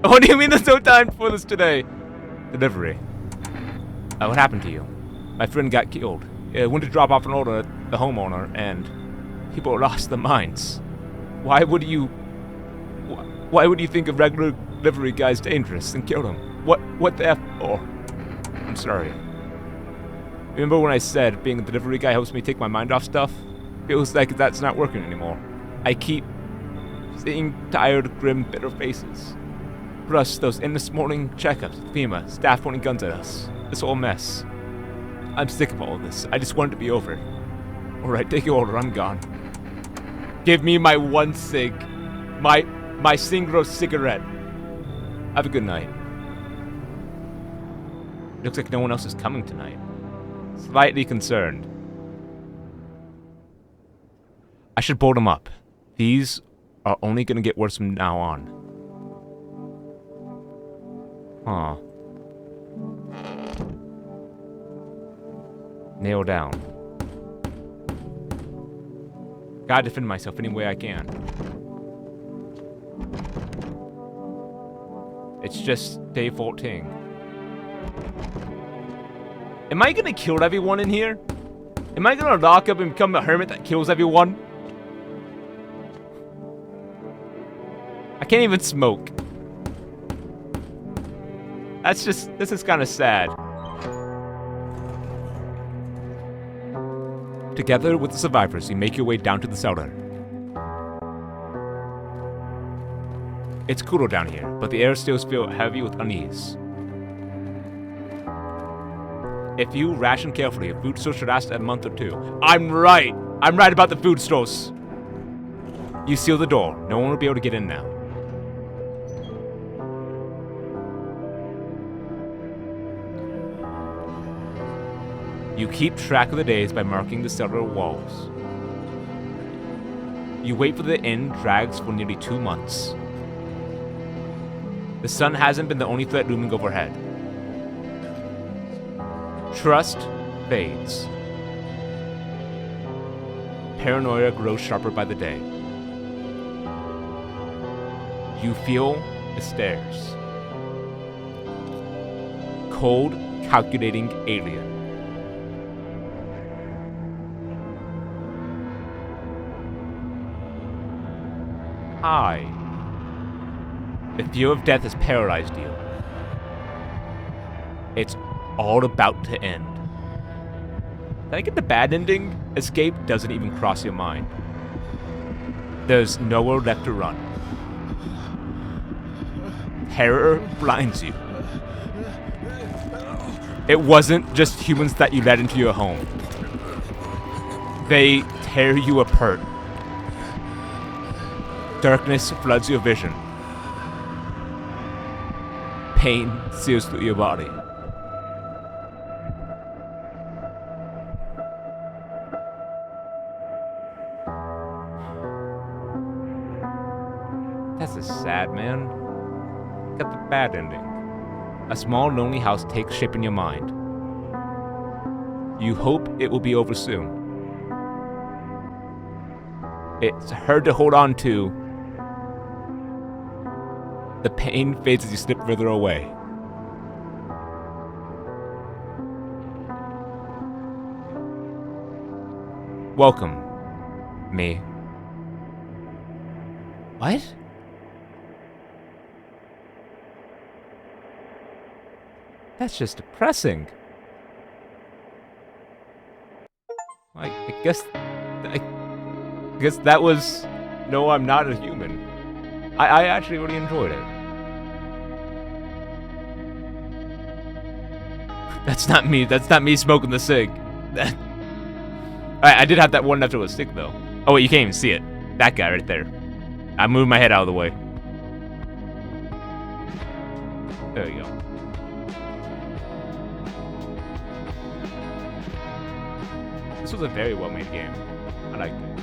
What do you mean there's no time for this today? Delivery. What happened to you? My friend got killed. Went to drop off an order at the homeowner, and people lost their minds. Why would you think a regular delivery guy's dangerous and kill him? What the F for? I'm sorry. Remember when I said being a delivery guy helps me take my mind off stuff? Feels like that's not working anymore. I keep seeing tired, grim, bitter faces. Plus, those endless morning checkups with FEMA, staff pointing guns at us. This whole mess. I'm sick of all of this. I just want it to be over. Alright, take your order. I'm gone. Give me my one cig. My single cigarette. Have a good night. Looks like no one else is coming tonight. Slightly concerned. I should board them up. These are only gonna get worse from now on. Huh. Nail down. Gotta defend myself any way I can. It's just day 14. Am I gonna kill everyone in here? Am I gonna lock up and become a hermit that kills everyone? I can't even smoke. This is kind of sad. Together with the survivors, you make your way down to the cellar. It's cooler down here, but the air still feels heavy with unease. If you ration carefully, a food store should last a month or two. I'm right! I'm right about the food stores! You seal the door. No one will be able to get in now. You keep track of the days by marking the cellar walls. You wait for the end drags for nearly 2 months. The sun hasn't been the only threat looming overhead. Trust fades. Paranoia grows sharper by the day. You feel the stares. Cold, calculating alien. Hi. The fear of death has paralyzed you. It's all about to end. Did I get the bad ending? Escape doesn't even cross your mind. There's nowhere left to run. Terror blinds you. It wasn't just humans that you let into your home. They tear you apart. Darkness floods your vision. Pain sears through your body. That's a sad, man. Got the bad ending. A small, lonely house takes shape in your mind. You hope it will be over soon. It's hard to hold on to. The pain fades as you slip further away. Welcome, me. What? That's just depressing. Like, I guess that was... No, I'm not a human. I actually really enjoyed it. That's not me. That's not me smoking the cig. I did have that one after it was stick, though. Oh, wait, you can't even see it. That guy right there. I moved my head out of the way. There you go. This was a very well-made game. I liked it.